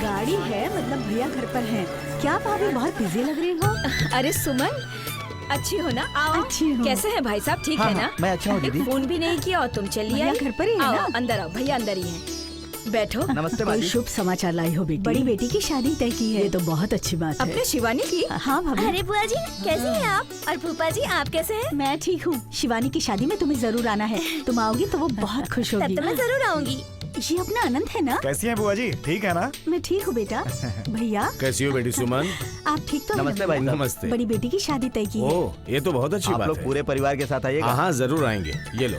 गाड़ी है मतलब भैया घर पर हैं। क्या भाभी बहुत बिजी लग रही हो? अरे सुमन, अच्छी हो ना? आओ। अच्छी हूँ। कैसे हैं भाई साहब, ठीक है ना? मैं अच्छा हूँ दीदी। फोन भी नहीं किया और तुम चलिए भैया घर पर ही है आओ, ना? अंदर आओ, भैया अंदर ही हैं। बैठो। नमस्ते कोई भाभी। शुभ समाचार लाई हो बेटी? बड़ी बेटी की शादी तय की है। ये तो बहुत अच्छी बात है। अपने शिवानी की? हाँ भाभी। अरे बुआ जी कैसी हैं आप? और फूफा जी आप कैसे हैं? मैं ठीक हूँ। शिवानी की शादी में तुम्हें जरूर आना है। तुम आओगी तो वो बहुत खुश होगी। तब तो मैं जरूर आऊंगी। ये अपना अनंत है ना? कैसी हैं बुआ जी, ठीक है ना? मैं ठीक हूँ बेटा। भैया कैसी हो बेटी सुमन? आप ठीक तो हैं? नमस्ते भाई साहब। नमस्ते। बड़ी बेटी की शादी तय की है। ओह, ये तो बहुत अच्छी आप बात लोग है। पूरे परिवार के साथ आइएगा। हाँ जरूर आएंगे। ये लो।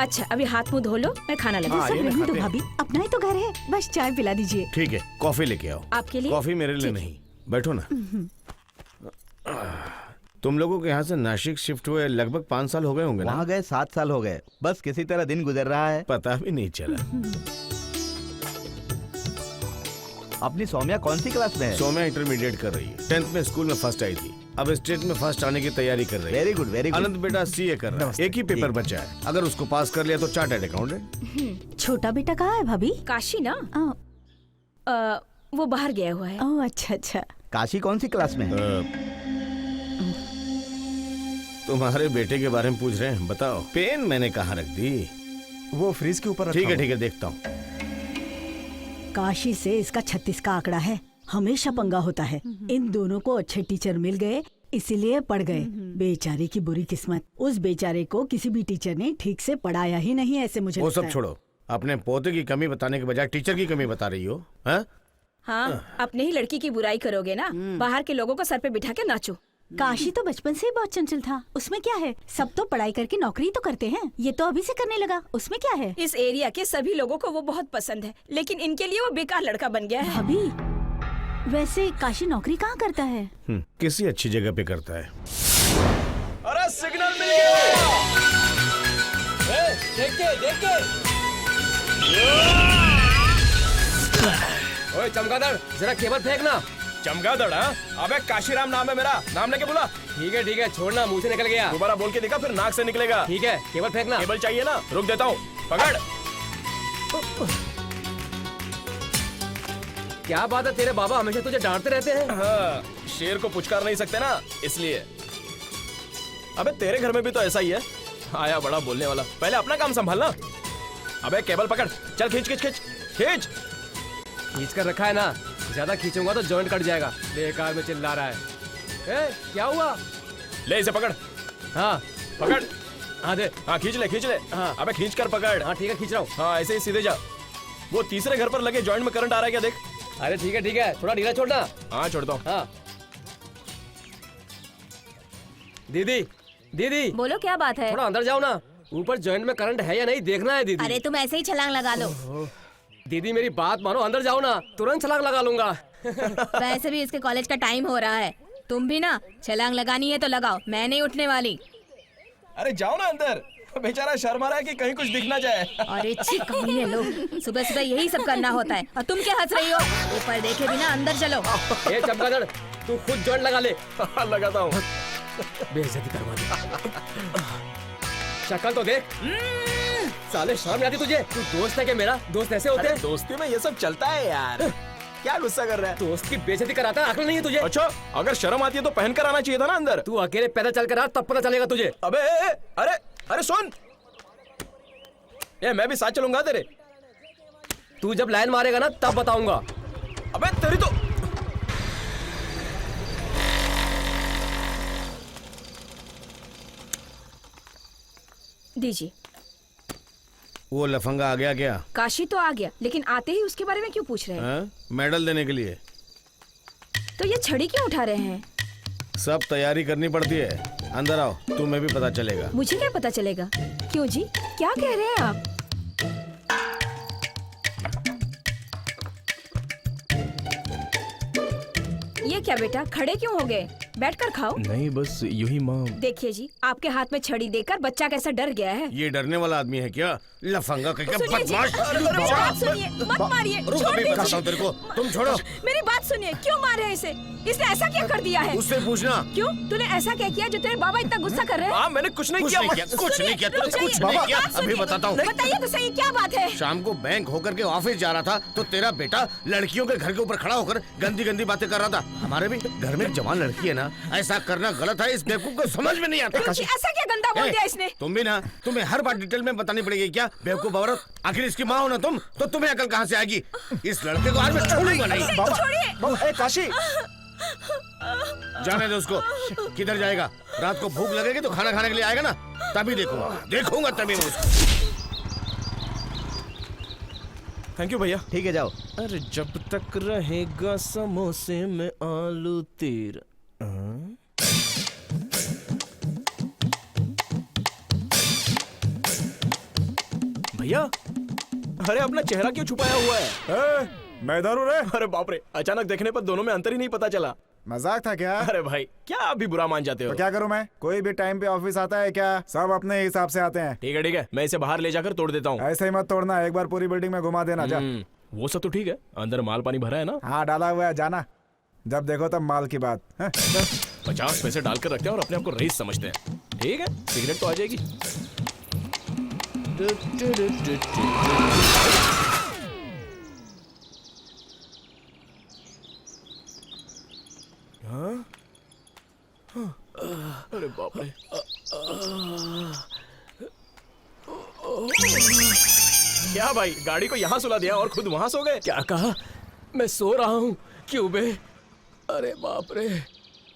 अच्छा अभी हाथ मुंह धो लो, मैं खाना लगा। हाँ, सब ये ना रहने दो खाते हैं। भाभी, अपना ही तो घर है। बस चाय पिला दीजिए। ठीक है, कॉफी लेके आओ। आपके लिए? कॉफी मेरे लिए नहीं, बैठो ना। तुम लोगों के यहाँ से नासिक शिफ्ट हुए लगभग 5 साल हो गए होंगे ना? वहाँ गए 7 साल हो गए। बस किसी तरह दिन गुजर रहा है। पता भी नहीं चला। अपनी सौम्या कौन सी क्लास में है? सौम्या इंटरमीडिएट कर रही है। 10th में स्कूल में फर्स्ट आई थी, अब स्टेट में फर्स्ट आने की तैयारी कर रही है। Very good very good. Anant बेटा सीए कर रहा है। एक ही पेपर बचा है, अगर उसको पास कर लिया तो चार्टर्ड अकाउंटेंट। छोटा बेटा कहाँ है भाभी? काशी ना? वो बाहर गया हुआ है। ओह अच्छा अच्छा। काशी कौन सी क्लास में है? तुम्हारे बेटे के बारे में पूछ रहे हैं, बताओ। पेन मैंने कहाँ रख दी? वो फ्रिज के ऊपर ठीक है देखता हूँ। काशी से इसका 36 का आंकड़ा है। हमेशा पंगा होता है। इन दोनों को अच्छे टीचर मिल गए, इसीलिए पढ़ गए। बेचारे की बुरी किस्मत। उस बेचारे को किसी भी टीचर ने ठीक से पढ़ाया ही नहीं, ऐसे मुझे वो लगता सब है। छोड़ो, अपने पोते की कमी बताने के बजाय टीचर की कमी बता रही हो। हाँ? हाँ, अपने ही लड़की की बुराई करोगे ना? बाहर के लोगों को सर पे बिठा के नाचो। काशी तो बचपन से ही बहुत चंचल था। उसमें क्या है? सब तो पढ़ाई करके नौकरी तो करते हैं। ये तो अभी से करने लगा, उसमें क्या है? इस एरिया के सभी लोगों को वो बहुत पसंद है, लेकिन इनके लिए वो बेकार लड़का बन गया है। भाभी वैसे काशी नौकरी कहाँ करता है? किसी अच्छी जगह पे करता है। अरे सिग्नल मिल गया। देख के ओए चमगादड़, जरा केबल फेंकना। चमगादड़? हाँ? अबे काशीराम नाम है मेरा, नाम लेके बोला। ठीक है छोड़ना, मुंह से निकल गया। दोबारा बोल के दिखा, फिर नाक से निकलेगा। ठीक है केबल फेंकना। केबल चाहिए ना? रुक देता हूँ, पकड़। क्या बात है, तेरे बाबा हमेशा तुझे डांटते रहते हैं। हाँ, शेर को पुचकार नहीं सकते ना, इसलिए। अबे तेरे घर में भी तो ऐसा ही है। आया बड़ा बोलने वाला, पहले अपना काम संभालना। अबे केबल पकड़, चल खींच खींच खींच खींच। खींच कर रखा है ना, ज्यादा खींचूंगा तो जॉइंट कट जाएगा। बेकार में चिल्ला रहा है। क्या हुआ? ले इसे पकड़। हाँ पकड़। हाँ दे। हाँ खींच ले खींच ले। हाँ। अबे खींच कर पकड़। हाँ ठीक है खींच रहा हूँ। हाँ ऐसे ही सीधे जा। वो तीसरे घर पर लगे जॉइंट में करंट आ रहा है क्या, देख। अरे ठीक है थोड़ा ढीला छोड़ना। हाँ छोड़ता हूँ। हाँ दीदी बोलो क्या बात है? थोड़ा अंदर जाओ ना, ऊपर जॉइंट में करंट है या नहीं देखना है दीदी। अरे तुम ऐसे ही छलांग लगा लो। दीदी मेरी बात मानो, अंदर जाओ ना, तुरंत छलांग लगा लूंगा। वैसे भी इसके कॉलेज का टाइम हो रहा है। तुम भी ना छलांग लगानी है तो लगाओ, मैं नहीं उठने वाली। अरे जाओ ना अंदर, बेचारा शर्मा रहा है कि कहीं कुछ दिख ना जाए। अरे छी कमीने लोग, सुबह सुबह यही सब करना होता है। और तुम क्या हंस रही हो? ऊपर देखे बिना अंदर चलो। ए चमगादड़, तू खुद जॉइंट लगा ले। लगाता हूँ। बेइज्जती करवा दी। शक्ल तो देख, साले शर्म आती तुझे? तू दोस्त है क्या मेरा? दोस्त ऐसे होते हैं? दोस्ती में ये सब चलता है यार। क्या गुस्सा कर रहा है? दोस्त की बेइज्जती कराता है, अकल नहीं है तुझे? अच्छा, अगर शर्म आती है तो पहन कर आना चाहिए था ना अंदर। तू अकेले पैदल चल कर आ, तब पता चलेगा तुझे। अबे अरे अरे सुन, ये मैं भी साथ चलूंगा तेरे। तू जब लाइन मारेगा ना तब बताऊंगा। अबे तेरी तो। दीजिए। वो लफंगा आ गया क्या? काशी तो आ गया, लेकिन आते ही उसके बारे में क्यों पूछ रहे हैं? हाँ? मेडल देने के लिए। तो ये छड़ी क्यों उठा रहे हैं? सब तैयारी करनी पड़ती है। अंदर आओ, तुम्हें भी पता चलेगा। मुझे क्या पता चलेगा? क्यों जी, क्या कह रहे हैं आप? ये क्या बेटा, खड़े क्यों हो गए? बैठकर खाओ। नहीं बस यूं ही माँ। देखिए जी, आपके हाथ में छड़ी देकर बच्चा कैसा डर गया है। ये डरने वाला आदमी है क्या? लफंगा का क्या सुनिए जी, बदमाश! मेरी बात सुनिए, मत मारिए, रुक, छोड़ अभी दीजिए। बताता हूँ तेरे को। तुम छोड़ो। मेरी बात सुनिए, क्यों मार रहे हैं इसे? इसने ऐसा क्या कर दिया है? उससे पूछना। क्यों? तूने ऐसा क्या किया जो तेरे बाबा इतना गुस्सा कर रहे हैं? हाँ मैंने कुछ नहीं कुछ किया। नहीं किया, कुछ नहीं किया, तूने सुनिए, कुछ नहीं बाबा, किया। बात अभी सुनिए। बताता हूँ। बताइए तो सही, क्या बात है? शाम को बैंक होकर के ऑफिस जा रहा था तो तेरा बेटा लड़कियों के घर के ऊपर खड़ा होकर गंदी गंदी बातें कर रहा था। हमारे भी घर में एक जवान लड़की है ना, ऐसा करना गलत है। इस बेवकूफ को समझ में नहीं आता। ऐसा क्या गंदा बोल दिया इसने? तुम भी ना, तुम्हें हर बात डिटेल में बतानी पड़ेगी क्या? बेवकूफ औरत, आखिर इसकी माँ हो ना तुम, तो तुम्हें अकल कहाँ से आएगी? इस लड़के को आज मैं छोड़ूंगा नहीं। छोड़िए। काशी, जाने दो उसको। किधर जाएगा? रात को भूख लगेगी तो खाना खाने के लिए आएगा ना, तभी देखूंगा तभी मैं उसको। थैंक यू भैया। ठीक है जाओ। अरे जब तक रहेगा समोसे में आलू तेरा। भैया, अरे अपना चेहरा क्यों छुपाया हुआ है? मैं इधर हूँ रे। अरे बाप रे, अचानक देखने पर दोनों में अंतर ही नहीं पता चला। मजाक था क्या? अरे भाई, क्या आप भी बुरा मान जाते हो? तो क्या करूँ मैं? कोई भी टाइम पे ऑफिस आता है क्या? सब अपने हिसाब से आते हैं। ठीक है, मैं इसे बाहर ले जाकर तोड़ देता हूँ। ऐसे ही मत तोड़ना, एक बार पूरी बिल्डिंग में घुमा देना। जा। वो सब तो ठीक है, अंदर माल पानी भरा है ना? हाँ डाला हुआ है, जाना। जब देखो तब माल की बात। 50 पैसे डालकर रखते हैं और अपने आप को रईस समझते हैं। ठीक है, सिगरेट तो आ जाएगी। अरे बाप रे। क्या भाई, गाड़ी को यहाँ सुला दिया और खुद वहाँ सो गए? क्या कहा? मैं सो रहा हूँ। क्यों बे? अरे बाप रे,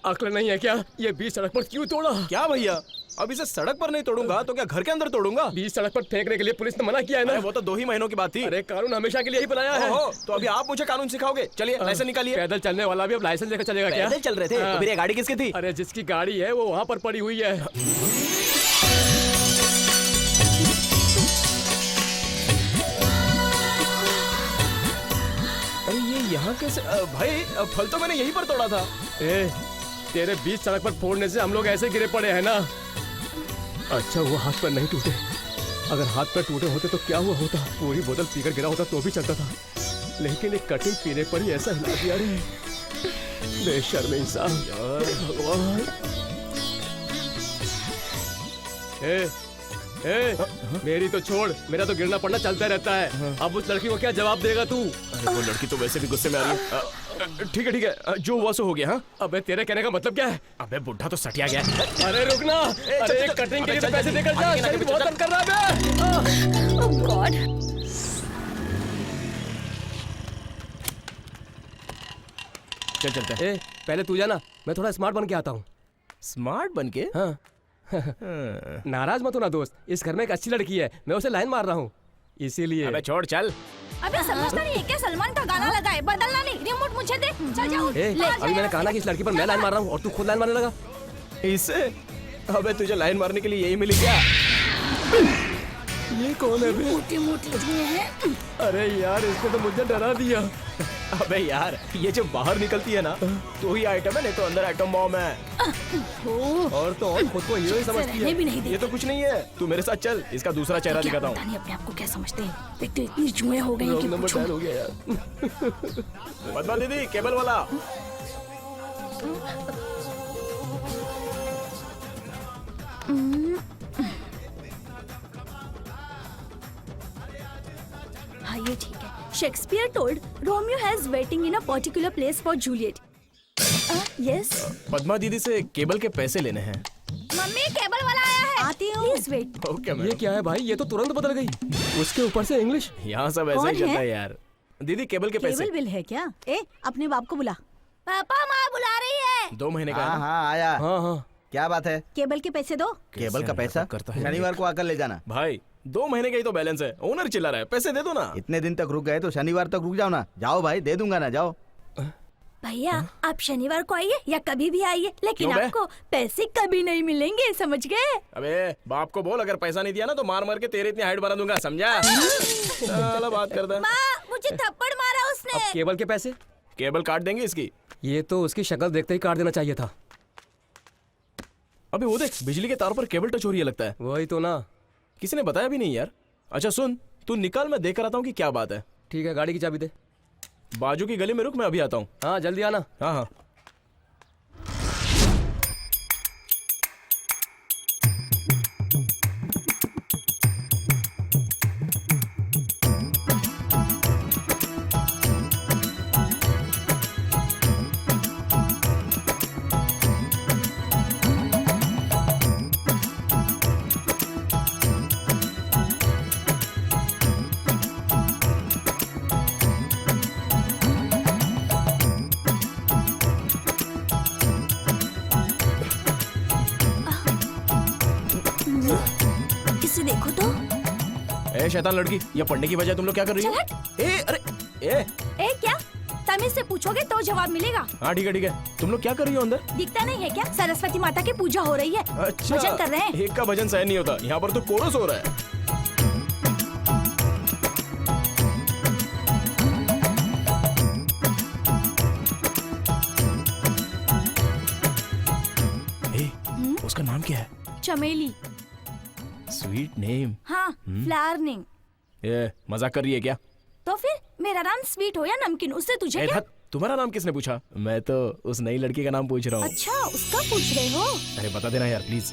अक्ल नहीं है क्या? ये बीच सड़क पर क्यों तोड़ा? क्या भैया, अब इसे सड़क पर नहीं तोड़ूंगा तो क्या घर के अंदर तोड़ूंगा? बीच सड़क पर फेंकने के लिए पुलिस ने मना किया है अरे ना। वो तो 2 ही महीनों की बात थी। अरे कानून हमेशा के लिए ही बनाया है। ओहो, तो अभी आप मुझे कानून सिखाओगे? चलिए लाइसेंस निकालिए। पैदल चलने वाला भी अब लाइसेंस लेकर चलेगा क्या? पैदल चल रहे थे तो फिर ये गाड़ी किसकी थी? अरे जिसकी गाड़ी है वो वहाँ पर पड़ी हुई है। अरे ये यहाँ कैसे? भाई फल तो मैंने यहीं पर तोड़ा था। ए, तेरे बीच सड़क पर फोड़ने से हम लोग ऐसे गिरे पड़े हैं ना। अच्छा वो हाथ पर नहीं टूटे। अगर हाथ पर टूटे होते तो क्या हुआ होता? पूरी बोतल पीकर गिरा होता तो भी चलता था, लेकिन एक कटिंग पीने पर ही ऐसा हिला दिया रे। बेशर्म इंसान। यार भगवान। मेरी तो छोड़, मेरा तो गिरना पड़ना चलता रहता है। अब उस लड़की को क्या जवाब देगा तू? अरे वो लड़की तो वैसे भी गुस्से में आ रही है। ठीक है, जो हुआ सो हो गया। हाँ, अबे तेरे कहने का मतलब क्या है? अबे बुढ़ा तो सटिया गया है। अरे रुकना। अरे एक कटिंग के लिए तो पैसे देकर जा। शरीर बहुत दर्द कर रहा है। ओह गॉड। चल चलते हैं। पहले तू जाना, मैं थोड़ा स्मार्ट बन के आता हूँ। स्मार्ट बन के? हाँ। नाराज मत होना दोस्त, इस घर में एक अच्छी लड़की है, मैं उसे लाइन मार रहा हूँ, इसीलिए। अबे छोड़, चल। अबे समझता नहीं है क्या? सलमान का गाना लगा है, बदलना नहीं। रिमोट मुझे दे, चल जाओ। अभी मैंने कहा ना कि इस लड़की पर मैं लाइन मार रहा हूँ और तू खुद लाइन मारने लगा। इसे? अबे तुझे लाइन मारने के लिए यही मिली क्या? ये कौन है बे? मोटी मोटी है। अरे यार इसने तो मुझे डरा दिया। अबे यार, ये जो बाहर निकलती है ना, तो ही आइटम है, नहीं तो अंदर आइटम बॉम्ब है। और तो और खुद को हीरो ही समझती है। भी नहीं दे। ये तो कुछ नहीं है, तू मेरे साथ चल, इसका दूसरा चेहरा दिखाता हूँ। अपने आप को क्या समझते हैं? एक तो इतनी जुए हो गई कि नंबर पूछो। डायल हो गया यार। पद्मा दीदी, केबल वाला। हाँ ये ठीक है। Shakespeare told Romeo has waiting in a particular place for Juliet. Yes. Padma दीदी से केबल के पैसे लेने हैं। मम्मी केबल वाला आया है। आती हूँ। Please wait. Okay yeah ma'am. क्या है भाई? ये तो तुरंत बदल गई, उसके ऊपर से इंग्लिश। यहाँ सब ऐसा ही कौन चलता है? है यार। दीदी केबल के पैसे। केबल बिल है क्या? अपने बाप को बुला। पापा माँ बुला रही है। 2 महीने का है हाँ ना? हाँ आया। हाँ हाँ। क्या बात है? केबल के पैसे दो। केबल का पैसा करता है? शनिवार को आकर ले जाना। भाई 2 महीने का ही तो बैलेंस है, ओनर चिल्ला रहा है, पैसे दे दो ना। इतने दिन तक रुक गए तो शनिवार तक रुक जाओ ना। जाओ भाई, दे दूंगा ना, जाओ। भैया आप शनिवार को आइए या कभी भी आइए, लेकिन क्यों बे? आपको पैसे कभी नहीं मिलेंगे, समझ गए? अबे बाप को बोल, अगर पैसा नहीं दिया ना तो मार मार के तेरे इतनी हाइट बना दूंगा, समझा? चलो बात करते हैं। माँ मुझे थप्पड़ मारा अब उसने। केबल के पैसे? केबल काट देंगे इसकी। ये तो उसकी शक्ल देखते ही काट देना चाहिए था। अबे वो देख, बिजली के तार पर केबल टच हो रही है लगता है। वही तो ना। किसी ने बताया भी नहीं यार। अच्छा सुन, तू निकाल, मैं देख कर आता हूँ कि क्या बात है। ठीक है, गाड़ी की चाबी दे। बाजू की गली में रुक, मैं अभी आता हूँ। हाँ जल्दी आना। हाँ हाँ। इसे देखो तो। ए शैतान लड़की, ये पढ़ने की बजाय तुम लोग क्या कर रही हो? ए अरे ए। ए क्या? तमीज से पूछोगे तो जवाब मिलेगा। हाँ ठीक है। तुम लोग क्या कर रही हो अंदर? दिखता नहीं है क्या? सरस्वती माता की पूजा हो रही है। अच्छा, भजन कर रहे हैं। एक का भजन सहन नहीं होता, यहाँ पर तो कोरस हो रहा है। उसका नाम क्या है? चमेली। Sweet name. हाँ, फ्लावर नेम। ये मजाक कर रही है क्या? तो फिर मेरा नाम स्वीट हो या नमकीन, उससे तुझे ए, क्या? तुम्हारा नाम किसने पूछा? मैं तो उस नई लड़की का नाम पूछ रहा हूँ। अच्छा, उसका पूछ रहे हो? अरे बता देना यार प्लीज।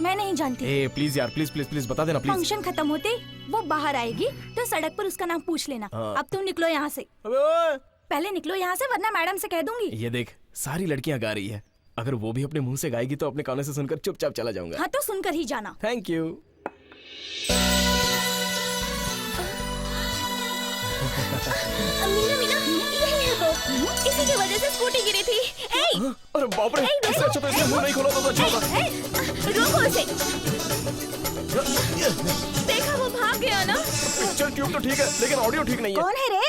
मैं नहीं जानती। ए प्लीज यार, प्लीज प्लीज प्लीज बता देना प्लीज। फंक्शन खत्म होते ही वो बाहर आएगी तो सड़क पर उसका नाम पूछ लेना। हाँ। अब तुम निकलो यहाँ से। अबे ओए! पहले निकलो यहाँ से, वरना मैडम से कह दूंगी। ये देख, सारी लड़कियां गा रही है, अगर वो भी अपने मुंह से गाएगी तो अपने कानों से सुनकर चुपचाप चला जाऊंगा। हाँ तो सुनकर ही जाना। Thank you. मीना मीना, यही है वो। इसी की वजह से स्कूटी गिरी थी। ए, अरे बाप रे, इससे अच्छा तो इसने मुंह नहीं खोला तो अच्छा होता। रोको उसे। देखा, वो भाग गया ना। चल ट्यूब तो ठीक है, लेकिन ऑडियो ठीक नहीं है। कौन है रे?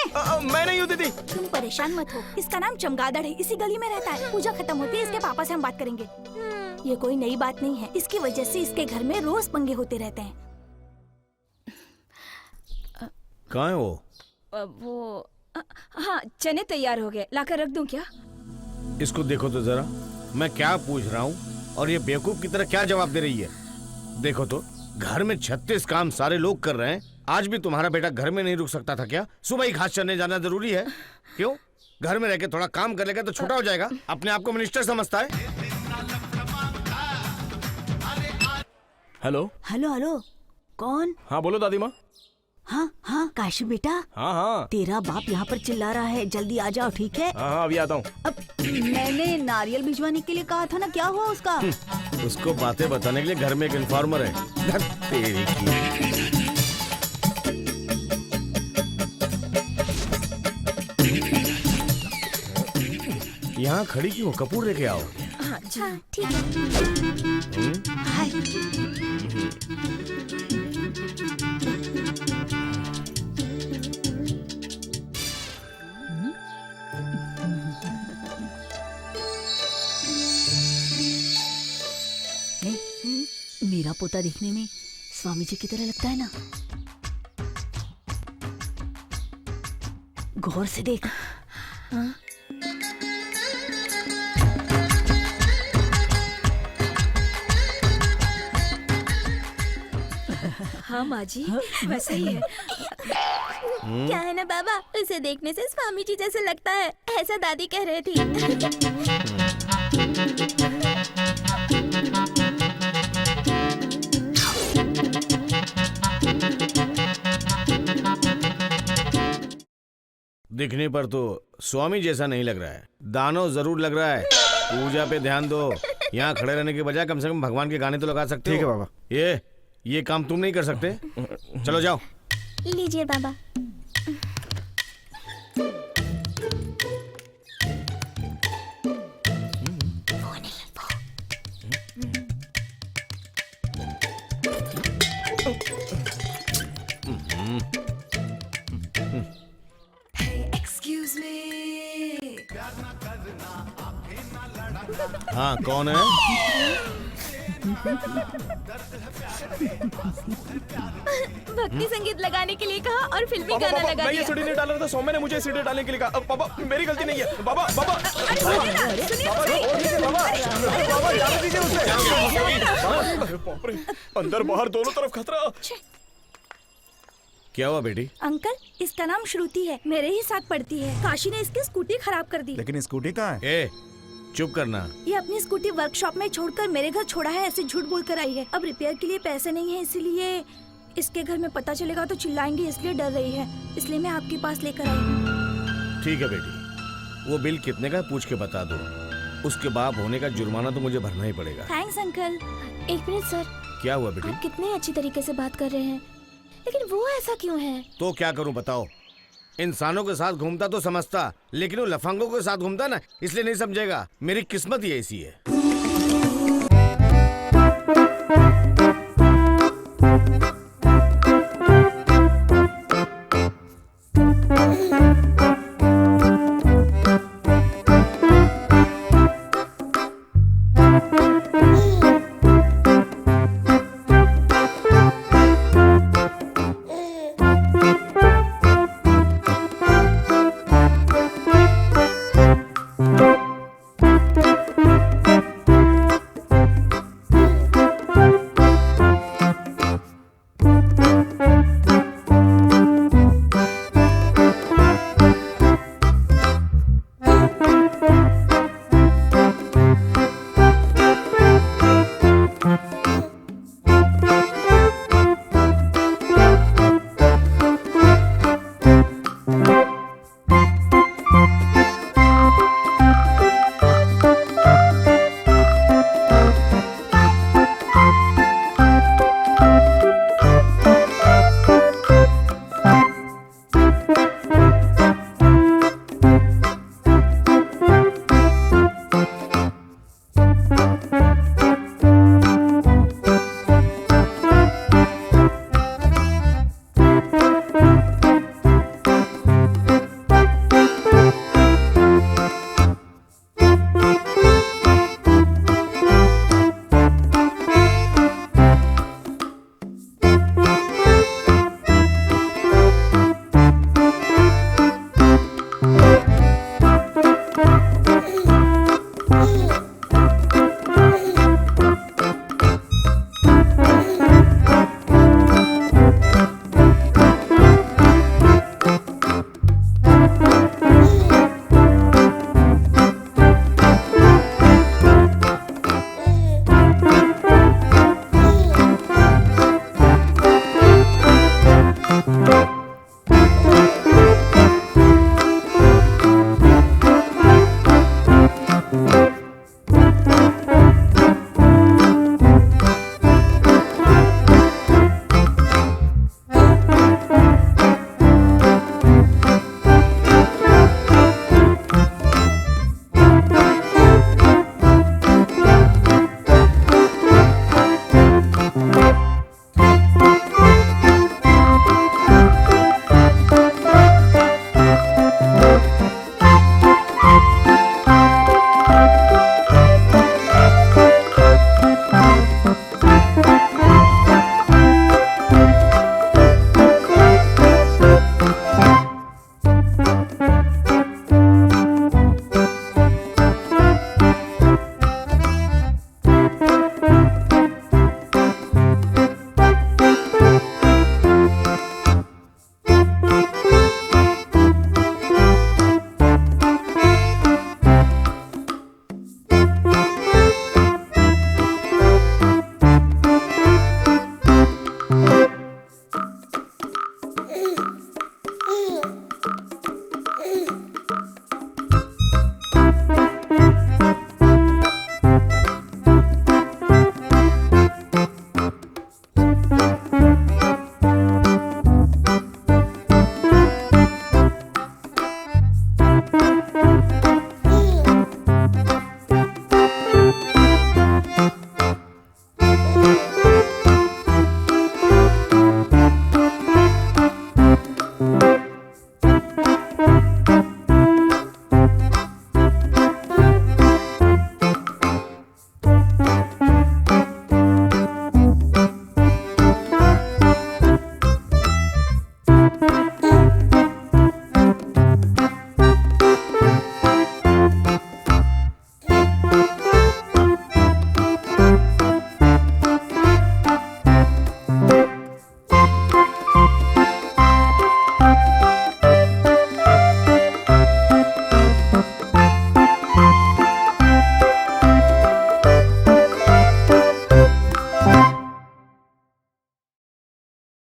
मैं नहीं हूँ दीदी। तुम परेशान मत हो, इसका नाम चमगादड़ है, इसी गली में रहता है। पूजा खत्म होती है इसके पापा से हम बात करेंगे। ये कोई नई बात नहीं है, इसकी वजह से इसके घर में रोज पंगे होते रहते हैं। कहाँ है वो? हाँ, चने तैयार हो गए, लाकर रख दूं क्या? इसको देखो तो जरा, मैं क्या पूछ रहा हूँ और ये बेवकूफ की तरह क्या जवाब दे रही है। देखो तो, घर में 36 काम सारे लोग कर रहे हैं, आज भी तुम्हारा बेटा घर में नहीं रुक सकता था क्या? सुबह ही घास चरने जाना जरूरी है? क्यों? घर में रह के थोड़ा काम कर लेगा तो छोटा हो जाएगा। अपने आप को मिनिस्टर समझता है। हेलो हेलो हेलो, कौन? हाँ बोलो दादी माँ। हाँ हाँ, काशी बेटा, हाँ हाँ तेरा बाप यहाँ पर चिल्ला रहा है, जल्दी आ जाओ। ठीक है? हाँ अभी आता हूँ। अब मैंने नारियल भिजवाने के लिए कहा था ना, क्या हुआ उसका? उसको बातें बताने के लिए घर में एक इन्फॉर्मर है। धत तेरी की। यहाँ खड़ी क्यों? कपूर लेके आओ। हाँ जी। हाँ, ठीक है। हाय। मेरा पोता दिखने में स्वामी जी की तरह लगता है ना? गौर से देख। हाँ माँ जी, वैसा ही है। क्या है ना बाबा, उसे देखने से स्वामी जी जैसे लगता है, ऐसा दादी कह रही थी। दिखने पर तो स्वामी जैसा नहीं लग रहा है, दानव जरूर लग रहा है। पूजा पे ध्यान दो। यहाँ खड़े रहने के बजाय कम से कम भगवान के गाने तो लगा सकते हो। ठीक है बाबा। ये काम तुम नहीं कर सकते? चलो जाओ। लीजिए बाबा। हाँ कौन है? भक्ति संगीत लगाने के लिए कहा और फिल्मी पापा गाना पापा लगा मैं ये दिया। सीढ़ी नहीं डाल रहा था, सौम्य ने मुझे सीढ़ी डालने के लिए कहा। पापा मेरी गलती नहीं है। बाबा बाबा बाबा जाने दीजिए उसे। बाप रे, अंदर बाहर दोनों तरफ खतरा। क्या हुआ बेटी? अंकल, इसका नाम श्रुति है, मेरे ही साथ पढ़ती है। काशी ने इसकी स्कूटी खराब कर दी। लेकिन स्कूटी कहाँ है? ए चुप करना। ये अपनी स्कूटी वर्कशॉप में छोड़कर मेरे घर छोड़ा है, ऐसे झूठ बोल कर आई है। अब रिपेयर के लिए पैसे नहीं है, इसीलिए इसके घर में पता चलेगा तो चिल्लाएंगे, इसलिए डर रही है। इसलिए मैं आपके पास लेकर आई हूँ। ठीक है बेटी, वो बिल कितने का पूछ के बता दो। उसके बाप होने का जुर्माना तो मुझे भरना ही पड़ेगा। Thanks uncle. एक मिनट सर, क्या हुआ बेटी? आप कितने अच्छी तरीके से बात कर रहे हैं, लेकिन वो ऐसा क्यों है? तो क्या करूं बताओ? इंसानों के साथ घूमता तो समझता, लेकिन वो लफंगों के साथ घूमता ना, इसलिए नहीं समझेगा। मेरी किस्मत ही ऐसी है।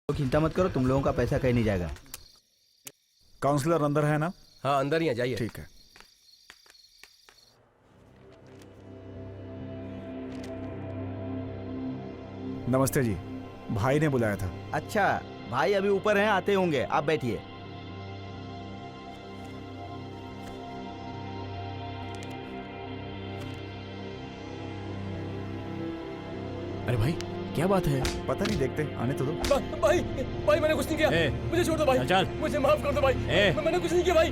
तो चिंता मत करो, तुम लोगों का पैसा कहीं नहीं जाएगा। काउंसलर अंदर है ना? हाँ अंदर ही है, जाइए। ठीक है। नमस्ते जी, भाई ने बुलाया था। अच्छा भाई अभी ऊपर हैं, आते होंगे, आप बैठिए। अरे भाई क्या बात है? पता नहीं, देखते, आने तो दो। भाई भाई मैंने कुछ नहीं किया, मुझे छोड़ दो भाई। चल मुझे माफ कर दो भाई, मैंने कुछ नहीं किया भाई।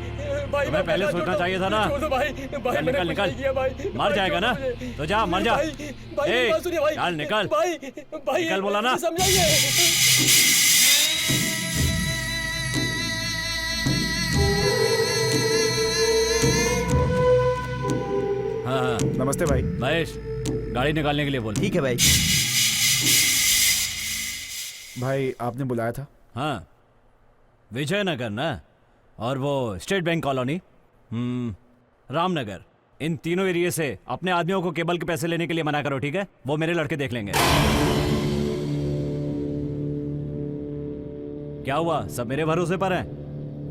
भाई तुम्हें पहले सोचना चाहिए था ना। छोड़ दो भाई, भाई मैंने कुछ नहीं किया भाई। मर जाएगा ना तो जा, मर जा। भाई मेरी बात सुनिए भाई। चल निकल भाई भाई निकल बोला ना। समझाइए। हाँ नमस्ते भाई। महेश, गाड़ी निकालने के लिए बोल। ठीक है भाई। भाई आपने बुलाया था? हाँ, विजयनगर ना, और वो स्टेट बैंक कॉलोनी, रामनगर, इन तीनों एरिया से अपने आदमियों को केबल के पैसे लेने के लिए मना करो, ठीक है? वो मेरे लड़के देख लेंगे। क्या हुआ, सब मेरे भरोसे पर हैं?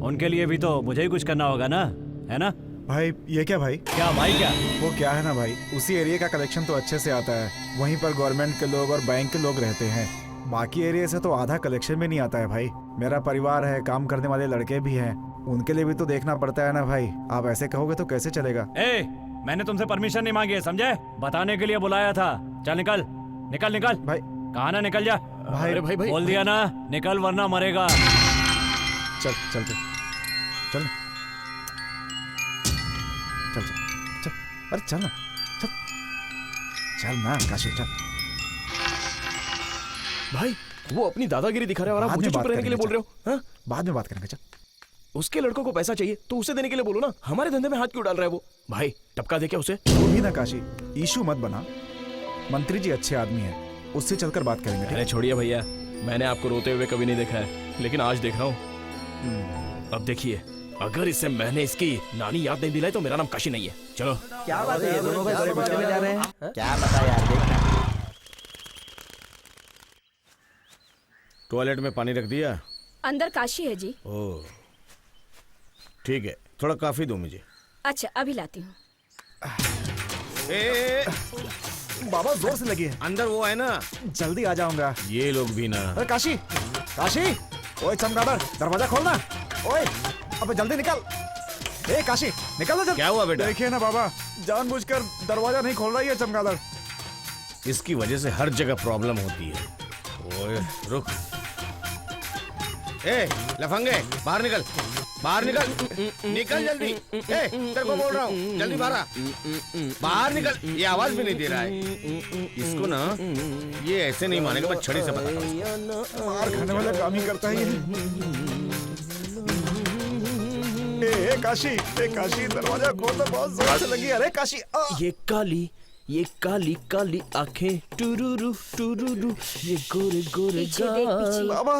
उनके लिए भी तो मुझे ही कुछ करना होगा ना, है ना? भाई ये क्या भाई? क्या भाई क्या? वो क्या है ना भाई, उसी एरिया का कलेक्शन तो अच्छे से आता है, वहीं पर गवर्नमेंट के लोग और बैंक के लोग रहते हैं। बाकी एरिया से तो आधा कलेक्शन में नहीं आता है भाई। मेरा परिवार है, काम करने वाले लड़के भी हैं, उनके लिए भी तो देखना पड़ता है ना भाई। आप ऐसे कहोगे तो कैसे चलेगा? ए, मैंने तुमसे परमिशन नहीं मांगी है, समझे? बताने के लिए बुलाया था। चल निकल निकल निकल भाई। कहा ना, निकल जा। भाई अरे भाई भाई बोल दिया ना, निकल वरना मरेगा। चल चल चल चल चल चल चल, अरे चल ना, चल चल ना काशी, चल। भाई वो अपनी दादागिरी दिखा रहा है और आप बाद मुझे में चुप बात रहने के लिए करेंगे, बोल रहे हो? हाँ? बाद में बात करेंगे, चल। उसके लड़कों को पैसा चाहिए तो उसे देने के लिए बोलो ना, हमारे धंधे में हाथ क्यों डाल रहा है वो? भाई टपका दे क्या उसे? तू भी ना काशी, इशू मत बना। मंत्री जी अच्छे आदमी हैं, उससे चलकर बात करेंगे, ठीक अरे है? छोड़िए भैया, मैंने आपको रोते हुए कभी नहीं देखा है, लेकिन आज देख रहा हूँ। अब देखिए, अगर इससे मैंने इसकी नानी याद नहीं दिलाई तो मेरा नाम काशी नहीं है। चलो। क्या बात है, ये दोनों भाई बड़े मजे में जा रहे हैं। क्या बता यार, देखना। टॉयलेट में पानी रख दिया? अंदर काशी है जी। ओह ठीक है, थोड़ा काफी दो मुझे। अच्छा अभी लाती हूँ। ए, बाबा जोर से लगी है। अंदर वो है ना, जल्दी आ जाऊंगा। ये लोग भी ना। अरे काशी, काशी, ओए चमगादड़, दरवाजा खोलना। ओए अबे जल्दी निकल। ए काशी, निकल ना जल्दी। क्या हुआ बेटा? देखिए ना बाबा, जानबूझकर दरवाजा नहीं खोल रही है चमगादड़। इसकी वजह से हर जगह प्रॉब्लम होती है। ओए रुक। ए लफंगे, बाहर निकल, बाहर निकल, निकल जल्दी। ए तेरे को बोल रहा हूँ, जल्दी बाहर आ, बाहर निकल। ये आवाज भी नहीं दे रहा है। इसको ना, ये ऐसे नहीं मानेगा, मैं छड़ी से बताता हूँ। मार खाने वाला काम ही करता है ये। ए काशी, ए काशी, दरवाजा खोल दो, बहुत जोर से लगी है। अरे काशी, ये काली काली आंखें, टुरुरु टुरुरु, ये गोरे गोरे पीछे देख, पीछे। बाबा,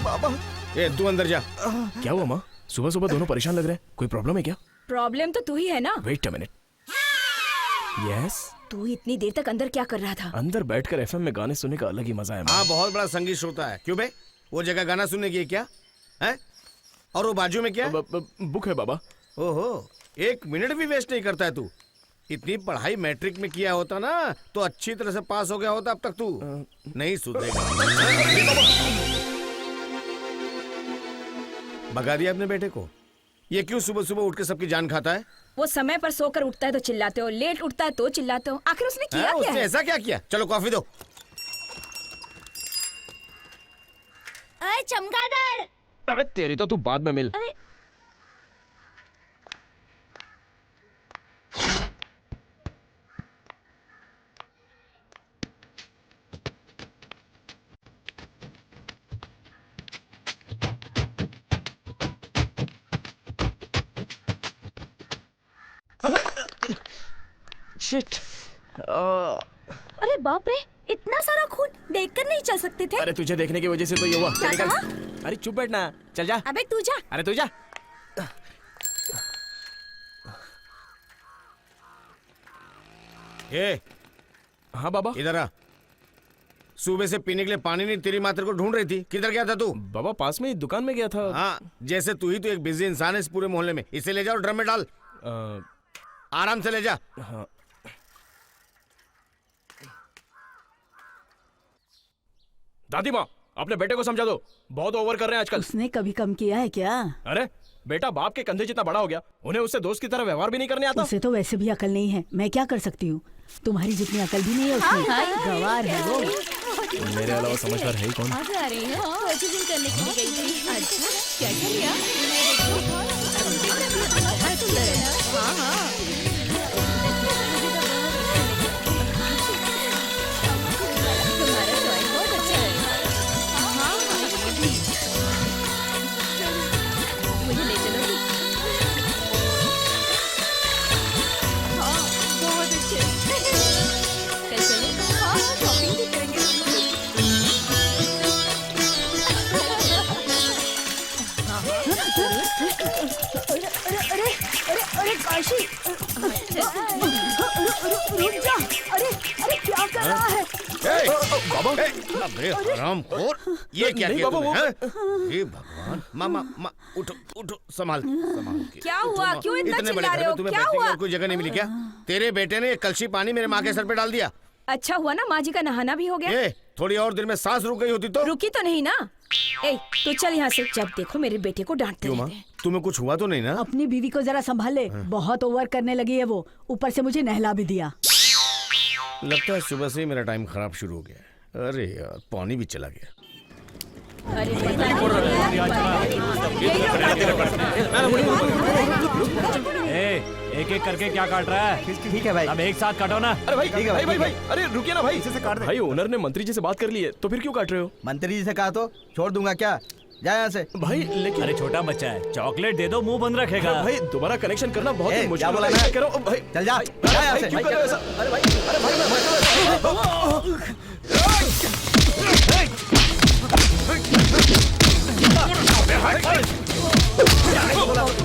बाबा। ए तू अंदर जा। क्या हुआ माँ? सुबह सुबह दोनों परेशान लग रहे हैं, कोई प्रॉब्लम है क्या? प्रॉब्लम तो तू ही है ना। Wait a minute. यस, तू इतनी देर तक अंदर क्या कर रहा था? अंदर बैठकर एफएम में गाने सुनने का अलग ही मजा है माँ। हाँ बहुत बड़ा संगीत श्रोता है। क्यों बे, वो जगह गाना सुनने की है क्या है? और वो बाजू में क्या? बुक है बाबा। ओहो, 1 मिनट भी वेस्ट नहीं करता है तू। इतनी पढ़ाई मैट्रिक में किया होता ना तो अच्छी तरह से पास हो गया होता। अब तक तू नहीं सुधरेगा। भगा दिया अपने बेटे को। ये क्यों सुबह सुबह उठ के सबकी जान खाता है? वो समय पर सोकर उठता है तो चिल्लाते हो, लेट उठता है तो चिल्लाते हो। आखिर उसने किया क्या उसने है? ऐसा क्या किया? चलो कॉफी दो। अरे चमगादड़, अरे तेरी तो तू बाद में मिल। अरे शिट। अरे बाप रे, इतना सारा खून देखकर नहीं चल सकते थे? अरे तुझे देखने की वजह से तो ये हुआ। क्या निकल। कहा? अरे चुप बैठना, चल जा। अबे तू जा। अरे तू जा। ए हाँ बाबा। इधर आ। सुबह से पीने के लिए पानी नहीं, तेरी मात्र को ढूंढ रही थी। किधर गया था तू? बाबा पास में ही दुकान में गया था। हाँ, जैसे तू ही तो एक बिजी इंसान है इस पूरे मोहल्ले में। इसे ले जाओ, ड्रम में डाल, आराम से ले जा। हाँ। दादी माँ, अपने बेटे को समझा दो, बहुत ओवर कर रहे हैं आजकल। उसने कभी कम किया है क्या? अरे बेटा बाप के कंधे जितना बड़ा हो गया, उन्हें उससे दोस्त की तरह व्यवहार भी नहीं करने आता। उसे तो वैसे भी अकल नहीं है, मैं क्या कर सकती हूँ? तुम्हारी जितनी अकल भी नहीं है उसमें। गवार है वो। मेरे अलावा समझदार है ही कौन? मजा आ रही है। परचेजिंग करने के लिए गई थी। अच्छा, क्या क्या लिया? हाँ हाँ। तुम्हारा ड्राइंग बहुत अच्छा है। हाँ हाँ, मुझे ले चलोगी? हाँ, बहुत अच्छे। कल चलें? हाँ, शॉपिंग भी करेंगे हम लोग। अरे काशी, रुक जा। अरे क्या कर रहा है? बाबा अबे हरामखोर, ये क्या नहीं किया बाबा, तूने, हैं? हे भगवान, मामा उठो उठो, संभाल के। क्या उठो, हुआ? माँ। क्यों इतना इतने बड़े चिल्ला घर रहे में हो? तुम्हें क्या बैठने की हुआ? और कोई जगह नहीं मिली क्या? तेरे बेटे ने एक कलशी पानी मेरे माँ के सर पे डाल दिया। अच्छा हुआ ना माँ जी का नहाना भी हो गया। ये थोड़ी और देर में सांस रुक गई होती तो। रुकी तो नहीं ना। ए, तू चल यहाँ से। जब देखो मेरे बेटे को डांटते क्यों माँ, रहते हैं। तुम्हें कुछ हुआ तो नहीं ना? अपनी बीवी को जरा संभाल ले, बहुत ओवर करने लगी है वो। ऊपर से मुझे नहला भी दिया। लगता है सुबह से ही मेरा टाइम खराब शुरू हो गया। अरे यार, पानी भी चला गया। अरे पता ए, एक एक करके क्या काट रहा है? ठीक है भाई। अब एक साथ काटो ना। अरे भाई ठीक है भाई भाई, भाई भाई, अरे रुकिए ना भाई। इसे से काट दे। भाई ओनर ने मंत्री जी से बात कर ली है, तो फिर क्यों काट रहे हो? मंत्री जी से कहा तो छोड़ दूंगा क्या? जा यहाँ से। भाई लेकिन अरे छोटा बच्चा है, चॉकलेट दे दो, मुंह बंद रखेगा। भाई दोबारा कनेक्शन करना बहुत ए, ही मुश्किल क्या बोला है। ना? मैं कह रहा हूँ, भाई चल जा, भाई, जा यहाँ भाई, से। क्यों कर रहे हो ऐसा? अरे भाई,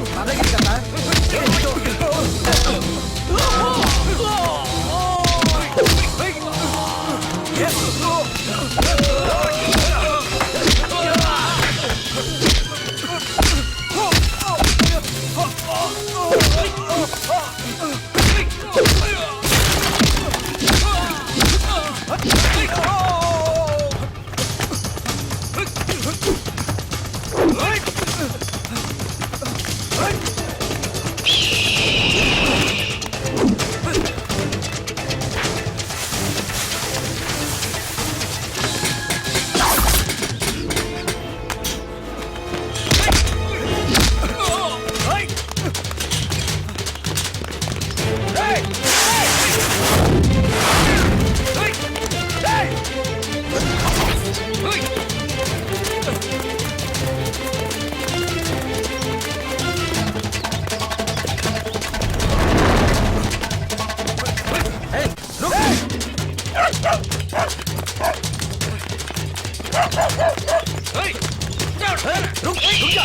दादागिरी करता है। रुक जा।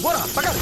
बोला पकड़।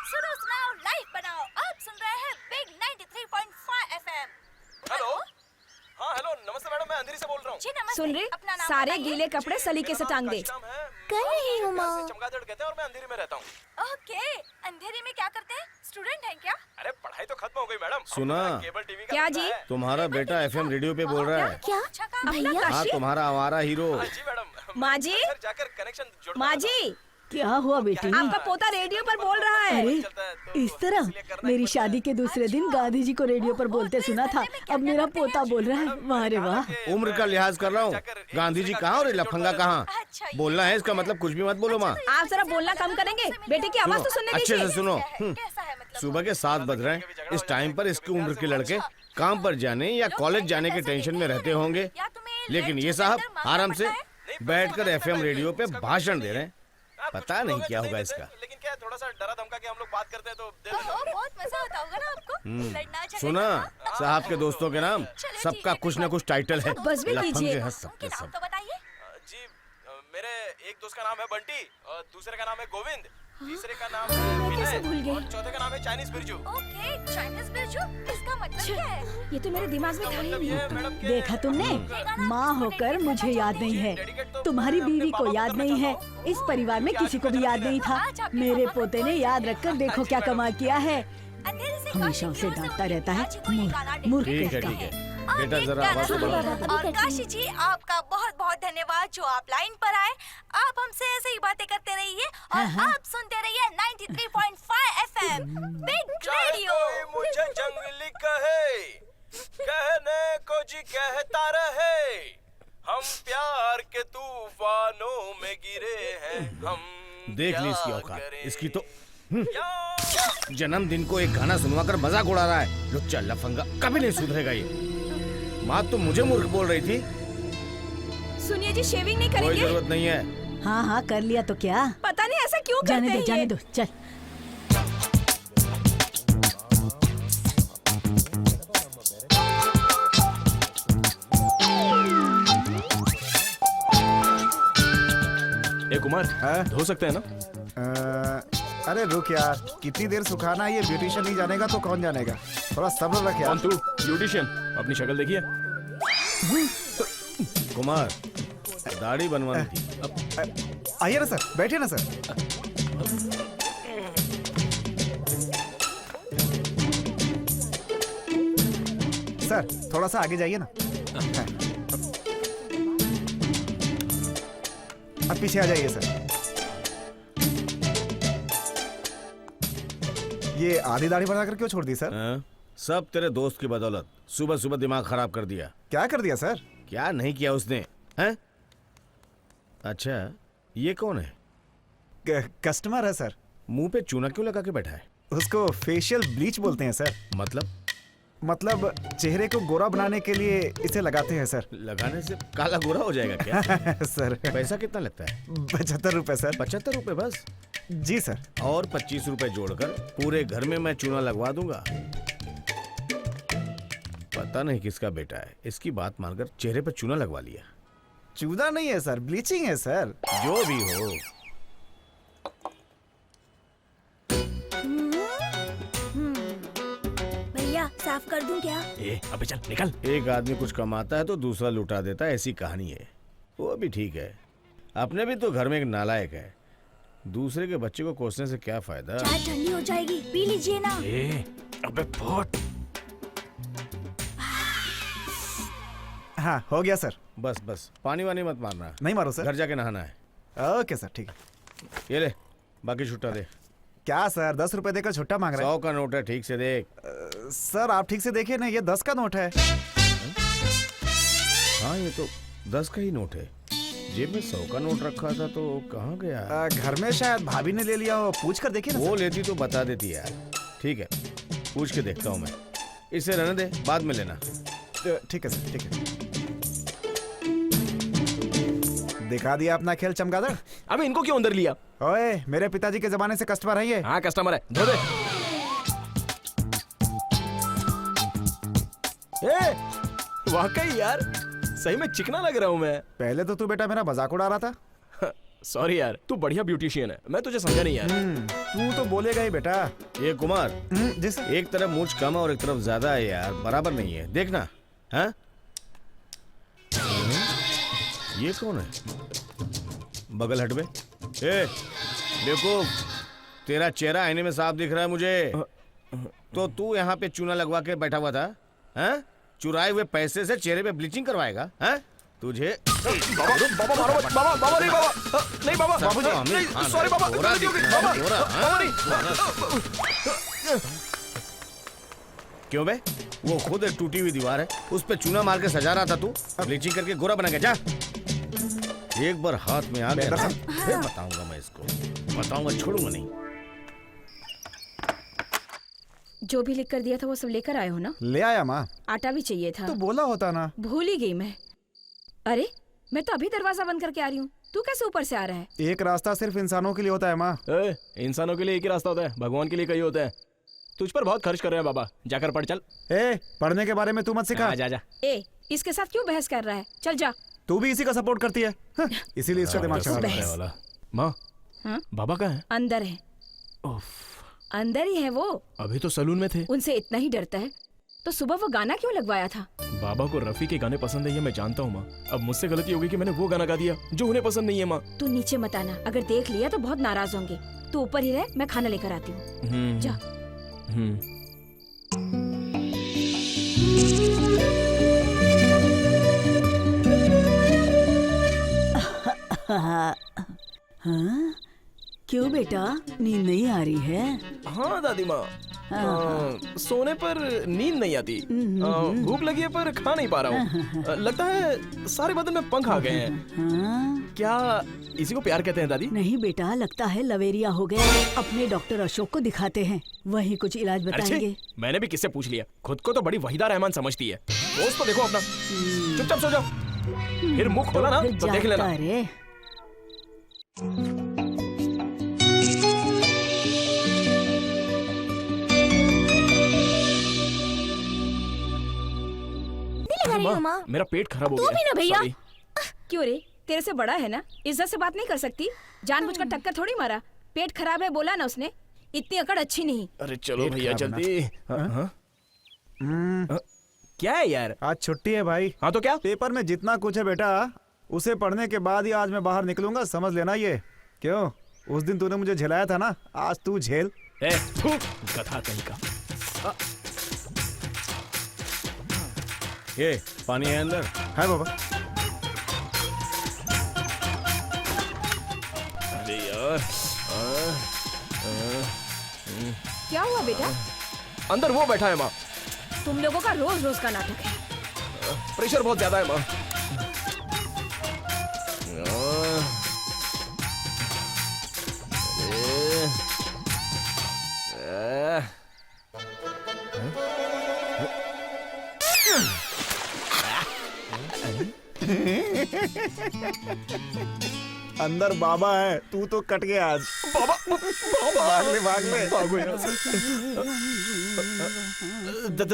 सुनो सुनाओ लाइव बनाओ। आप सुन रहे हैं बिग 93.5 एफएम। हेलो। हाँ हेलो, नमस्ते मैडम, मैं अंधेरी से बोल रहा हूँ। जी नमस्ते। सुन रही अपना नाम सारे बताइए। गीले कपड़े सलीके से टांग दे। कर रही हूँ माँ। चमगादड़ कहते हैं और मैं अंधेरी में रहता हूँ। ओके, अंधेरे में क्या करते हैं? स्टूडेंट हैं क्या? अरे पढ़ाई तो खत्म हो गई मैडम। सुना? केबल टीवी का क्या धंधा जी? है। तुम्हारा बेटा एफएम रेडियो पे बोल रहा है। क्या? अच्छा काम अपना भैया। हाँ, काशी तुम्हारा आवारा हीरो। हाँ जी मैडम। माँ जी? घर जाकर कनेक्शन जोड़ना माँ था। जी, क्या हुआ बेटी? आपका पोता रेडियो पर बोल रहा है। अरे चलता है तो इस तरह इसलिए करना ही मेरी पड़ता है। शादी के दूसरे दिन गांधी जी को रेडियो पर बोलते सुना था। अब मेरा पोता बोल रहा है। वाह रे वाह। उम्र का लिहाज कर रहा हूँ। गांधी जी कहाँ और ये लफंगा कहाँ? बोलना है इसका मतलब कुछ भी मत बोलो माँ। आप जरा बोलना कम करेंगे? बेटे की आवाज तो सुनने अच्छे दीजिए। से सुनो। कैसा है मतलब? सुबह के 7 बज रहे हैं। इस टाइम पर इसकी उम्र के लड़के काम पर जाने या कॉलेज जाने के टेंशन में रहते होंगे, लेकिन ये साहब आराम से बैठकर एफएम रेडियो पे भाषण दे रहे हैं। पता नहीं क्या होगा इसका। लेकिन क्या है, थोड़ा सा डरा धमका के हम लोग बात करते हैं तो दे देना। ओहो, बहुत मजा आता होगा ना आपको? लड़ना झगड़ना। सुना? साहब के दोस्तों के नाम सबका कुछ न कुछ टाइटल है। बस भी लफंगे कीजिए। हैं सबके उनके नाम सब। तो बताइए। जी मेरे एक दोस्त का नाम है बंटी और दूसरे का नाम है गोविंद, तीसरे का नाम है कैसे भूल विनय गई? और चौथे का नाम है Chinese Birju. Okay, Chinese Birju, इसका मतलब क्या है? ये तो मेरे दिमाग में था ही मतलब नहीं। ये है मैडम के देखा तुमने? माँ होकर मुझे याद नहीं है, तुम्हारी बीवी को याद नहीं है, इस परिवार में किसी को भी याद नहीं था। मेरे पोते ने याद रखकर देखो क्या कमाल किया है। अंधेरे से हमेशा उसे डांटता रहता है। मूर्ख ठीक है कहता ठीक है। है बेटा, जरा आवाज तो बढ़ा। और काशी जी, आपका बहुत बहुत धन्यवाद जो आप लाइन पर आए। आप हमसे ऐसे ही बातें करते रहिए और आप सुनते रहिए 93.5 एफएम बिग चाहे रेडियो। कोई मुझे जंगली कहे, कहने को जी कहता रहे, हम प्यार के तूफानों में गिरे हैं, हम देख ली इसकी क्या औकात। करें? इसकी तो या- जन्मदिन को एक गाना सुनवाकर मजाक उड़ा रहा है। लुच्चा लफंगा, कभी नहीं सुधरेगा ये। माँ तो मुझे मूर्ख बोल रही थी। सुनिए जी, शेविंग नहीं कोई करेंगे? जरूरत नहीं है। हाँ हाँ कर लिया तो क्या, पता नहीं ऐसा क्यों जाने करते दो हैं जाने ये। दो चल। ए कुमार, हाँ? धो सकते हैं ना? अरे रुक यार, कितनी देर सुखाना है? ये ब्यूटिशियन नहीं जानेगा तो कौन जानेगा? थोड़ा सब्र रख यार। कौन तू? ब्यूटिशियन? अपनी शक्ल देखिए। कुमार, दाढ़ी बनवानी थी। आइए ना सर, बैठिए ना सर। सर थोड़ा सा आगे जाइए ना। अब पीछे आ जाइए सर। ये आधी दाढ़ी बनाकर क्यों छोड़ दी सर? हाँ? सब तेरे दोस्त की बदौलत। सुबह सुबह दिमाग खराब कर दिया। क्या कर दिया सर? क्या नहीं किया उसने? हैं? अच्छा, ये कौन है? कस्टमर है सर। मुंह पे चूना क्यों लगा के बैठा है? उसको फेशियल ब्लीच बोलते हैं सर। मतलब चेहरे को गोरा बनाने के लिए इसे लगाते हैं सर। लगाने से काला गोरा हो जाएगा क्या? सर पैसा कितना लगता है? 75 रुपए सर। 75 रुपए बस? जी सर। और 25 रुपए जोड़कर पूरे घर में मैं चूना लगवा दूंगा। पता नहीं किसका बेटा है, इसकी बात मानकर चेहरे पर चूना लगवा लिया। चूना नहीं है सर, ब्लीचिंग है सर। जो भी हो। भैया साफ कर दूं क्या? ए, अबे चल निकल। एक आदमी कुछ कमाता है तो दूसरा लुटा देता है, ऐसी कहानी है। वो भी ठीक है, अपने भी तो घर में एक नालायक है। दूसरे के बच्चे को कोसने से क्या फायदा? चाय ठंडी हो जाएगी, पी लीजिए ना। ए, अबे फट। हाँ हो गया सर। बस बस, पानी वानी मत मारना। नहीं मारो सर। घर जाके नहाना है। ओके सर ठीक है। ये ले, बाकी छुट्टा दे। क्या सर 10 रुपए देकर छुट्टा मांग रहे 100 का नोट है, ठीक से देख। सर आप ठीक से देखिए ना, ये 10 का नोट है। हाँ, ये तो 10 का ही नोट है। जेब में 100 का नोट रखा था तो कहाँ गया? घर में शायद भाभी ने ले लिया हो, पूछ कर देखिए ना वो सर। लेती तो बता देती यार। ठीक है, पूछ के देखता हूँ मैं। इसे रहने दे, बाद में लेना। ठीक है सर, ठीक है। दिखा दिया अपना खेल चमगादड़। अबे इनको क्यों अंदर लिया? ओए, मेरे पिताजी के जमाने से कस्टमर है ये। हाँ कस्टमर है, धो दे। वाकई यार सही में चिकना लग रहा हूँ मैं। पहले तो तू बेटा मेरा मजाक उड़ा रहा था। सॉरी यार, तू बढ़िया ब्यूटिशियन है, मैं तुझे समझा नहीं यार। तू तो बोलेगा ही बेटा। ये कुमार, जी सर। एक तरफ मूंछ कम है और एक तरफ ज्यादा है यार, बराबर नहीं है। देखना। हाँ? ये कौन है? बगल हट बे। ए, देखो तेरा चेहरा आईने में साफ दिख रहा है मुझे। तो तू यहाँ पे चूना लगवा के बैठा हुआ था? हाँ? चुराए हुए पैसे से चेहरे पे ब्लीचिंग करवाएगा? हाँ? तुझे बाबा मारो मत, बाबा नहीं बाबा, नहीं बाबा, बाबूजी, नहीं, सॉरी बाबा, गलती हो गई, बाबा, बाबा नहीं। क्यों बे? वो खुद एक टूटी हुई दीवार है, उस पे चूना मार के सजा रहा था तू। ब्लीचिंग करके गोरा बना के जा। एक बार हाथ में आ गया ना, फिर बताऊंगा मैं इसको, बताऊंगा, छोड़ूंगा नहीं। जो भी लिख कर दिया था वो सब लेकर आए हो ना? ले आया माँ। आटा भी चाहिए था। तो बोला होता ना। भूल ही गई मैं। अरे मैं तो अभी दरवाजा बंद करके आ रही हूँ, तू कैसे ऊपर से आ रहा है? एक रास्ता सिर्फ इंसानों के लिए होता है माँ। इंसानों के लिए एक ही रास्ता होता है, भगवान के लिए कई होते हैं। तुझ पर बहुत खर्च कर रहे हैं बाबा, जाकर पढ़ चल। पढ़ने के बारे में तू मत सिखा। जा जा। इसके साथ क्यों बहस कर रहा है? चल जा। तू भी इसी का सपोर्ट करती है। इसीलिए इसका दिमाग चला रहा है। माँ, हाँ? बाबा कहाँ है? अंदर है। अंदर ही है वो। अभी तो सलून में थे। उनसे इतना ही डरता है तो सुबह वो गाना क्यों लगवाया था? बाबा को रफी के गाने पसंद है ये मैं जानता हूँ माँ। अब मुझसे गलती हो गई कि मैंने वो गाना गा दिया जो उन्हें पसंद नहीं है माँ। तू नीचे मत आना, अगर देख लिया तो बहुत नाराज होंगे। तू ऊपर ही रह, मैं खाना लेकर आती हूँ। जा। हाँ? क्यों बेटा, नींद नहीं आ रही है? हाँ दादी माँ, सोने पर नींद नहीं आती, भूख लगी है पर खा नहीं पा रहा हूँ। लगता है सारे बदन में पंख आ गए हैं। क्या इसी को प्यार कहते हैं दादी? नहीं बेटा, लगता है लवेरिया हो गया। अपने डॉक्टर अशोक को दिखाते हैं, वही कुछ इलाज बताएंगे। मैंने भी किससे पूछ लिया, खुद को तो बड़ी वहीदा रहमान समझती है। दोस्त तो देखो अपना, चुपचाप सो जाओ, फिर मुंह खोला ना तो देख लेना। माँ, मेरा पेट खराब हो तू गया। भी ना भैया। क्यों रे, तेरे से बड़ा है ना, इज्जत से बात नहीं कर सकती? जानबूझकर टक्कर थोड़ी मारा। पेट खराब है बोला ना उसने, इतनी अकड़ अच्छी नहीं। अरे चलो भैया जल्दी। क्या है यार? आज छुट्टी है भाई। हाँ तो क्या? पेपर में जितना कुछ है बेटा, उसे पढ़ने के बाद ही आज मैं बाहर निकलूंगा, समझ लेना ये। क्यों, उस दिन तूने मुझे झेलाया था ना, आज तू झेल। गधा कहीं का। ये पानी है अंदर? है बाबा। अरे यार, क्या हुआ बेटा? अंदर वो बैठा है माँ। तुम लोगों का रोज रोज का नाटक है। प्रेशर बहुत ज्यादा है माँ। अंदर बाबा है, तू तो कट गया आज। बाबा, भाग ले, भाग ले। भागो यहाँ से।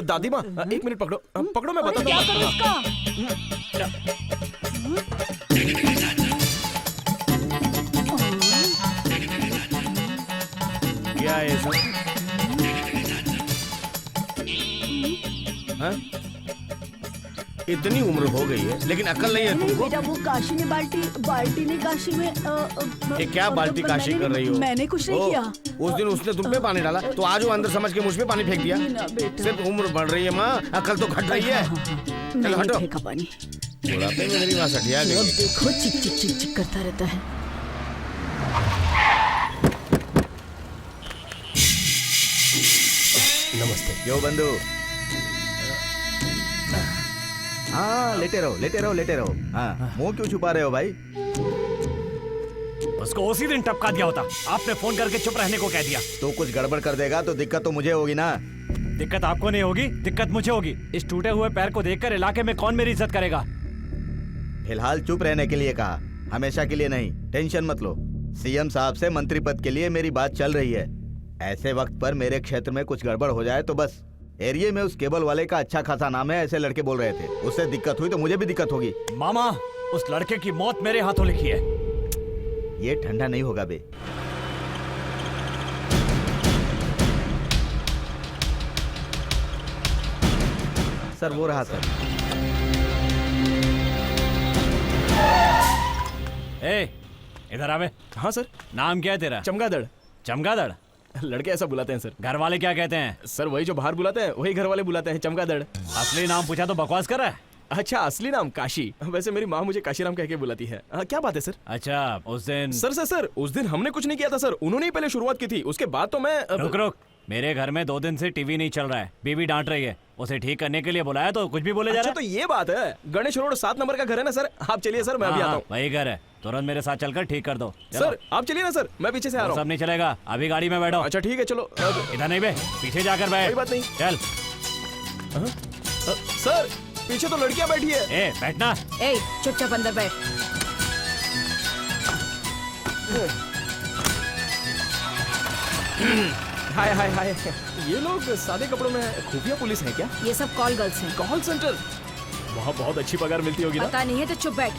दादी माँ, एक मिनट पकड़ो, पकड़ो, मैं बताता हूँ। क्या करूँ इसका? क्या है सब? हाँ? इतनी उम्र हो गई है लेकिन अकल नहीं है नहीं तुमको? बेटा, वो काशी में बाल्टी ने काशी में ये क्या बाल्टी काशी कर रही हो? मैंने कुछ नहीं किया। उस दिन उसने तुम पे पानी डाला तो आज वो अंदर समझ के मुझ पे पानी फेंक दिया। सिर्फ उम्र बढ़ रही है माँ, अकल तो घट रही है। चलो हटो। फेंका पानी। बुढ़ापे में मेरी माँ सटिया गई। देखो, चिक चिक चिक चिक करता रहता है। नमस्ते। यो बंधु, हाँ लेटे रहो लेटे रहो लेटे रहो। हाँ मुंह क्यों छुपा रहे हो भाई? उसको उसी दिन टपका दिया होता, आपने फोन करके चुप रहने को कह दिया। तो कुछ गड़बड़ कर देगा तो दिक्कत तो मुझे होगी ना। दिक्कत आपको नहीं होगी, दिक्कत मुझे होगी। इस टूटे हुए पैर को देखकर इलाके में कौन मेरी इज्जत करेगा? फिलहाल चुप रहने के लिए कहा, हमेशा के लिए नहीं। टेंशन मत लो, सीएम साहब से मंत्री पद के लिए मेरी बात चल रही है। ऐसे वक्त पर मेरे क्षेत्र में कुछ गड़बड़ हो जाए तो बस। एरिया में उस केबल वाले का अच्छा खासा नाम है, ऐसे लड़के बोल रहे थे। उससे दिक्कत हुई तो मुझे भी दिक्कत होगी। मामा, उस लड़के की मौत मेरे हाथों लिखी है। ये ठंडा नहीं होगा बे। सर वो रहा सर। ए, इधर आवे। हाँ सर। नाम क्या है तेरा? चमगादड़। चमगादड़? लड़के ऐसा बुलाते हैं सर। घर वाले क्या कहते हैं? सर वही जो बाहर बुलाते हैं वही घर वाले बुलाते हैं, चमगादड़। असली नाम पूछा तो बकवास कर रहा है। अच्छा असली नाम काशी। वैसे मेरी माँ मुझे काशीराम कह के बुलाती है। क्या बात है सर? अच्छा उस दिन सर उस दिन हमने कुछ नहीं किया था सर, उन्होंने ही पहले शुरुआत की थी, उसके बाद तो मैं रुक रुक, मेरे घर में 2 दिन से टीवी नहीं चल रहा है, बीवी डांट रही है। उसे ठीक करने के लिए बुलाया तो कुछ भी बोले जा अच्छा रहा तो ये बात है। गणेश रोड 7 नंबर का घर है ना सर? आप चलिए सर, मैं अभी आता हूँ। वही घर है, तुरंत मेरे साथ चलकर ठीक कर दो। सर आप चलिए ना सर, मैं पीछे से आ रहा सब हूँ। नहीं चलेगा, अभी गाड़ी में बैठो। अच्छा ठीक है चलो। इधर नहीं बे, पीछे जाकर बैठ। कोई बात नहीं। चल। सर पीछे तो लड़कियां बैठी है। ए बैठना। ए चुपचाप अंदर बैठ। हाय हाय हाय, ये लोग सादे कपड़ों में खुफिया पुलिस है क्या? ये सब कॉल गर्ल्स हैं। Call centre? वहाँ बहुत अच्छी पगार मिलती होगी ना? पता नहीं है तो चुप बैठ।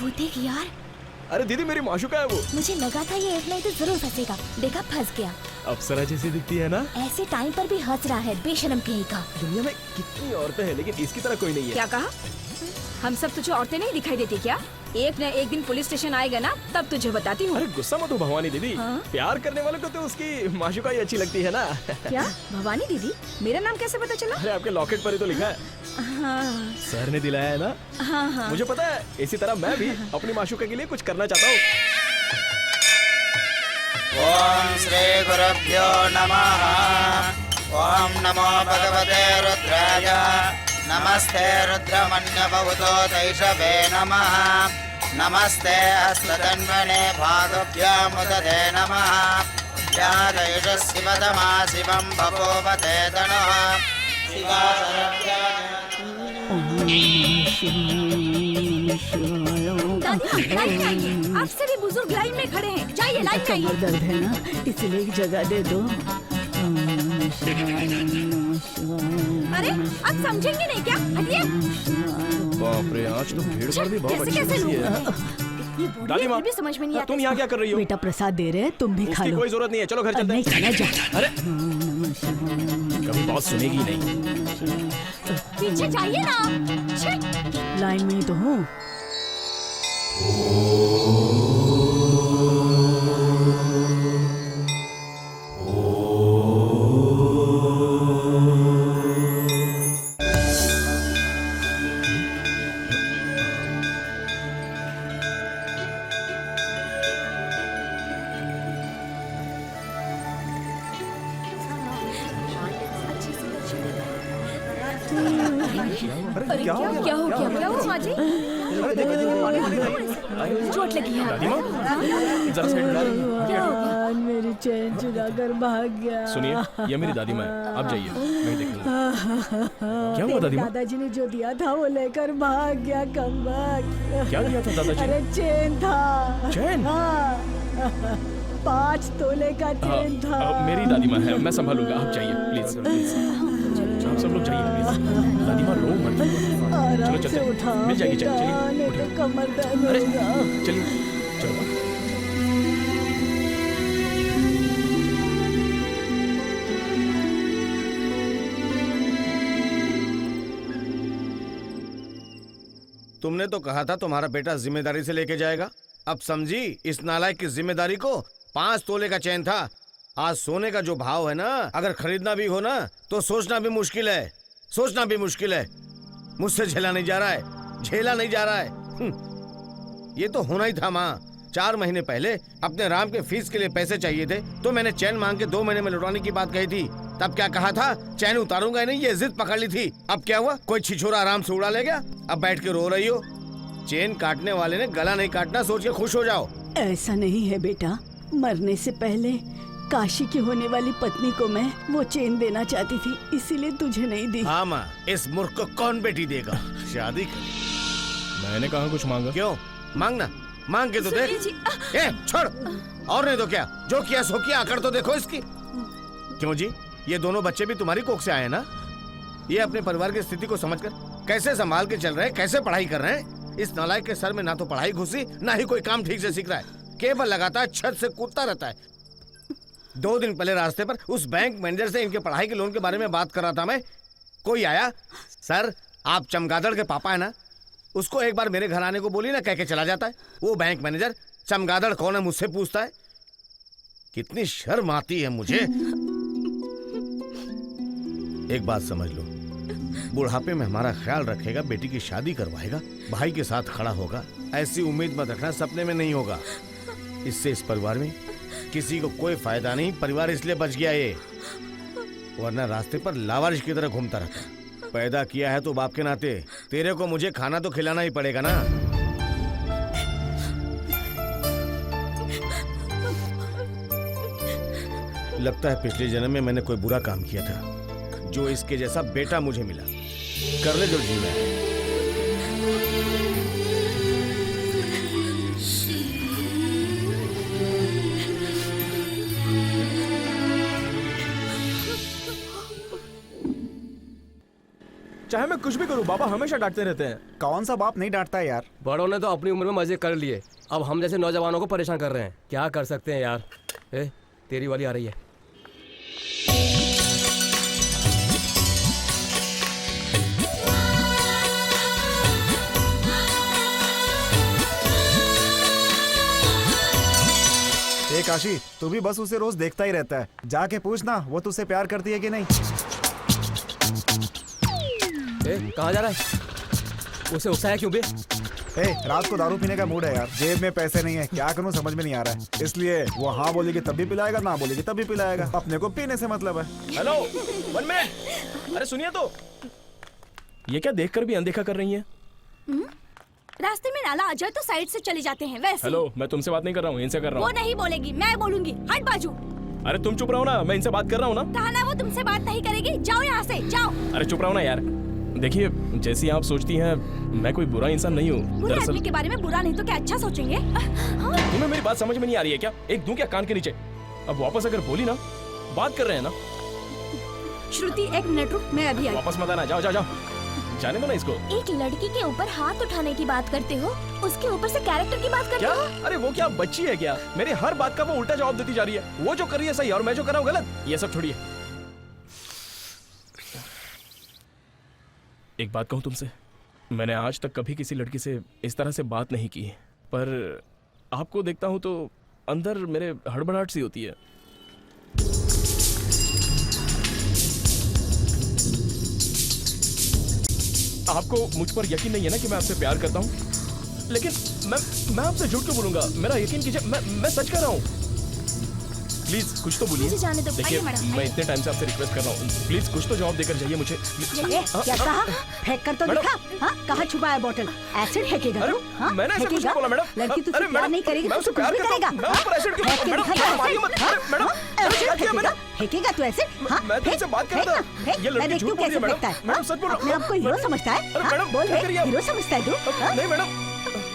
वो देख यार, अरे दीदी मेरी माशूका है वो। मुझे लगा था ये एक नहीं तो जरूर फंसेगा। देखा फंस गया। अप्सरा जैसी दिखती है ना? ऐसे टाइम पर भी हंस रहा है, बेशरम कहीं का। दुनिया में कितनी औरतें हैं लेकिन इसकी तरह कोई नहीं है। क्या कहा? हम सब तुझे औरतें नहीं दिखाई देती क्या? एक न एक दिन पुलिस स्टेशन आएगा ना, तब तुझे बताती हूँ। अरे गुस्सा मत हो भवानी दीदी। हाँ? प्यार करने वाले को तो उसकी माशूका ही अच्छी लगती है ना। क्या भवानी दीदी? मेरा नाम कैसे पता चला? अरे आपके लॉकेट पर ही तो लिखा है। हाँ सर ने दिलाया है ना? हाँ हाँ। मुझे पता है, इसी तरह मैं भी अपनी माशूका के लिए कुछ करना चाहता हूँ। ओम श्री गुरुभ्यो नमः। ओम नमो भगवते रुद्राय। नमस्ते रुद्रमन्यभूतो दैषवे नमः। नमस्ते हस्तधन्वने भागभ्यामुदते नमः। या दैषशिवतमा शिवं बभूवते तनुः। दादी आप सभी बुजुर्ग लाइन में खड़े हैं, जाइए लाइन में आइए। कमर दर्द है ना, इसलिए एक जगह दे दो। अरे आप समझेंगे नहीं क्या? हटिए। बाप रे, आज तो भीड़ भाड़ भी बहुत कैसे अच्छी कैसे खासी लोग? है। ये बूढ़ी दादी माँ, फिर भी समझ में नहीं आता। तुम यहाँ क्या कर रही हो? बेटा प्रसाद दे रहे हैं, तुम भी खा उसकी लो। कोई जरूरत नहीं है, चलो घर चलते नहीं खाना, जा। हैं। अरे कभी बात सुनेगी नहीं। पीछे जाइए ना। छी। लाइन में ही तो हूँ। क्या हो गया? क्या हुआ माँ जी? चोट लगी है। दादी माँ जरा साइड में भगवान मेरी चैन चुरा कर भाग गया। सुनिए, ये मेरी दादी माँ है, आप जाइए, मैं देख लूँगा। क्या हुआ दादी माँ? दादाजी ने जो दिया था वो लेकर भाग गया कमबख्त। क्या दिया था दादाजी? अरे चेन था। चेन? हाँ 5 तोले का चेन था। मेरी दादी माँ है, मैं संभालूंगा, आप जाइए प्लीज प्लीज। आप सब लोग जाइए प्लीज। दादी माँ रो मत। आराम चलो से चलते उठा हैं। मिल जाएगी, बेटा, चलिए नहीं उठिए। तो कमर दर्द अरे होगा। चलिए चलो। तुमने तो कहा था तुम्हारा बेटा जिम्मेदारी से लेके जाएगा। अब समझी इस नालायक की जिम्मेदारी को। 5 तोले का चैन था। आज सोने का जो भाव है ना, अगर खरीदना भी हो ना तो सोचना भी मुश्किल है। सोचना भी मुश्किल है। मुझसे झेला नहीं जा रहा है, झेला नहीं जा रहा है। ये तो होना ही था माँ। 4 महीने पहले अपने राम के फीस के लिए पैसे चाहिए थे तो मैंने चैन मांग के 2 महीने में लौटाने की बात कही थी। तब क्या कहा था, चैन उतारूंगा नहीं, ये जिद पकड़ ली थी। अब क्या हुआ, कोई छिछोरा आराम से उड़ा ले गया, अब बैठ के रो रही हो। चेन काटने वाले ने गला नहीं काटना सोच के खुश हो जाओ। ऐसा नहीं है बेटा, मरने से पहले काशी की होने वाली पत्नी को मैं वो चेन देना चाहती थी, इसीलिए तुझे नहीं दी। हाँ माँ, इस मूर्ख को कौन बेटी देगा, शादी कर। मैंने कहा कुछ मांगा? क्यों मांगना, मांग के तो देख। जी, ए छोड़, और नहीं तो क्या, जो किया सो किया, अकड़ तो देखो इसकी। क्यों जी, ये दोनों बच्चे भी तुम्हारी कोख से आए ना? ये अपने परिवार की स्थिति को समझकर कैसे संभाल के चल रहे हैं, कैसे पढ़ाई कर रहे हैं। इस नालायक के सर में ना तो पढ़ाई घुसी, ना ही कोई काम ठीक से सीख रहा है, केवल लगातार छत से कूदता रहता है। 2 दिन पहले रास्ते पर उस बैंक मैनेजर से इनके पढ़ाई के लोन के बारे में बात कर रहा था मैं, कोई आया, सर आप चमगादड़ के पापा है ना, उसको एक बार मेरे घर आने को बोली ना, कह के चला जाता है। वो बैंक मैनेजर चमगादड़ कौन है मुझसे पूछता है। कितनी शर्म आती है मुझे। एक बात समझ लो, बुढ़ापे में हमारा ख्याल रखेगा, बेटी की शादी करवाएगा, भाई के साथ खड़ा होगा, ऐसी उम्मीद मत रखना, सपने में नहीं होगा। इससे इस परिवार में किसी को कोई फायदा नहीं। परिवार इसलिए बच गया ये, वरना रास्ते पर लावारिश की तरह घूमता रहता। पैदा किया है तो बाप के नाते तेरे को मुझे खाना तो खिलाना ही पड़ेगा ना। लगता है पिछले जन्म में मैंने कोई बुरा काम किया था, जो इसके जैसा बेटा मुझे मिला। कर ले जो जीना है। चाहे मैं कुछ भी करूं, बाबा हमेशा डांटते रहते हैं। कौन सा बाप नहीं डांटता है यार। बड़ों ने तो अपनी उम्र में मजे कर लिए, अब हम जैसे नौजवानों को परेशान कर रहे हैं। क्या कर सकते हैं यार। तेरी वाली आ रही है। ए काशी, तू भी बस उसे रोज देखता ही रहता है, जाके पूछना वो तुझसे प्यार करती है कि नहीं। कहाँ जा रहा है, उसे उकसाया क्यों बे? रात को दारू पीने का मूड है यार, जेब में पैसे नहीं है, क्या करूं समझ में नहीं आ रहा है। इसलिए वो हाँ बोलेगी तब भी पिलाएगा, ना बोलेगी तब भी पिलाएगा। अपने को पीने से मतलब है। हेलो 1 मिनट, अरे सुनिए तो, ये क्या देखकर भी अनदेखा कर रही है? रास्ते में नाला आ जाए तो साइड से चले जाते हैं वैसे। हेलो, मैं तुमसे बात नहीं कर रहा हूँ, इनसे कर रहा वो हूँ। नहीं बोलेगी, मैं बोलूंगी, हट बाजू। अरे तुम चुप रहो ना, मैं इनसे बात कर रहा हूँ ना। कहा ना वो तुमसे बात नहीं करेगी, जाओ यहाँ से जाओ। अरे चुप रहो ना यार। देखिए, जैसी आप सोचती हैं, मैं कोई बुरा इंसान नहीं हूँ। बुरे दरअसल आदमी के बारे में बुरा नहीं तो क्या अच्छा सोचेंगे। तुम्हें मेरी बात समझ में नहीं आ रही है क्या? एक दूं क्या कान के नीचे? अब वापस अगर बोली ना, बात कर रहे हैं ना। श्रुति एक मिनट रुक, मैं अभी आई। वापस मत आना, जाओ जाओ जाओ, जाने दो ना इसको। एक लड़की के ऊपर हाथ उठाने की बात करते हो, उसके ऊपर से कैरेक्टर की बात करते क्या? हो। अरे वो क्या बच्ची है क्या? मेरी हर बात का वो उल्टा जवाब देती जा रही है। वो जो कर रही है सही और मैं जो कर रहा हूँ गलत। ये सब छोड़िए, एक बात कहूँ तुमसे, मैंने आज तक कभी किसी लड़की से इस तरह से बात नहीं की, पर आपको देखता हूँ तो अंदर मेरे हड़बड़ाहट सी होती है। आपको मुझ पर यकीन नहीं है ना कि मैं आपसे प्यार करता हूँ, लेकिन मैं आपसे झूठ क्यों बोलूंगा? मेरा यकीन कीजिए, मैं सच कह रहा हूँ। प्लीज कुछ तो बोलिए। मुझे जाने दो। देखिए, आइए मैडम, मैं इतने टाइम से आपसे रिक्वेस्ट कर रहा हूँ, प्लीज कुछ तो जवाब देकर जाइए मुझे। क्या कहा? फेंक कर तो मैडम। दिखा। हाँ, कहाँ छुपा है बोतल? एसिड फेंकेगा अरे, तू? हाँ, मैंने ऐसा कुछ फेंकेगा? नहीं बोला मैडम। लड़की तुझसे अरे प्यार मैडम, नहीं करेगी मैं तो उससे कुछ प्यार भी करता हूँ। करेगा। मैं उस पर एसिड क्यों? फेंक के मैडम, दिखा तू मारिए मत। एसिड। हाँ? मैडम, हाँ? मैडम, एसिड क्या किया फेंकेगा? मैंने? फेंकेगा तू एसिड? हाँ, मैं तुमसे फेंक, बात कर फेंक रहा ना, था। फेंक। ये लड़की मैं देखती हूँ झूठ बोल रही कैसे है, फेंकता है। मैडम, सच बोल रहा हूँ। अपने आप को हीरो समझता है? अरे हाँ? मैडम, बोल क्या बे, करिए आप? हीरो समझता है तू? हाँ? नहीं मैडम,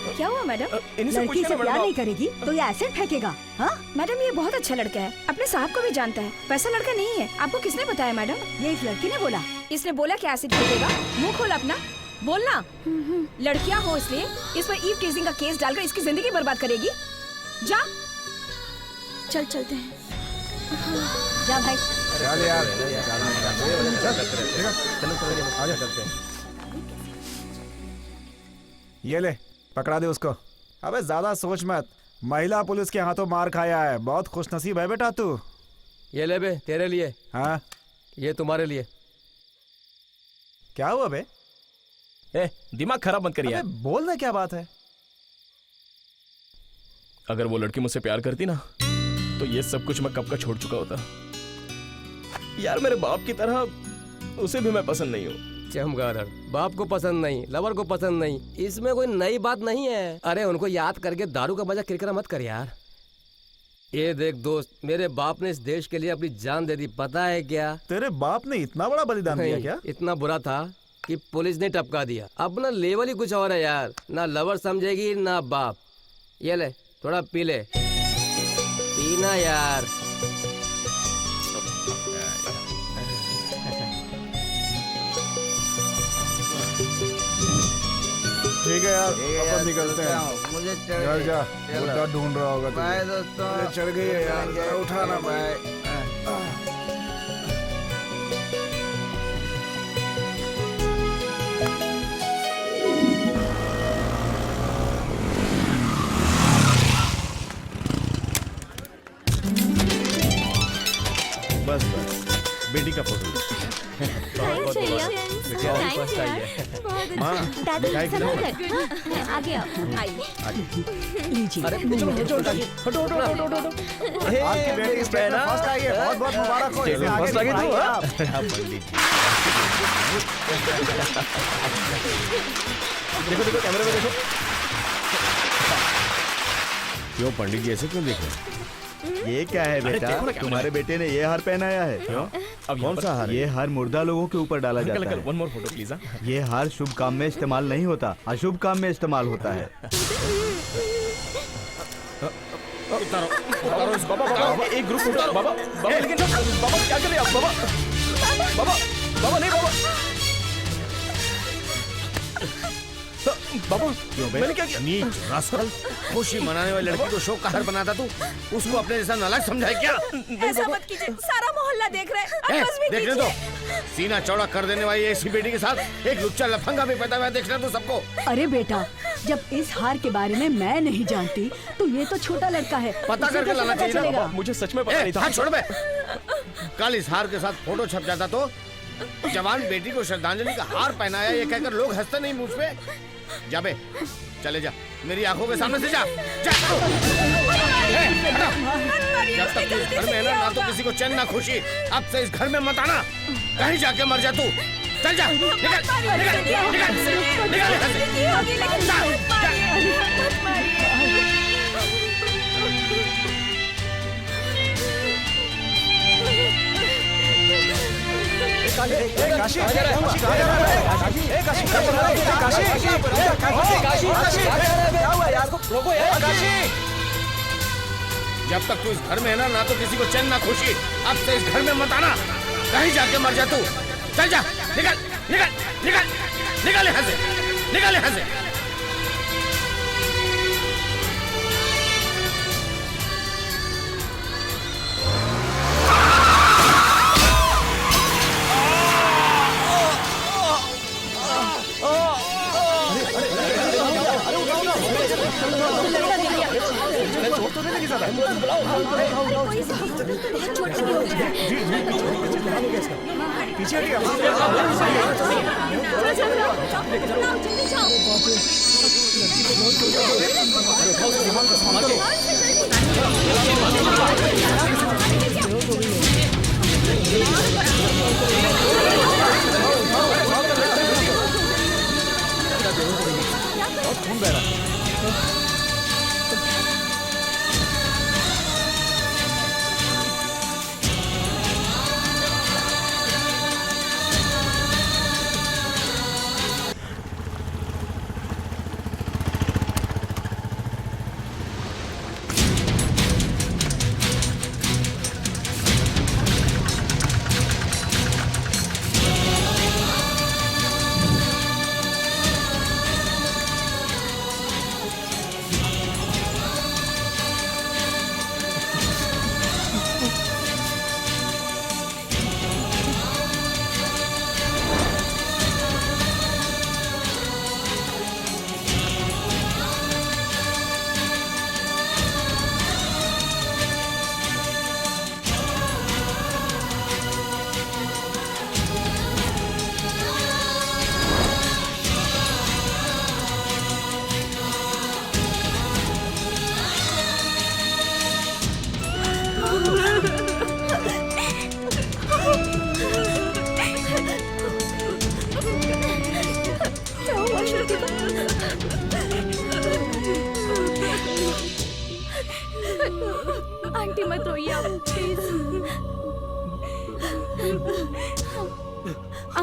क्या हुआ मैडम? इनसे लड़की पूछिए से ना प्यार मैडम। नहीं करेगी तो ये एसिड फेंकेगा। हाँ? मैडम ये बहुत अच्छा लड़का है, अपने साहब को भी जानता है, वैसा लड़का नहीं है। आपको किसने बताया मैडम? ये इस लड़की ने बोला। इसने बोला कि एसिड फेंकेगा? मुंह खोल अपना, बोलना। लड़कियां हो इसलिए इस पर ईव टीजिंग का केस डालकर इसकी जिंदगी बर्बाद करेगी। जा, चल चलते हैं। जा भाई। चल यार, आजा चलते हैं। ये ले, पकड़ा दे उसको। अबे ज्यादा सोच मत, महिला पुलिस के हाथों मार खाया है, बहुत खुशनसीब है बेटा तू। ये ले बे, तेरे लिए। हाँ, ये तुम्हारे लिए। क्या हुआ बे? दिमाग खराब मत करिए यार। अबे बोल ना, क्या बात है? अगर वो लड़की मुझसे प्यार करती ना, तो ये सब कुछ मैं कब का छोड़ चुका होता। यार मेरे बाप की तरह उसे भी मैं पसंद नहीं हूँ। चमगादड़, बाप को पसंद नहीं, लवर को पसंद नहीं, इसमें कोई नई बात नहीं है। अरे उनको याद करके दारू का मजा किरकिरा मत कर यार। ये देख दोस्त, मेरे बाप ने इस देश के लिए अपनी जान दे दी, पता है क्या? तेरे बाप ने इतना बड़ा बलिदान दिया क्या? इतना बुरा था कि पुलिस ने टपका दिया। अपना लेवल ही कुछ और है यार, ना लवर समझेगी ना बाप। ये ले थोड़ा पी ले, पीना यार। ठीक है यार, अपन निकलते हैं। मुझे घर जा, मुद्दा ढूंढ रहा होगा बाय तुझे। दोस्तों। मुझे चढ़ गई है यार, जरा उठाना बाय। बस बेटी का फोटो लो। माँ मिठाई खिलाओ। आगे आओ। लीजिए। आपकी बेटी स्टेट में फर्स्ट आई है, बहुत बहुत मुबारक हो। इसे आगे फर्स्ट आ गई तू, बढ़ाइए हाँ? आप। देखो देखो कैमरे में देखो। क्यों पंडित जी ऐसे क्यों देख रहे हैं? ये क्या है बेटा? देखो ना कैमरा तुम्हारे बेटे ने ये हार पहनाया है। क्यों? अब कौन सा हार? ये हार मुर्दा लोगों के ऊपर डाला जाता है। One more photo please. ये हार शुभ काम में इस्तेमाल नहीं होता, अशुभ काम में इस्तेमाल होता है। बाबा एक ग्रुप फोटो। बाबा बाबा लेकिन बाबा क्या कर रहे हैं आप? बाबा बाबा बाबा नहीं बाबा। बाबू क्यों बे? मैंने क्या किया? नीच रास्कल, खुशी मनाने वाली लड़की को शोक का हार बनाता तू, उसको अपने जैसा नालायक समझा है क्या? ऐसा मत कीजिए, सारा मोहल्ला देख रहा है। ए, आप बस भी देखने कीजिए। दो, सीना चौड़ा कर देने वाली ऐसी बेटी के साथ एक लुच्चा लफंगा भी पैदा हुआ, देखना तो सबको। अरे बेटा, जब इस हार के बारे में मैं नहीं जानती तो ये तो छोटा लड़का है, पता उसे करके कैसे लाना पता चाहिए ना, चलेगा? मुझे सच में पता नहीं था। हाथ छोड़ बे। कल इस हार के साथ फोटो छप जाता तो जवान बेटी को श्रद्धांजलि का हार पहनाया ये कहकर लोग हंसते नहीं मुझ पे। जा बे, चले जा, मेरी आंखों के सामने से जा, जा। जब तक तू इस घर में है ना तो किसी को चैन ना खुशी। अब से इस घर में मत आना, कहीं जाके मर जा तू। चल जा, निकल निकल निकल निकल यहाँ से। जा, काशी, जब तक तू इस घर में है ना तो किसी को चैन ना खुशी। अब से इस घर में मत आना, कहीं जाके मर जा तू। चल जा, निकल निकल निकल निकल यहाँ से, निकल यहाँ से। पीछे हटिए।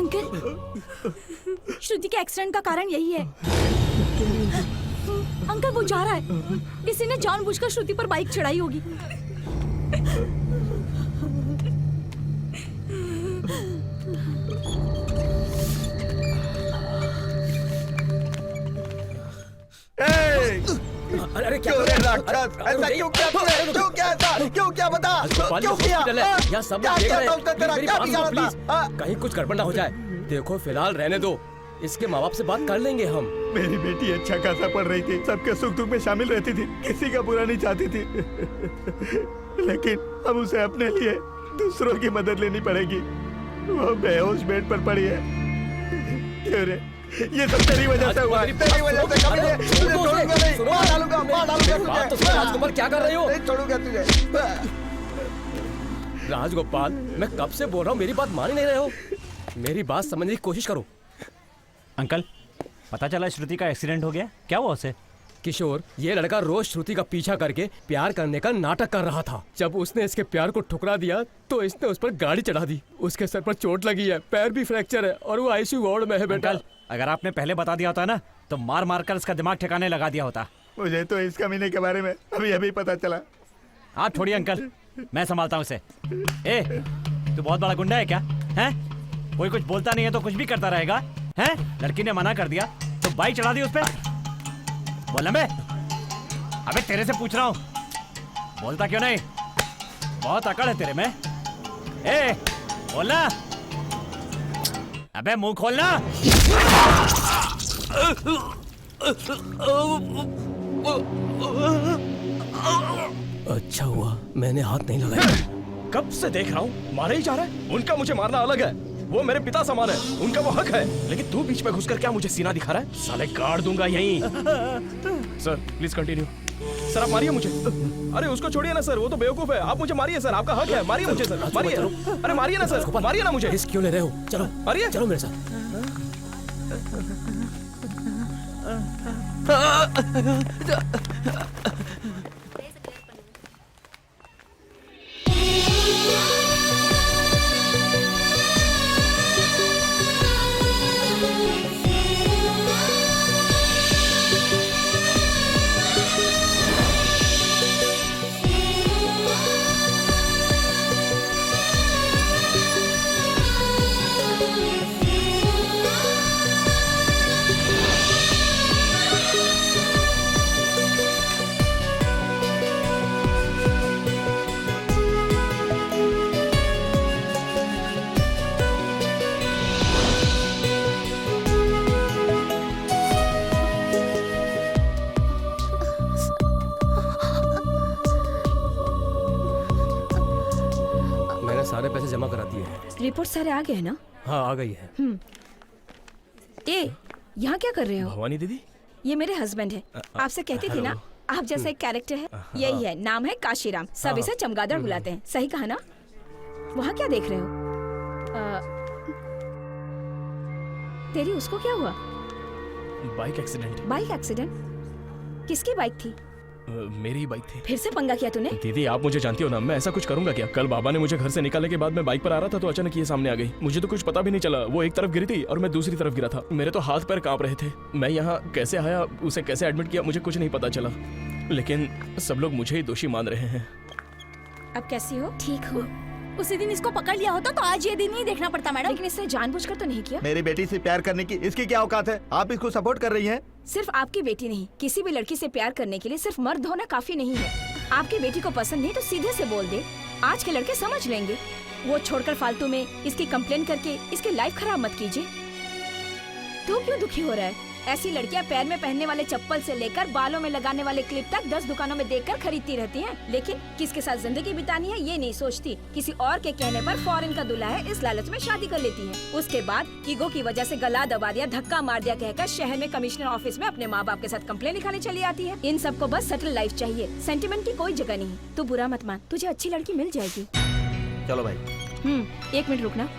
अंकल, श्रुति के एक्सीडेंट का कारण यही है। अंकल वो जा रहा है, किसी ने जानबूझकर श्रुति पर बाइक चढ़ाई होगी। अरे क्या क्यों रे राक्षस, ऐसा क्यों किया तूने? क्यों किया ऐसा? क्यों किया बता? क्यों किया? यहाँ सब क्या लोग देख किया रहे था हैं। उसने तेरा? मेरी क्या बात किया सुनो, बता? प्लीज। कहीं कुछ गड़बड़ ना हो जाए। देखो फिलहाल रहने दो, इसके माँ बाप से बात कर लेंगे हम। मेरी बेटी अच्छा खासा पढ़ रही थी, सबके सुख दुख में शामिल रहती थी, किसी का बुरा नहीं चाहती थी। लेकिन अब उसे अपने लिए दूसरों की मदद लेनी पड़ेगी। वो बेहोश बेड पर पड़ी है। क्यों रे? ये सब तेरी वजह से हुआ है, तेरी वजह से। कभी नहीं, तुझे छोड़ूंगा नहीं, मार डालूंगा बात तो सुनो, तुझे। राजकुमार क्या कर रहे हो? नहीं छोड़ूंगा तुझे। राजगोपाल, मैं कब से बोल रहा हूँ, मेरी बात मान ही नहीं रहे हो। मेरी बात समझने की कोशिश करो। अंकल, पता चला श्रुति का एक्सीडेंट हो गया, क्या हुआ उसे? किशोर, ये लड़का रोज श्रुति का पीछा करके प्यार करने का नाटक कर रहा था। जब उसने इसके प्यार को ठुकरा दिया तो इसने उस पर गाड़ी चढ़ा दी। उसके सर पर चोट लगी है, पैर भी फ्रैक्चर है और वो आईसीयू वार्ड में है। बेटा, अंकल, अगर आपने पहले बता दिया होता ना तो मार मार कर इसका दिमाग ठिकाने लगा दिया होता। मुझे तो इस कमीने के बारे में अभी अभी पता चला। आप छोड़िए अंकल, मैं संभालता हूँ इसे। ए, तू बहुत बड़ा गुंडा है क्या? हैं? कोई कुछ बोलता नहीं है तो कुछ भी करता रहेगा? हैं? लड़की ने मना कर दिया तो बाइक चढ़ा दी उस पे। बोल बे। अबे तेरे से पूछ रहा हूँ, बोलता क्यों नहीं? बहुत अकड़ है तेरे में। ए, बोलना। अबे मुंह खोलना। अच्छा हुआ मैंने हाथ नहीं लगाया। कब से देख रहा हूँ मारे ही जा रहा है। उनका मुझे मारना अलग है, वो मेरे पिता समान है, उनका वो हक है। लेकिन तू बीच में घुसकर क्या मुझे सीना दिखा रहा है? साले गाड़ दूंगा यहीं। Sir please continue. सर आप मारिए मुझे। अरे उसको छोड़िए ना सर, वो तो बेवकूफ है। आप मुझे मारिए सर, आपका हक है। मारिए मुझे सर, मारिए। अरे मारिए ना सर, मारिए ना मुझे। रिस्क क्यों ले रहे हो? चलो मारिए, चलो मेरे साथ। सारे पैसे जमा करा दिए हैं। रिपोर्ट सारे आ गए हैं ना? हाँ आ गई है। ए, यहाँ क्या कर रहे हो? भवानी दीदी, ये मेरे हस्बैंड है। आपसे कहती थी ना, आप जैसा एक कैरेक्टर है, यही है। नाम है काशीराम, सब इसे चमगादड़ बुलाते हैं। सही कहा ना? वहाँ क्या देख रहे हो? तेरी उसको क्या हुआ? Bike accident. Bike accident? किसकी बाइक थी? मेरी बाइक थी। फिर से पंगा किया तूने? दीदी आप मुझे जानती हो ना, मैं ऐसा कुछ करूंगा क्या? कल बाबा ने मुझे घर से निकालने के बाद मैं बाइक पर आ रहा था तो अचानक ये सामने आ गई। मुझे तो कुछ पता भी नहीं चला, वो एक तरफ गिरी थी और मैं दूसरी तरफ गिरा था। मेरे तो हाथ पैर कांप रहे थे। मैं यहाँ कैसे आया, उसे कैसे एडमिट किया, मुझे कुछ नहीं पता चला। लेकिन सब लोग मुझे ही दोषी मान रहे हैं। अब कैसी हो? ठीक हो। उसी दिन इसको पकड़ लिया होता तो आज ये दिन नहीं देखना पड़ता मैडम। लेकिन इसने जानबूझकर तो नहीं किया। मेरी बेटी से प्यार करने की इसकी क्या औकात है? आप इसको सपोर्ट कर रही हैं? सिर्फ आपकी बेटी नहीं, किसी भी लड़की से प्यार करने के लिए सिर्फ मर्द होना काफी नहीं है। आपकी बेटी को पसंद नहीं तो सीधे से बोल दे, आज के लड़के समझ लेंगे। वो छोड़कर फालतू में इसकी कंप्लेन करके इसकी लाइफ खराब मत कीजिए। तू क्यों दुखी हो रहा है? ऐसी लड़कियां पैर में पहनने वाले चप्पल से लेकर बालों में लगाने वाले क्लिप तक 10 दुकानों में देखकर खरीदती रहती हैं, लेकिन किसके साथ जिंदगी बितानी है ये नहीं सोचती। किसी और के कहने पर फॉरेन का दूल्हा है इस लालच में शादी कर लेती हैं। उसके बाद ईगो की वजह से गला दबा दिया, धक्का मार दिया कहकर शहर में कमिश्नर ऑफिस में अपने माँ बाप के साथ कंप्लेन लिखाने चली आती है। इन सबको बस सेटल लाइफ चाहिए, सेंटिमेंट की कोई जगह नहीं। तू बुरा मत मान, तुझे अच्छी लड़की मिल जाएगी। चलो भाई। 1 मिनट रुकना।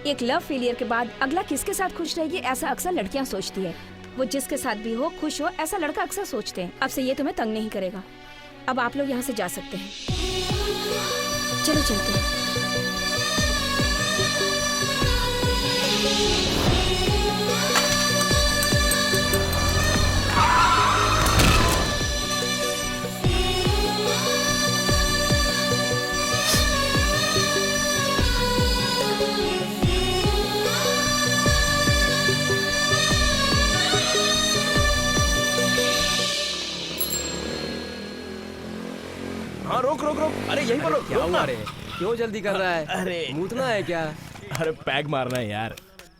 एक लव फेलियर के बाद अगला किसके साथ खुश रहेगी, ऐसा अक्सर लड़कियां सोचती है। वो जिसके साथ भी हो खुश हो, ऐसा लड़का अक्सर सोचते हैं। अब से ये तुम्हें तंग नहीं करेगा। अब आप लोग यहाँ से जा सकते हैं। चलो चलते हैं। हाँ रोक रोक रोक, अरे यहीं पर रोक। क्या हुआ रे? क्यों जल्दी कर रहा है? अरे मूतना है क्या? अरे पैग मारना है यार।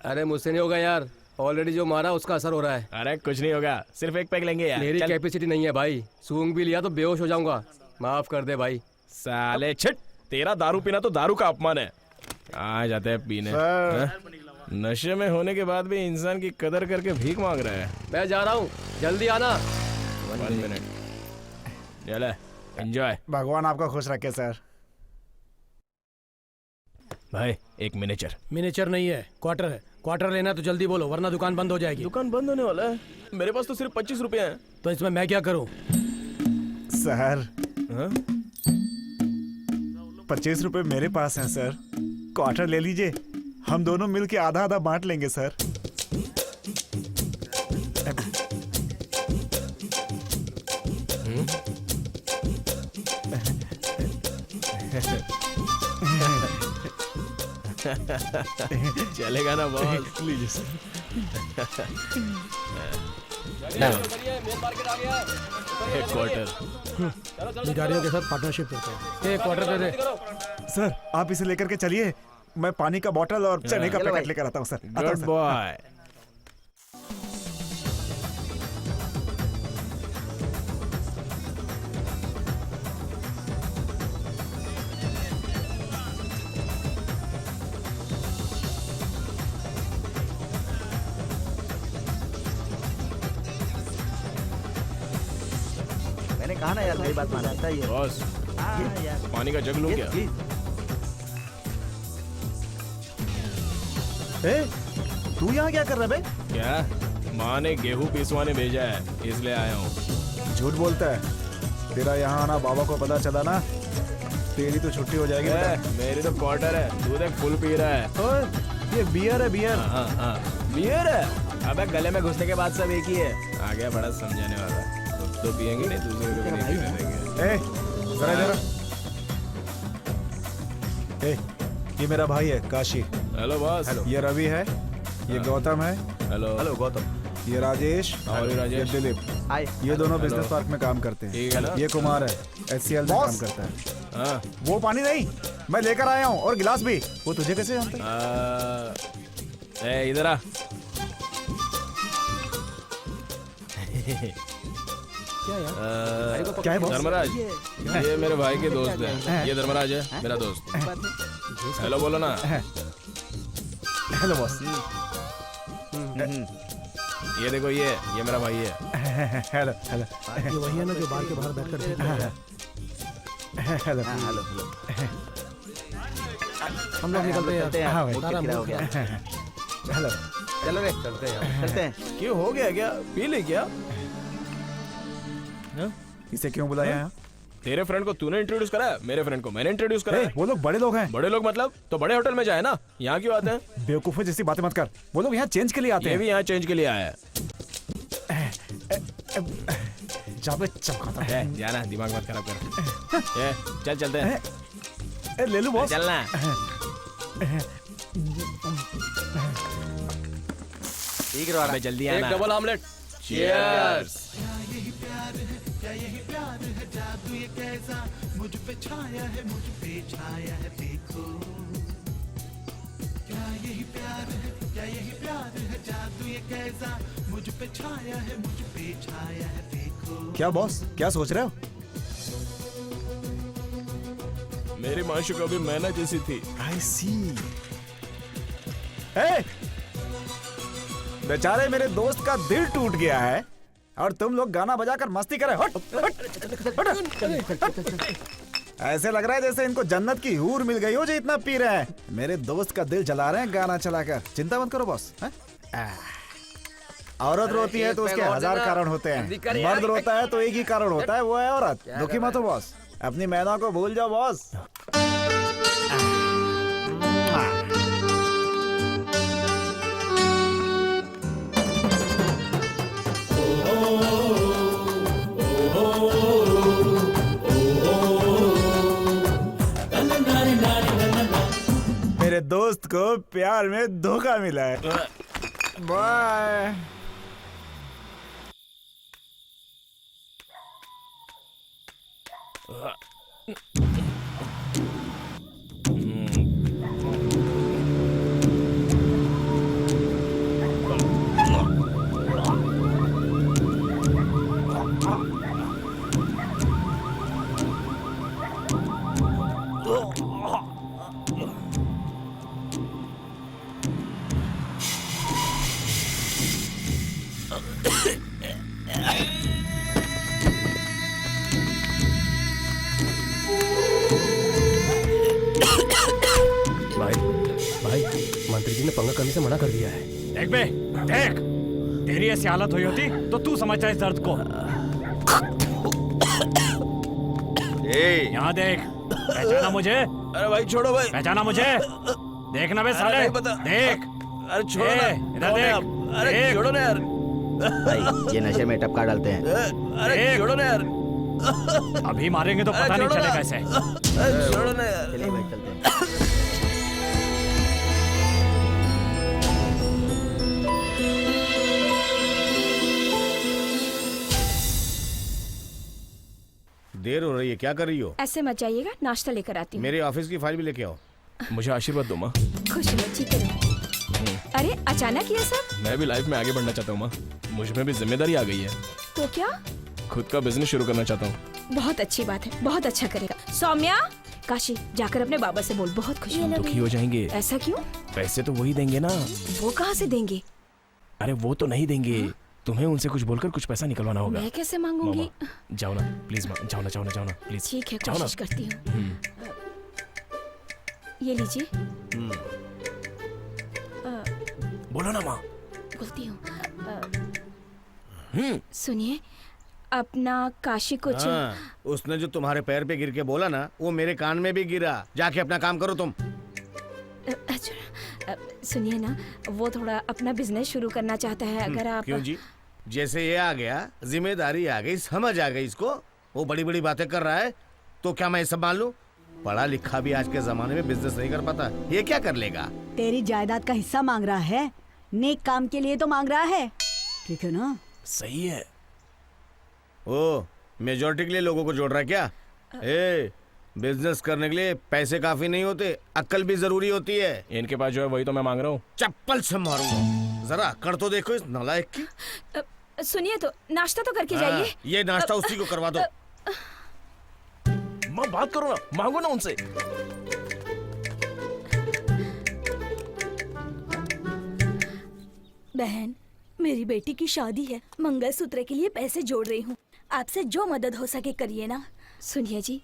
अरे मुझसे नहीं होगा यार, ऑलरेडी जो मारा उसका असर हो रहा है। अरे कुछ नहीं होगा, सिर्फ एक पैग लेंगे यार। मेरी चल। कैपेसिटी नहीं है भाई, सूंघ भी लिया तो बेहोश हो जाऊंगा, माफ कर दे भाई। साले छिट, तेरा दारू पीना तो दारू का अपमान है। आ जाते हैं पीने। हाँ? नशे में होने के बाद भी इंसान की कदर करके भीख मांग रहा है। मैं जा रहा हूँ, जल्दी आना। 1 मिनट, चले एंजॉय। भगवान आपका खुश रखे सर। भाई एक मिनिएचर। मिनिएचर नहीं है, क्वार्टर है। क्वार्टर लेना तो जल्दी बोलो वरना दुकान बंद हो जाएगी। दुकान बंद होने वाला है, मेरे पास तो सिर्फ 25 रुपए हैं। तो इसमें मैं क्या करूं? सर हाँ? 25 रुपए मेरे पास हैं सर, क्वार्टर ले लीजिए, हम दोनों मिलके आधा आधा बांट लेंगे सर। चलेगा ना बॉस? लीजिए सर। एक क्वार्टर। भिखारियों के साथ पार्टनरशिप करते हैं। एक क्वार्टर दे दे। सर आप इसे लेकर के चलिए, मैं पानी का बोतल और चने का पैकेट लेकर आता हूँ सर। आता हूँ गुड सर। बॉय। मैंने कहा ना यार, मेरी बात माना था ये। बॉस पानी का जग लूं क्या? तू यहाँ क्या कर रहा है बे? क्या? माँ ने गेहूं पिसवाने भेजा है, इसलिए आया हूँ। झूठ बोलता है, तेरा यहाँ आना बाबा को पता चला ना, तेरी तो छुट्टी हो जाएगी बेटा। मेरी तो क्वार्टर है, तू देख फुल पी रहा है। ओए, ये बियर है बियर। हाँ हाँ बियर है। अबे गले में घुसने के बाद सब एक ही है। आ गया बड़ा समझाने वाला। खुद तो पियेंगे नहीं, दूसरे को भी नहीं पीने देंगे। जरा जरा। ये मेरा भाई है काशी। Hello boss. ये रवि है, ये गौतम है। Hello hello Gautam. ये राजेश और ये राजेश। दिलीप। हाय। ये दोनों हेलो। बिजनेस पार्क में काम करते ठीक है ना? हैं। ये कुमार है, HCL में काम करता है। हाँ वो पानी नहीं, मैं लेकर आया हूँ, और गिलास भी। वो तुझे कैसे जानता है? इधर आ। क्या है बॉस? धर्मराज, ये मेरे भाई के दोस्त है। ये धर्मराज है मेरा दोस्त। हेलो बोलो ना। Hello boss. ये देखो, ये मेरा भाई है। हेलो हेलो ये वही है ना जो बार के बाहर बैठकर ठीक है। Hello hello. हम लोग निकलते हैं। हाँ भाई। सारा कितना हो मूड गया? खराब। हेलो। चलो रे, चलते हैं। क्यों, हो गया क्या? पी ले क्या? इसे क्यों बुलाया है? तेरे फ्रेंड को तूने इंट्रोड्यूस करा है, मेरे फ्रेंड को मैंने इंट्रोड्यूस करा है। वो लोग बड़े लोग हैं। बड़े लोग मतलब? तो बड़े होटल में जाए ना, यहाँ क्यों आते हैं? बेवकूफों जैसी बातें मत कर, वो लोग यहाँ चेंज के लिए आते ये हैं। भी यहाँ चेंज के लिए आया है। जाबे चमकाता है। जाना, दिमाग मत खराब कर। ये चल चलते हैं। ले लो बॉस। चलना। ठीक है अबे जल्दी एक आना। Double omelette. Cheers। क्या बॉस, क्या सोच रहे हो? मेरी माशुका भी मैना जैसी थी। आई सी। बेचारे मेरे दोस्त का दिल टूट गया है और तुम लोग गाना बजाकर मस्ती करे। हट, हट, हट। ऐसे लग रहा है जैसे इनको जन्नत की हूर मिल गई हो जो इतना पी रहे हैं। मेरे दोस्त का दिल जला रहे हैं गाना चलाकर। चिंता मत करो बॉस। औरत रोती है तो उसके 1000 कारण होते हैं, मर्द रोता है तो एक ही कारण होता है, वो है औरत। दुखी मत हो बॉस, अपनी मैना को भूल जाओ बॉस। इसको प्यार में धोखा मिला है। बाय। भाई भाई मंत्री जी ने पंगा करने से मना कर दिया है। देख बे, देख, तेरी ऐसी हालत हुई होती तो तू समझता इस दर्द को। यहाँ देख, पहचाना मुझे? अरे भाई छोड़ो भाई, पहचाना मुझे? देखना बे साले, नहीं पता। देख। अरे छोड़ो ना, इधर कौन है देख, आप? अरे देख। छोड़ो ना यार, भाई ये नशे में टपका डालते हैं। अरे देख। छोड़ो ना यार, अभी मारेंगे तो पता नहीं छोड़ो ना। चलेगा ऐसे। अरे छोड़ो ना यार। चलिए भाई चलते हैं। देर हो रही है, क्या कर रही हो? ऐसे मत जाइएगा, नाश्ता लेकर आती हूँ। मेरे ऑफिस की फाइल भी लेके आओ। मुझे आशीर्वाद दो माँ। खुश रहो, जीते रहो। अरे अचानक ये सब? मैं भी लाइफ में आगे बढ़ना चाहता हूँ माँ, मुझ में भी जिम्मेदारी आ गई है। तो क्या? खुद का बिजनेस शुरू करना चाहता हूँ। बहुत अच्छी बात है, बहुत अच्छा करेगा। सौम्या, काशी जाकर अपने बाबा से बोल, बहुत खुश हूँ। दुखी हो जाएंगे। ऐसा क्यों? पैसे तो वही देंगे ना। वो कहाँ से देंगे? अरे वो तो नहीं देंगे, तुम्हें उनसे कुछ बोलकर कुछ पैसा निकलवाना होगा। मैं कैसे मांगूंगी? मामा, जाओ ना प्लीज माँ, जाओ ना जाओ ना जाओ ना प्लीज। ठीक है, जाओ ना। कोशिश करती हूँ। ये लीजिए। बोलो ना माँ। बोलती हूँ। सुनिए, अपना काशी कुछ हाँ, उसने जो तुम्हारे पैर पे गिर के बोला ना, वो मेरे कान में भी गिरा। जाके अपना काम करो तुम। अच्छा, सुनिए ना, वो थोड़ा अपना बिजनेस शुरू करना चाहता है। अगर आप क्यों जी? जैसे ये आ गया, जिम्मेदारी आ गई, समझ आ गई इसको, वो बड़ी बड़ी बातें कर रहा है, तो क्या मैं संभाल लूं? पढ़ा लिखा भी आज के जमाने में बिजनेस नहीं कर पाता, ये क्या कर लेगा? तेरी जायदाद का हिस्सा मांग रहा है, नेक काम के लिए तो मांग रहा है, ठीक है ना? सही है। ओ, मेजोरिटी के लिए लोगों को जोड़ रहा है क्या? ए, बिजनेस करने के लिए पैसे काफी नहीं होते, अक्ल भी जरूरी होती है। इनके पास जो है वही तो मैं मांग रहा हूँ। चप्पल से मारूंगा। जरा कर तो देखो इस नालायक की। सुनिए तो, नाश्ता तो करके जाइए। हाँ, ये नाश्ता उसी को करवा दो। माँ बात करो ना, मांगो ना उनसे। बहन, मेरी बेटी की शादी है, मंगलसूत्र के लिए पैसे जोड़ रही हूँ। आपसे जो मदद हो सके करिए ना। सुनिए जी,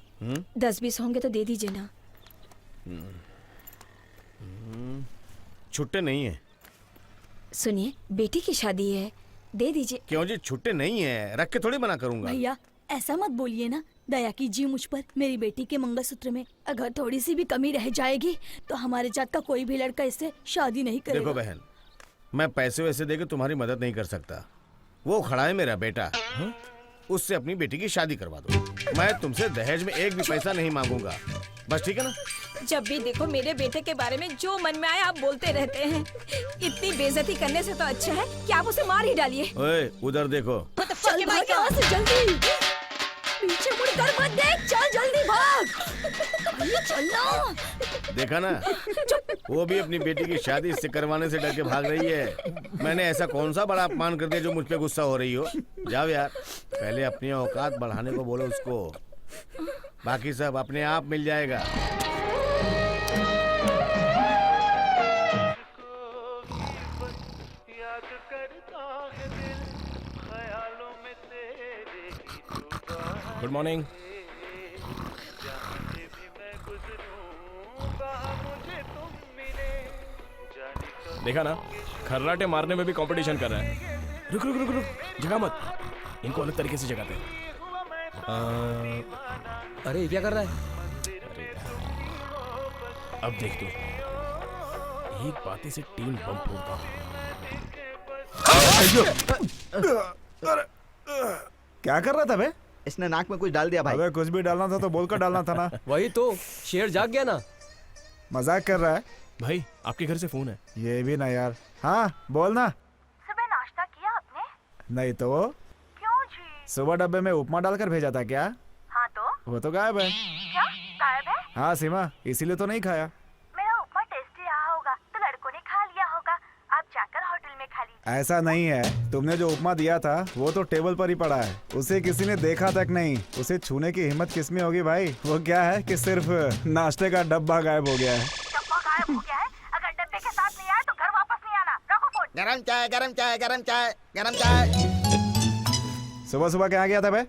10-20 होंगे तो दे दीजिए ना। छुट्टे नहीं है। सुनिए, बेटी की शादी है, दे दीजिए। क्यों जी? छुट्टे नहीं है, रख के थोड़ी मना करूंगा। भैया ऐसा मत बोलिए ना, दया कीजिए मुझ पर। मेरी बेटी के मंगलसूत्र में अगर थोड़ी सी भी कमी रह जाएगी तो हमारे जात का कोई भी लड़का इससे शादी नहीं करेगा। देखो बहन, मैं पैसे वैसे देके तुम्हारी मदद नहीं कर सकता। वो खड़ा है मेरा बेटा, उससे अपनी बेटी की शादी करवा दो। मैं तुमसे दहेज में एक भी पैसा नहीं मांगूंगा, बस ठीक है ना? जब भी देखो मेरे बेटे के बारे में जो मन में आए आप बोलते रहते हैं। इतनी बेइज्जती करने से तो अच्छा है कि आप उसे मार ही डालिए। ओए, उधर देखो। चल भाग यहाँ से जल्दी, पीछे मुड़कर मत देख, चल जल्दी भाग। अरे चलना। देखा ना, वो भी अपनी बेटी की शादी इससे करवाने से डर के भाग रही है। मैंने ऐसा कौन सा बड़ा अपमान कर दिया जो मुझ पे गुस्सा हो रही हो? जाओ यार, पहले अपनी औकात बढ़ाने को बोलो उसको, बाकी सब अपने आप मिल जाएगा। Good morning. देखा ना, खर्राटे मारने में भी कंपटीशन कर रहा है। रुक रुक रुक रुक, जगा मत, इनको अलग तरीके से जगाते हैं। अरे ये क्या कर रहा है? अब देख तू, एक बाती से 3 बम फोड़ता हूं। क्या कर रहा था बे? इसने नाक में कुछ डाल दिया भाई। अबे कुछ भी डालना था तो बोलकर डालना था ना। वही तो, शेर जाग गया ना। मजाक कर रहा है? भाई आपके घर से फोन है। ये भी ना यार। हाँ बोल ना। सुबह नाश्ता किया आपने? नहीं तो क्यों जी? सुबह डब्बे में उपमा डालकर भेजा था क्या? हाँ तो वो तो गायब है। क्या गायब है? हाँ सीमा, इसीलिए तो नहीं खाया। मेरा उपमा टेस्टी रहा होगा तो लड़कों ने खा लिया होगा। आप जाकर होटल में खा लीजिए। ऐसा नहीं है, तुमने जो उपमा दिया था वो तो टेबल पर ही पड़ा है, उसे किसी ने देखा तक नहीं। उसे छूने की हिम्मत किसमें होगी भाई? वो क्या है कि सिर्फ नाश्ते का डब्बा गायब हो गया है। डब्बा गायब हो गया है? अगर डब्बे के साथ नहीं आए तो घर वापस नहीं आना। रखो फोन। गरम चाय गरम चाय गरम चाय गरम चाय। सुबह सुबह क्या गया था बे?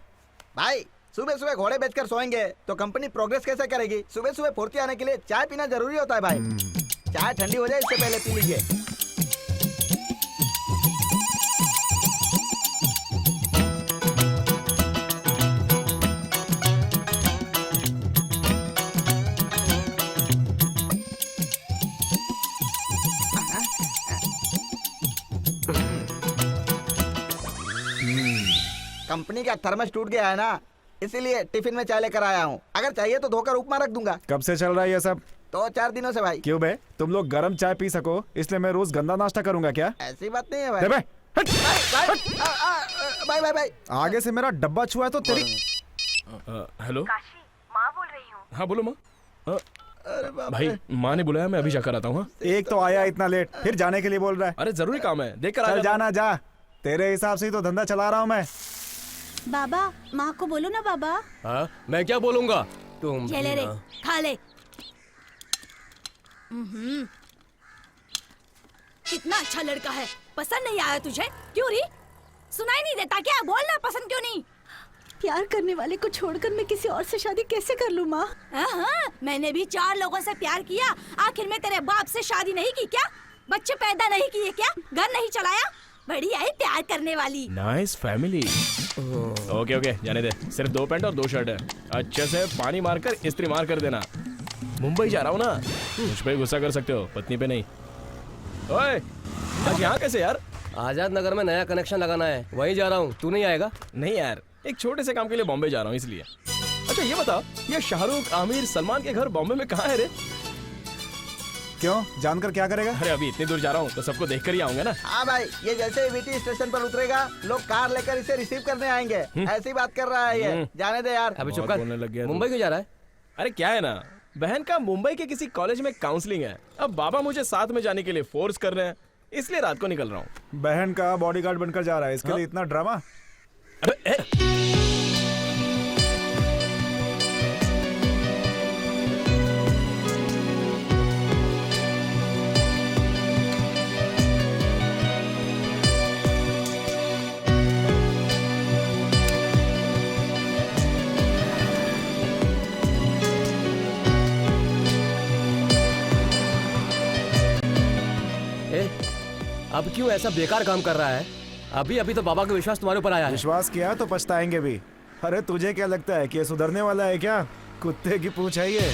भाई सुबह सुबह घोड़े बेचकर सोएंगे तो कंपनी प्रोग्रेस कैसे करेगी? सुबह सुबह फुर्ती आने के लिए चाय पीना जरूरी होता है भाई। चाय ठंडी हो जाए इससे पहले पी लीजिए। कंपनी का थर्मस टूट गया है ना, इसीलिए टिफिन में चाय लेकर आया हूँ। अगर चाहिए तो धोकर उपमा रख दूंगा। कब से चल रहा है ये सब? तो 4 दिनों से भाई। क्यों बे, तुम लोग गरम चाय पी सको इसलिए मैं रोज गंदा नाश्ता करूंगा क्या? ऐसी बात नहीं है भाई। दे बे, हट। भाई भाई भाई आगे से मेरा डब्बा छुआ है तो तेरी। हेलो काशी, माँ बोल रही हूँ। हाँ बोलो माँ। अरे बाप भाई रे। माँ ने बुलाया, मैं अभी जाकर आता हूँ। एक तो आया इतना लेट, फिर जाने के लिए बोल रहा है। अरे जरूरी काम है, देख कर आ चल जाता हूँ। जाना जा, तेरे हिसाब से ही तो धंधा चला रहा हूँ मैं। बाबा, माँ को बोलो ना बाबा। हाँ मैं क्या बोलूंगा? तुम ये ले रे, खा ले। कितना अच्छा लड़का है। पसंद नहीं आया तुझे? क्यों री? सुनाई नहीं देता क्या? बोलना पसंद क्यों नहीं? प्यार करने वाले को छोड़कर मैं किसी और से शादी कैसे कर लूँ माँ? हाँ, मैंने भी 4 लोगों से प्यार किया। आखिर में तेरे बाप से शादी नहीं की क्या? बच्चे पैदा नहीं किए क्या? घर नहीं चलाया? बड़ी आई प्यार करने वाली। Nice family. ओके ओके जाने दे, सिर्फ 2 पैंट और 2 शर्ट है। अच्छे से पानी मारकर इस्त्री मार कर देना। मुंबई जा रहा हूँ ना, मुझ पे गुस्सा कर सकते हो, पत्नी पे नहीं। ओए आज यहाँ कैसे यार? आजाद नगर में नया कनेक्शन लगाना है, वहीं जा रहा हूँ। तू नहीं आएगा? नहीं यार, एक छोटे से काम के लिए बॉम्बे जा रहा हूँ इसलिए। अच्छा ये बता, ये शाहरुख, आमिर, सलमान के घर बॉम्बे में कहाँ है रे? क्यों, जानकर क्या करेगा? अरे अभी इतनी दूर जा रहा हूँ तो सबको देख कर ही आऊंगा ना। हाँ भाई, ये जैसे ही वीटी स्टेशन पर उतरेगा लोग कार लेकर इसे रिसीव करने आएंगे। ऐसी बात कर रहा है ये। जाने दे यार। अभी चुप बहुत कर। बोलने लग गया तू। मुंबई क्यों जा रहा है? अरे क्या है ना, बहन का मुंबई के किसी कॉलेज में काउंसलिंग है। अब बाबा मुझे साथ में जाने के लिए फोर्स कर रहे हैं, इसलिए रात को निकल रहा हूँ। बहन का बॉडीगार्ड बनकर जा रहा है, इसके लिए इतना ड्रामा? अबे अब क्यों ऐसा बेकार काम कर रहा है? अभी अभी तो बाबा का विश्वास तुम्हारे ऊपर आया है। विश्वास किया तो पछताएंगे भी। अरे तुझे क्या लगता है कि ये सुधरने वाला है क्या? कुत्ते की पूंछ है ये।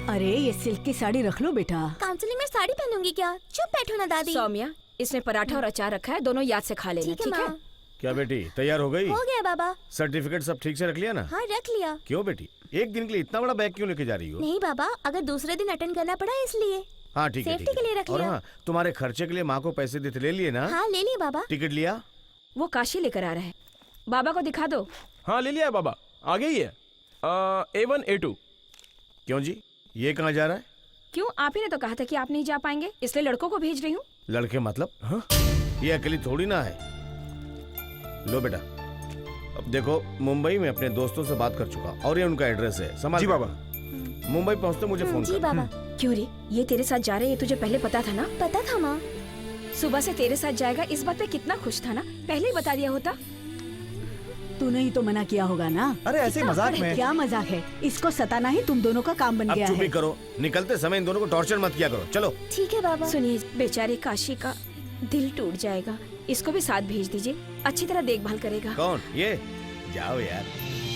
अरे ये सिल्क की साड़ी रख लो बेटा। काउंसलिंग में साड़ी पहनूंगी क्या? चुप बैठो ना दादी। सौम्या, इसने पराठा और अचार रखा है, दोनों याद से खा लेना। ठीक है माँ। क्या बेटी, तैयार हो गई? हो गया बाबा। सर्टिफिकेट सब ठीक से रख लिया ना? हाँ रख लिया। क्यों बेटी, एक दिन के लिए इतना बड़ा बैग क्यों लेके जा रही हो? नहीं बाबा, अगर दूसरे दिन अटेंड करना पड़ा इसलिए। हाँ ठीक है, सेफ्टी के लिए रख और लिया। हाँ, तुम्हारे खर्चे के लिए माँ को पैसे देते ले लिए ना? हाँ ले लिए बाबा। टिकट लिया? वो काशी लेकर आ रहा है, बाबा को दिखा दो। हाँ ले लिया है बाबा, आगे ही है। A1 A2। क्यों जी, ये कहाँ जा रहा है? क्यों, आप ही ने तो कहा था कि आप नहीं जा पाएंगे, इसलिए लड़कों को भेज रही हूँ। लड़के मतलब? हाँ? ये अकेली थोड़ी ना है। लो बेटा, अब देखो मुंबई में अपने दोस्तों से बात कर चुका और ये उनका एड्रेस है, संभाल जी कर बाबा। रखना। मुंबई पहुंचते मुझे फोन जी कर। बाबा। क्यों रे, ये तेरे साथ जा रहे, ये तुझे पहले पता था ना? पता था माँ। सुबह से तेरे साथ जाएगा, इस बात पे कितना खुश था ना, पहले ही बता दिया होता। तूने ही तो मना किया होगा ना। अरे ऐसे ही मजाक में। क्या मजाक है, इसको सताना ही तुम दोनों का काम बन अब गया चुप ही है। करो, निकलते समय इन दोनों को टॉर्चर मत किया करो। चलो। ठीक है बाबा। सुनिए, बेचारे काशी का दिल टूट जाएगा, इसको भी साथ भेज दीजिए, अच्छी तरह देखभाल करेगा। कौन ये? जाओ यार,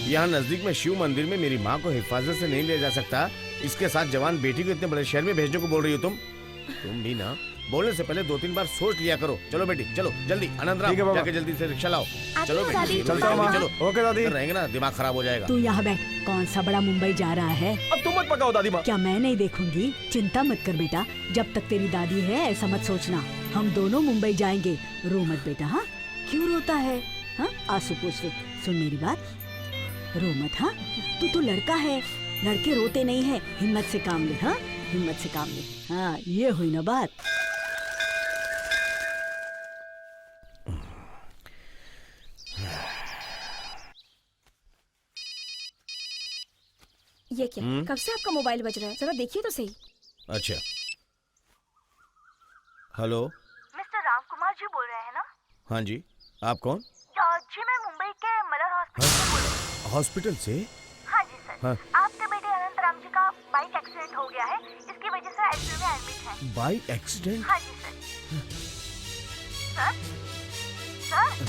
यहाँ नजदीक में शिव मंदिर में मेरी माँ को हिफाजत से नहीं ले जा सकता, इसके साथ जवान बेटी को इतने बड़े शहर में भेजने को बोल रही हो तुम भी ना बोलने से पहले 2-3 बार सोच लिया करो। चलो बेटी चलो जल्दी, आनंदराम ठीक है बाबा। जाके जल्दी से रिक्शा लाओ। चलो हूँ दादी। बेटी चलता हूँ माँ। चलो। ओके दादी। इधर रहेंगे ना दिमाग खराब हो जाएगा। तू यहाँ बैठ, कौन सा बड़ा मुंबई जा रहा है? अब तुम मत पकाओ दादी माँ। क्या मैं नहीं देखूंगी? चिंता मत कर बेटा, जब तक तेरी दादी है ऐसा मत सोचना। हम दोनों मुंबई जाएंगे, रो मत बेटा। हाँ, क्यों रोता है? हाँ, आंसू पोंछ ले। सुन मेरी बात, रो मत। हाँ, तू तो लड़का है, लड़के रोते नहीं है। हिम्मत से काम ले। हाँ, हिम्मत से काम ले। हाँ, ये हुई ना बात। ये क्या, कब से आपका मोबाइल बज रहा है? जरा देखिए तो सही। अच्छा, हेलो मिस्टर राम कुमार जी बोल रहे हैं ना? हाँ जी, आप कौन? जी मैं मुंबई के मलर हॉस्पिटल से बोल रही हूँ। हॉस्पिटल से? हाँ जी सर। हाँ। आपके बेटे अनंत राम जी का बाइक एक्सीडेंट हो गया है, इसकी वजह से आईसीयू में एडमिट है। Bike accident? हाँ जी sir. Sir sir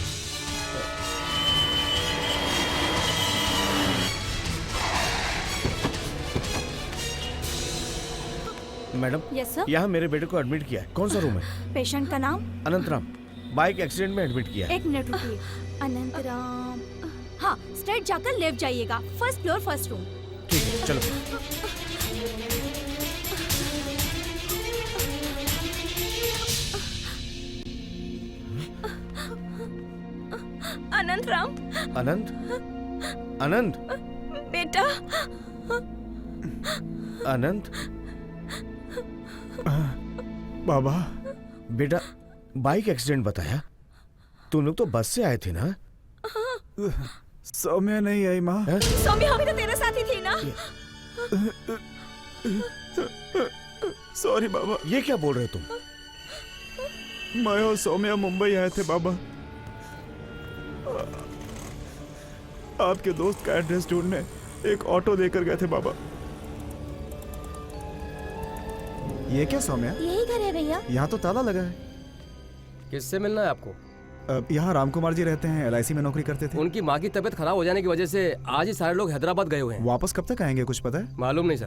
madam, yes sir. यहाँ मेरे बेटे को एडमिट किया है। कौन सा रूम है? पेशेंट का नाम? अनंतराम, बाइक एक्सीडेंट में एडमिट किया है। एक मिनट रुकिए। अनंत राम। हाँ, स्ट्रेट जाकर लेफ्ट जाइएगा, फर्स्ट फ्लोर फर्स्ट रूम। ठीक है चलो। अनंत राम, अनंत? अनंत? बेटा। अनंत? बाबा। बेटा, बाइक एक्सीडेंट बताया? तुम लोग तो बस से आए थे ना? सौम्या नहीं आई माँ। सौम्या अभी तो तेरे साथ ही थी ना? सॉरी बाबा। ये क्या बोल रहे हो तुम? मैं और सौम्या मुंबई आए थे बाबा, आपके दोस्त का एड्रेस ढूंढने एक ऑटो देकर गए थे बाबा। ये क्या सौम्या? यही घर है भैया। यहाँ तो ताला लगा है। किससे मिलना है आपको? यहाँ राम कुमार जी रहते हैं, LIC में नौकरी करते थे। उनकी माँ की तबीयत खराब हो जाने की वजह से आज ही सारे लोग हैदराबाद गए हुए हैं। वापस कब तक आएंगे कुछ पता है? मालूम नहीं सर।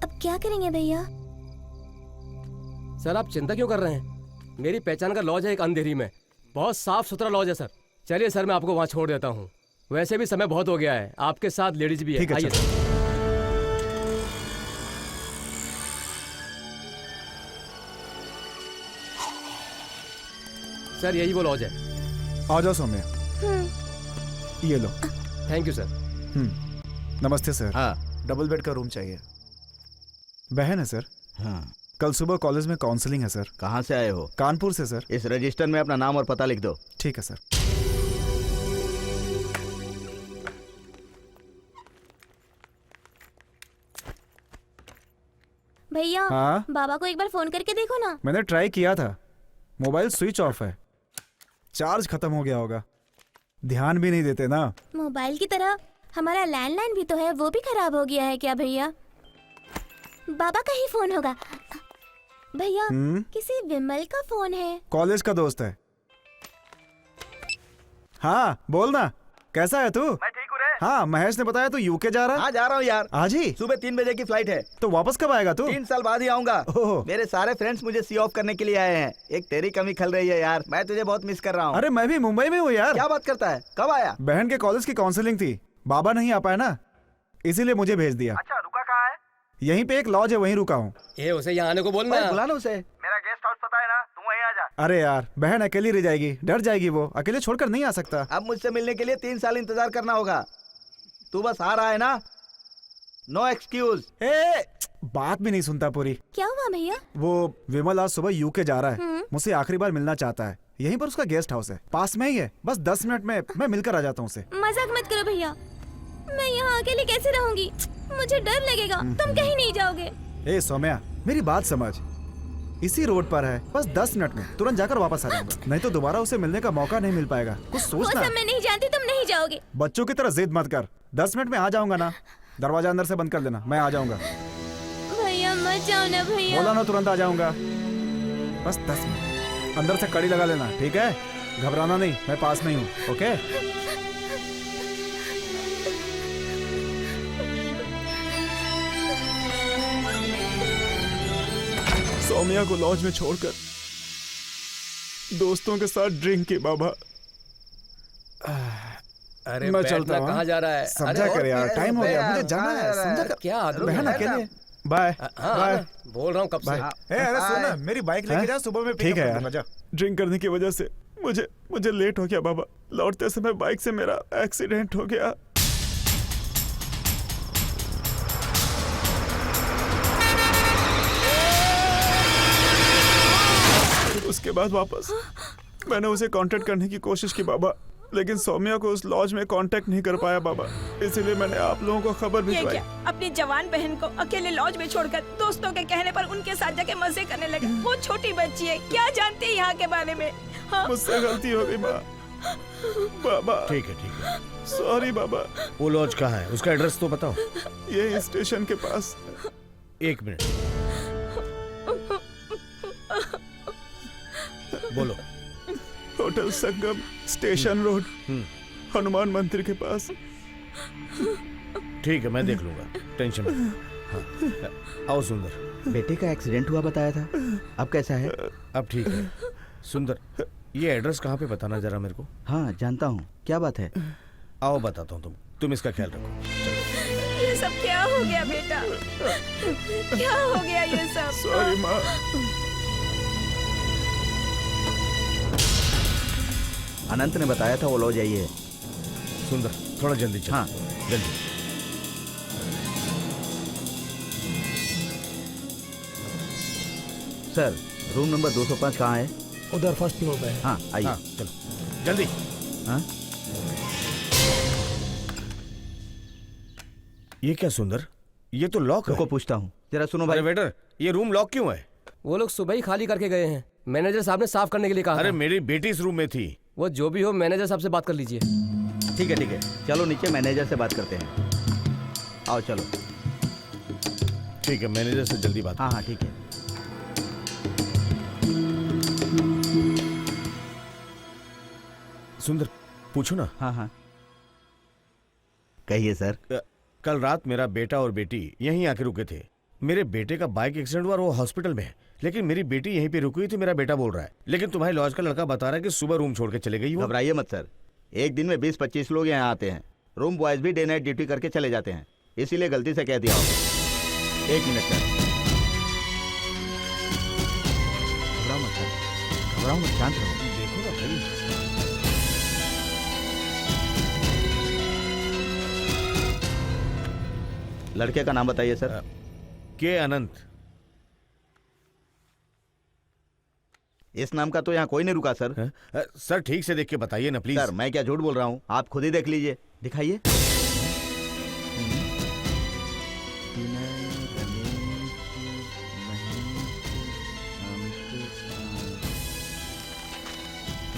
अब क्या करेंगे भैया? सर आप चिंता क्यों कर रहे हैं? मेरी पहचान का लॉज है एक अंधेरी में, बहुत साफ सुथरा लॉज है सर। चलिए सर, मैं आपको वहाँ छोड़ देता हूँ। वैसे भी समय बहुत हो गया है, आपके साथ लेडीज भी है। ठीक है, आइए चलो। सर। सर यही वो लॉज है। आ जाओ सौम्या, ये लो। Thank you sir. नमस्ते सर। हाँ डबल बेड का रूम चाहिए। बहन है सर। हाँ। कल सुबह कॉलेज में काउंसलिंग है सर। कहाँ से आए हो? कानपुर से सर। इस रजिस्टर में अपना नाम और पता लिख दो। ठीक है सर। भैया हाँ? बाबा को एक बार फोन करके देखो ना। मैंने ट्राई किया था, मोबाइल स्विच ऑफ है, चार्ज खत्म हो गया होगा। ध्यान भी नहीं देते ना। मोबाइल की तरह हमारा लैंडलाइन भी तो है, वो भी खराब हो गया है क्या भैया? बाबा का ही फोन होगा। भैया किसी विमल का फोन है। कॉलेज का दोस्त है। हाँ बोल ना, कैसा है तू? मैं ठीक हूँ रे। हाँ, महेश ने बताया तू यूके जा रहा है। हाँ जा रहा हूँ यार। आज ही? सुबह 3 बजे की फ्लाइट है। तो वापस कब आएगा तू? 3 साल बाद ही आऊंगा। ओह। मेरे सारे फ्रेंड्स मुझे सी ऑफ करने के लिए आए हैं। एक तेरी कमी खल रही है यार, मैं तुझे बहुत मिस कर रहा हूँ। अरे मैं भी मुंबई में हूँ यार। क्या बात करता है, कब आया? बहन के कॉलेज की काउंसलिंग थी, बाबा नहीं आ पाया ना, इसीलिए मुझे भेज दिया। अच्छा, रुका कहाँ है? यहीं पे एक लॉज है, वहीं रुका हूँ। ये उसे यहाँ आने को बोलना। बुला लो उसे। मेरा गेस्ट हाउस पता है ना, तुम वहीं आ जा। अरे यार, बहन अकेली रह जाएगी, डर जाएगी, वो अकेले छोड़कर नहीं आ सकता। अब मुझसे मिलने के लिए 3 साल इंतजार करना होगा। तू बस आ रहा है ना, नो एक्सक्यूज। बात भी नहीं सुनता पूरी। क्या हुआ भैया? वो विमल आज सुबह यूके जा रहा है, मुझसे आखिरी बार मिलना चाहता है। यहीं पर उसका गेस्ट हाउस है, पास में ही है, बस 10 मिनट में मैं मिलकर आ जाता हूँ उसे। मजाक मत करो भैया, मैं यहाँ अकेले कैसे रहूंगी? मुझे डर लगेगा। तुम कहीं नहीं जाओगे। ए सौम्या, मेरी बात समझ। इसी रोड पर है, बस 10 मिनट में तुरंत जाकर वापस आ जाऊंगा। नहीं तो दोबारा उसे मिलने का मौका नहीं मिल पाएगा। कुछ वो सोचना। सब मैं नहीं जानती, तुम नहीं जाओगे। बच्चों की तरह जिद मत कर। 10 मिनट में आ जाऊंगा ना। दरवाजा अंदर से बंद कर देना, मैं आ जाऊंगा। भैया मत जाओ ना भैया। बोला ना तुरंत आ जाऊंगा। बस 10 मिनट। अंदर से कड़ी लगा लेना, ठीक है? घबराना नहीं, मैं पास में ही हूँ। ओके? सौम्या को लॉज में छोड़कर दोस्तों के साथ ड्रिंक की बाबा। अरे मैं चलता हूँ। कहाँ जा रहा है? समझा कर यार, टाइम हो गया, मुझे जाना है। समझा कर। क्या आदमी बहन है? अकेले। बाय बाय बोल रहा हूँ कब से। अरे सुन ना, मेरी बाइक लेके जा, सुबह में ठीक है यार। ड्रिंक करने की वजह से मुझे लेट हो गया बाबा। लौटते समय बाइक से मेरा एक्सीडेंट हो गया। उसके बाद वापस मैंने उसे कांटेक्ट करने की कोशिश की बाबा, लेकिन सौम्या को उस लॉज में कांटेक्ट नहीं कर पाया बाबा। इसीलिए मैंने आप लोगों को खबर ये भिजवाई। क्या, अपनी जवान बहन को अकेले लॉज में छोड़कर दोस्तों के कहने पर उनके साथ जाके मजे करने लगा। वो छोटी बच्ची है, क्या जानती है यहाँ के बारे में? हाँ? मुझसे गलती हो गई माँ। बाबा ठीक है। सॉरी बाबा। वो लॉज कहाँ है? उसका एड्रेस तो बताओ। ये स्टेशन के पास। 1 मिनट। बोलो। होटल संगम, स्टेशन रोड, हनुमान मंदिर के पास। ठीक है, मैं देख लूंगा, टेंशन मत। हाँ। आओ सुंदर। बेटे का एक्सीडेंट हुआ बताया था, अब कैसा है? अब ठीक है। सुंदर, ये एड्रेस कहाँ पे बताना जरा मेरे को। हाँ जानता हूँ, क्या बात है? आओ बताता हूँ, तुम इसका ख्याल रखो। ये सब क्या हो गया बेटा? क्या हो गया ये सब? सॉरी माँ। अनंत ने बताया था वो लॉज जाइए। सुंदर, थोड़ा जल्दी चल। हाँ जल्दी। सर, रूम नंबर 205 कहाँ है? उधर फर्स्ट फ्लोर पे है। हाँ आइए। हाँ, चलो जल्दी। हाँ? ये क्या सुंदर, ये तो लॉक है। रुको पूछता हूँ, जरा सुनो भाई। अरे वेटर, ये रूम लॉक क्यों है? वो लोग सुबह ही खाली करके गए हैं। मैनेजर साहब ने साफ करने के लिए कहा अरे था। मेरी बेटी इस रूम में थी। वो जो भी हो, मैनेजर साहब से बात कर लीजिए। ठीक है, चलो नीचे मैनेजर से बात करते हैं। आओ चलो। ठीक है, मैनेजर से जल्दी बात। हाँ ठीक है। सुंदर, पूछो ना। हाँ कहिए सर। कल रात मेरा बेटा और बेटी यहीं आके रुके थे। मेरे बेटे का बाइक एक्सीडेंट हुआ और वो हॉस्पिटल में है, लेकिन मेरी बेटी यहीं पे रुकी हुई थी। मेरा बेटा बोल रहा है, लेकिन तुम्हारी लॉज का लड़का बता रहा है कि सुबह रूम छोड़ के चले गई हो। घबराइए मत सर, एक दिन में 20-25 लोग यहाँ आते हैं। रूम बॉयज भी डे नाइट ड्यूटी करके चले जाते हैं, इसीलिए गलती से कह दिया होगा। 1 मिनट सर, घबराओ मत सर, घबराओ मत, शांत रहो। देखो ना भाई। लड़के का नाम बताइए सर। के अनंत। इस नाम का तो यहाँ कोई नहीं रुका सर। सर ठीक से देख के बताइए ना प्लीज। सर मैं क्या झूठ बोल रहा हूँ, आप खुद ही देख लीजिए, दिखाइए।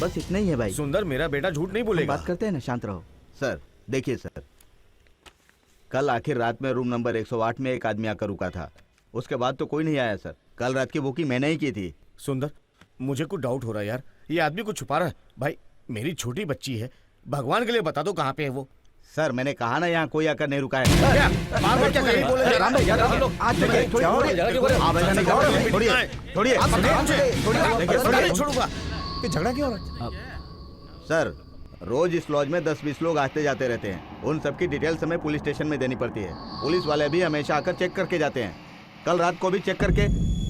बस इतना ही है भाई। सुंदर, मेरा बेटा झूठ नहीं बोलेगा। बात करते हैं ना, शांत रहो। सर देखिए सर, कल आखिर रात में रूम नंबर 108 में एक आदमी आकर रुका था, उसके बाद तो कोई नहीं आया सर। कल रात की बुकिंग मैंने ही की थी। सुंदर, मुझे कुछ डाउट हो रहा है यार, ये आदमी कुछ छुपा रहा है। भाई मेरी छोटी बच्ची है, भगवान के लिए बता दो कहाँ पे है वो। सर मैंने कहा ना, यहाँ कोई आकर नहीं रुका है। बार-बार क्या यही बोले? राम भाई, यार, आज देखिए, छोड़िए, आप ऐसा नहीं करो, छोड़िए, छोड़िए, नहीं छोड़ूंगा। ये झगड़ा क्यों हो रहा है? सर रोज इस लॉज में 10-20 लोग आते जाते रहते हैं, उन सबकी डिटेल्स हमें पुलिस स्टेशन में देनी पड़ती है। पुलिस वाले भी हमेशा आकर चेक करके जाते हैं। कल रात को भी चेक करके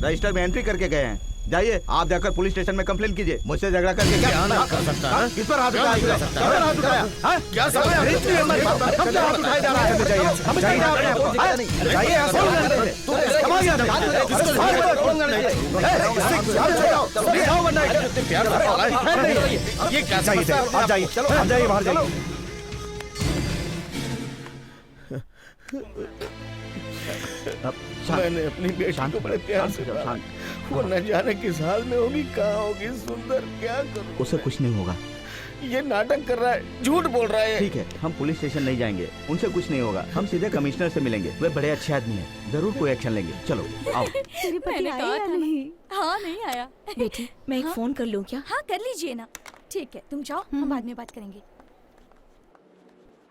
रजिस्टर में एंट्री करके गए हैं। जाइए आप जाकर पुलिस स्टेशन में कंप्लेन कीजिए। मुझसे झगड़ा करके क्या नहीं कर सकता? किस पर हाथ उठाया? किस पर हाथ उठाया? क्या समझ हाथ उठाया जा रहा है? ये क्या जाइए, आप जाइए, चलो आप जाइए, बाहर जाइए। मैंने अपनी बेटी को बड़े प्यार से पाला। वो न जाने किस हाल में होगी, कहाँ होगी। सुंदर, क्या करूं? उसे कुछ नहीं होगा। ये नाटक कर रहा है, झूठ बोल रहा है। ठीक है, हम पुलिस स्टेशन नहीं जाएंगे, उनसे कुछ नहीं होगा। हम सीधे कमिश्नर से मिलेंगे, वे बड़े अच्छे आदमी हैं, जरूर कोई एक्शन लेंगे। चलो आओ। तेरे पति आए या नहीं? हाँ नहीं आया। बेटी मैं एक फोन कर लूँ क्या? हाँ कर लीजिए ना। ठीक है तुम जाओ, हम बाद में बात करेंगे।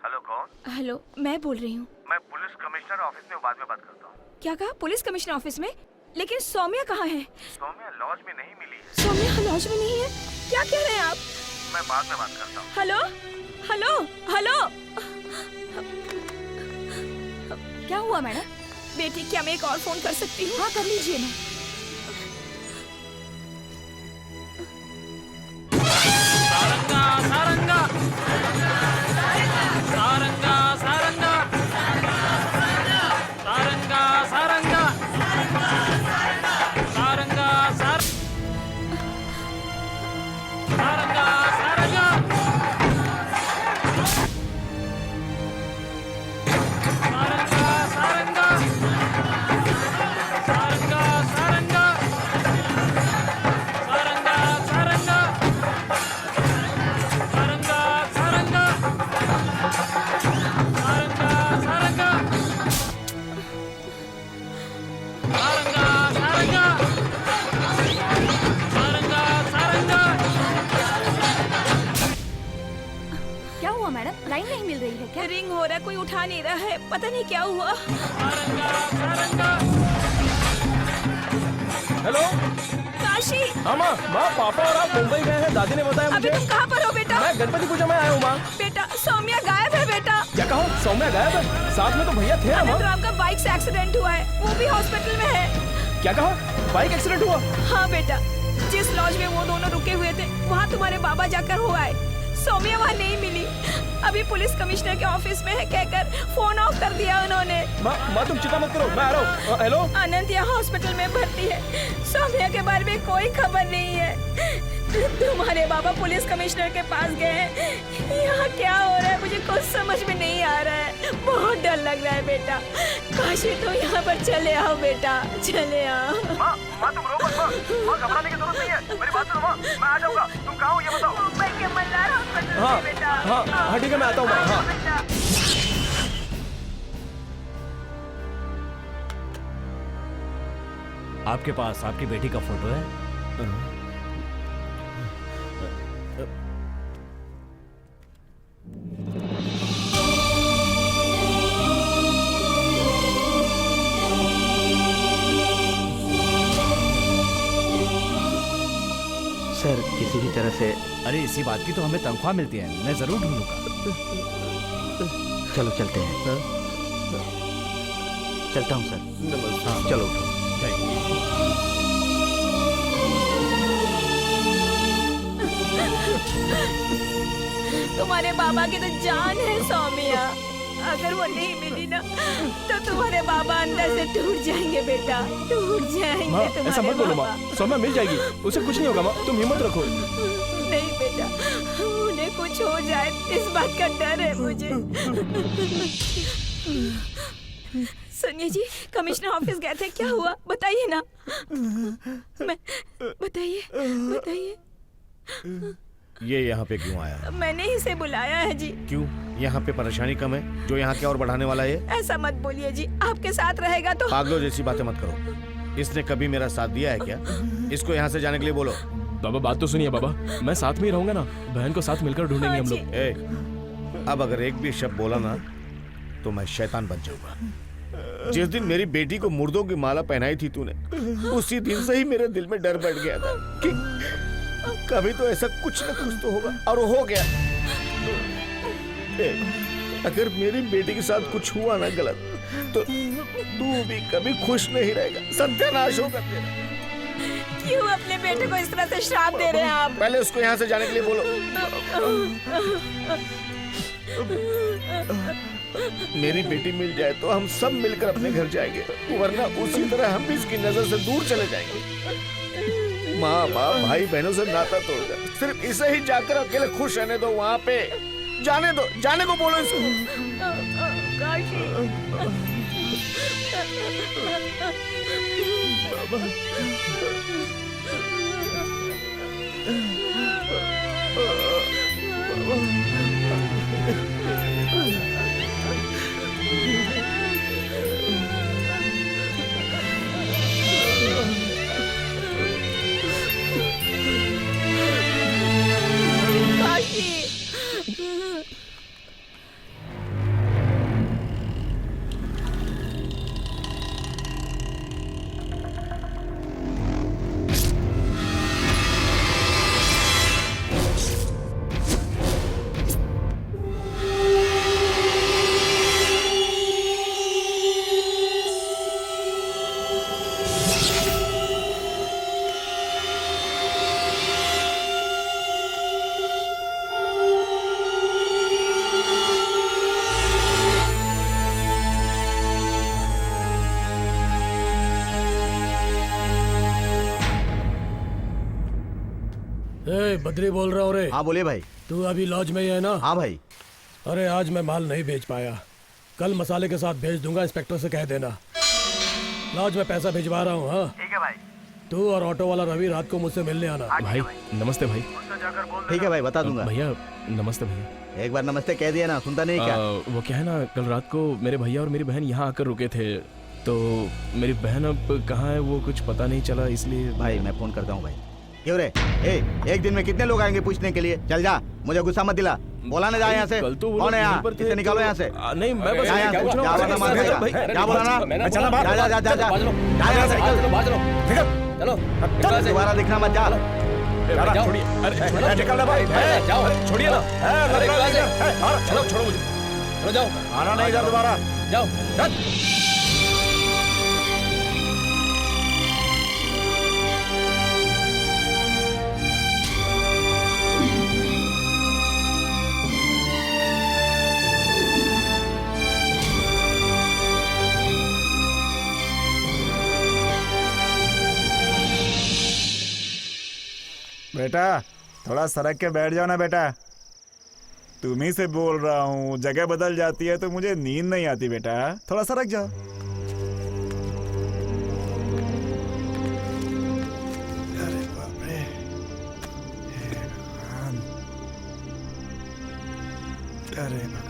हेलो, कौन? हेलो, मैं बोल रही हूँ। मैं पुलिस कमिश्नर ऑफिस में, बाद में बात करता हूँ। क्या कहा? पुलिस कमिश्नर ऑफिस में? लेकिन सौम्या कहाँ है? सौम्या लॉज में नहीं मिली। सौम्या लॉज में नहीं है? क्या कह रहे हैं आप? मैं बाद में बात करता हूँ। Hello hello hello. क्या हुआ मैडम? बेटी क्या मैं एक और फोन कर सकती हूँ? हाँ कर लीजिए ना। क्या हुआ मैडम? लाइन नहीं मिल रही है क्या? रिंग हो रहा है, कोई उठा नहीं रहा है, पता नहीं क्या हुआ। हेलो काशी, हाँ माँ, पापा और आप मुंबई गए हैं, दादी ने बताया अभी मुझे। तुम कहाँ पर हो बेटा? मैं गणपति पूजा में आया हूँ माँ। बेटा सौम्या गायब है बेटा। क्या कहो? सौम्या गायब है? साथ में तो भैया थे ना माँ। अनंत राम का बाइक से एक्सीडेंट हुआ है, वो भी हॉस्पिटल में है। क्या कहा? बाइक एक्सीडेंट हुआ? हाँ बेटा, जिस लॉज में वो दोनों रुके हुए थे वहाँ तुम्हारे बाबा जाकर हो आए। सौम्या वहाँ नहीं मिली। अभी पुलिस कमिश्नर के ऑफिस में है कहकर फोन ऑफ कर दिया उन्होंने। माँ तुम चिंता मत करो, मैं आ रहा हूँ। हेलो, अनंत यहाँ हॉस्पिटल में भर्ती है, सौम्या के बारे में कोई खबर नहीं है। तुम्हारे बाबा पुलिस कमिश्नर के पास गए हैं। यहाँ क्या हो रहा है मुझे कुछ समझ में नहीं आ रहा है, बहुत डर लग रहा है बेटा। काशी तुम यहाँ पर चले आओ बेटा, चले आओ। माँ तुम रो मत माँ, घबराने की जरूरत नहीं है। मेरी बात सुनो माँ, मैं आ जाऊंगा। तुम कहाँ हो ये बताओ। मुंबई के मल्हार हॉस्पिटल हाँ में बेटा। हाँ ठीक है, मैं आता हूँ माँ। हाँ बेटा। आपके पास आपकी बेटी का फोटो है? सर किसी भी तरह से। अरे इसी बात की तो हमें तनख्वाह मिलती है, मैं जरूर ढूंढूंगा। चलो चलते हैं। चलता हूँ सर। नमस्ते। चलो उठो। तुम्हारे बाबा की तो जान है सौम्या, अगर वो नहीं मिली ना तो तुम्हारे बाबा अंदर से टूट जाएंगे बेटा, टूट जाएंगे माँ तुम्हारे ऐसा मत बोलो माँ, बाबा। सौम्या मिल जाएगी, उसे कुछ नहीं होगा माँ, तुम हिम्मत रखो। नहीं बेटा, उन्हें कुछ हो जाए इस बात का डर है मुझे। सुनिए जी, कमिश्नर ऑफिस गए थे, क्या हुआ बताइए ना। मैं बताइए बताइए। ये यहाँ पे क्यों आया? मैंने ही इसे बुलाया है जी। क्यों? यहाँ पे परेशानी कम है जो यहाँ के और बढ़ाने वाला है? ऐसा मत बोलिए जी, आपके साथ रहेगा तो। पागलों जैसी बातें मत करो। इसने कभी मेरा साथ दिया है क्या? इसको यहाँ से जाने के लिए बोलो। बाबा बात तो सुनिए बाबा, मैं साथ में ही रहूंगा ना, बहन को साथ मिलकर ढूंढेंगे हम लोग। ए, अब अगर एक भी शब्द बोला ना तो मैं शैतान बन जाऊंगा। जिस दिन मेरी बेटी को मुर्दों की माला पहनाई थी तूने, उसी दिन से ही मेरे दिल में डर बैठ गया था कि कभी तो ऐसा कुछ न कुछ तो होगा, और हो गया। अगर मेरी बेटी के साथ कुछ हुआ ना गलत तो तू भी कभी खुश नहीं रहेगा, सत्यानाश होगा तेरा। क्यों अपने बेटे को इस तरह से श्राप दे रहे हैं आप? पहले उसको यहाँ से जाने के लिए बोलो। मेरी बेटी मिल जाए तो हम सब मिलकर अपने घर जाएंगे, वरना उसी तरह हम भी इसकी नजर से दूर चले जाएंगे। माँ बाप भाई बहनों से नाता तोड़कर सिर्फ इसे ही जाकर अकेले खुश रहने दो। वहाँ पे जाने दो, जाने को बोलो इसको। काशी। ए, बद्री बोल रहा हूँ रे। हाँ बोलिए भाई। तू अभी लॉज में ही है ना? हाँ भाई। अरे आज मैं माल नहीं बेच पाया, कल मसाले के साथ भेज दूंगा, इंस्पेक्टर से कह देना। लॉज में पैसा भिजवा रहा हूँ। हाँ ठीक है भाई। तू और ऑटो वाला रवि रात को मुझसे मिलने आना। भाई नमस्ते भाई। ठीक है भाई, बता दूंगा। भैया नमस्ते भैया। एक बार नमस्ते कह दिया ना, सुनता नहीं क्या? वो क्या है ना, कल रात को मेरे भैया और मेरी बहन यहाँ आकर रुके थे, तो मेरी बहन अब कहाँ है वो कुछ पता नहीं चला, इसलिए। भाई मैं फोन करता हूँ भाई। क्यों रे? एक दिन में कितने लोग आएंगे पूछने के लिए? चल जा, मुझे गुस्सा मत दिला। बोला ना, जा यहाँ से। कल तो कौन है यहाँ? इसे निकालो यहाँ से। नहीं मैं बस यहाँ क्या पूछ रहा हूँ। क्या बोला ना? चला बाहर। जा जा जा जा यहाँ से निकल। चलो दोबारा दिखना मत। जा छोड़िए। अरे निकल ना भाई, जाओ छोड़िए ना। चलो छोड़ो मुझे, चलो जाओ। आना नहीं इधर दोबारा। जाओ चल। बेटा थोड़ा सरक के बैठ जाओ ना बेटा। तुम्ही से बोल रहा हूँ, जगह बदल जाती है तो मुझे नींद नहीं आती बेटा, थोड़ा सरक जाओ। अरे बाप रे, हे भगवान, अरे भगवान।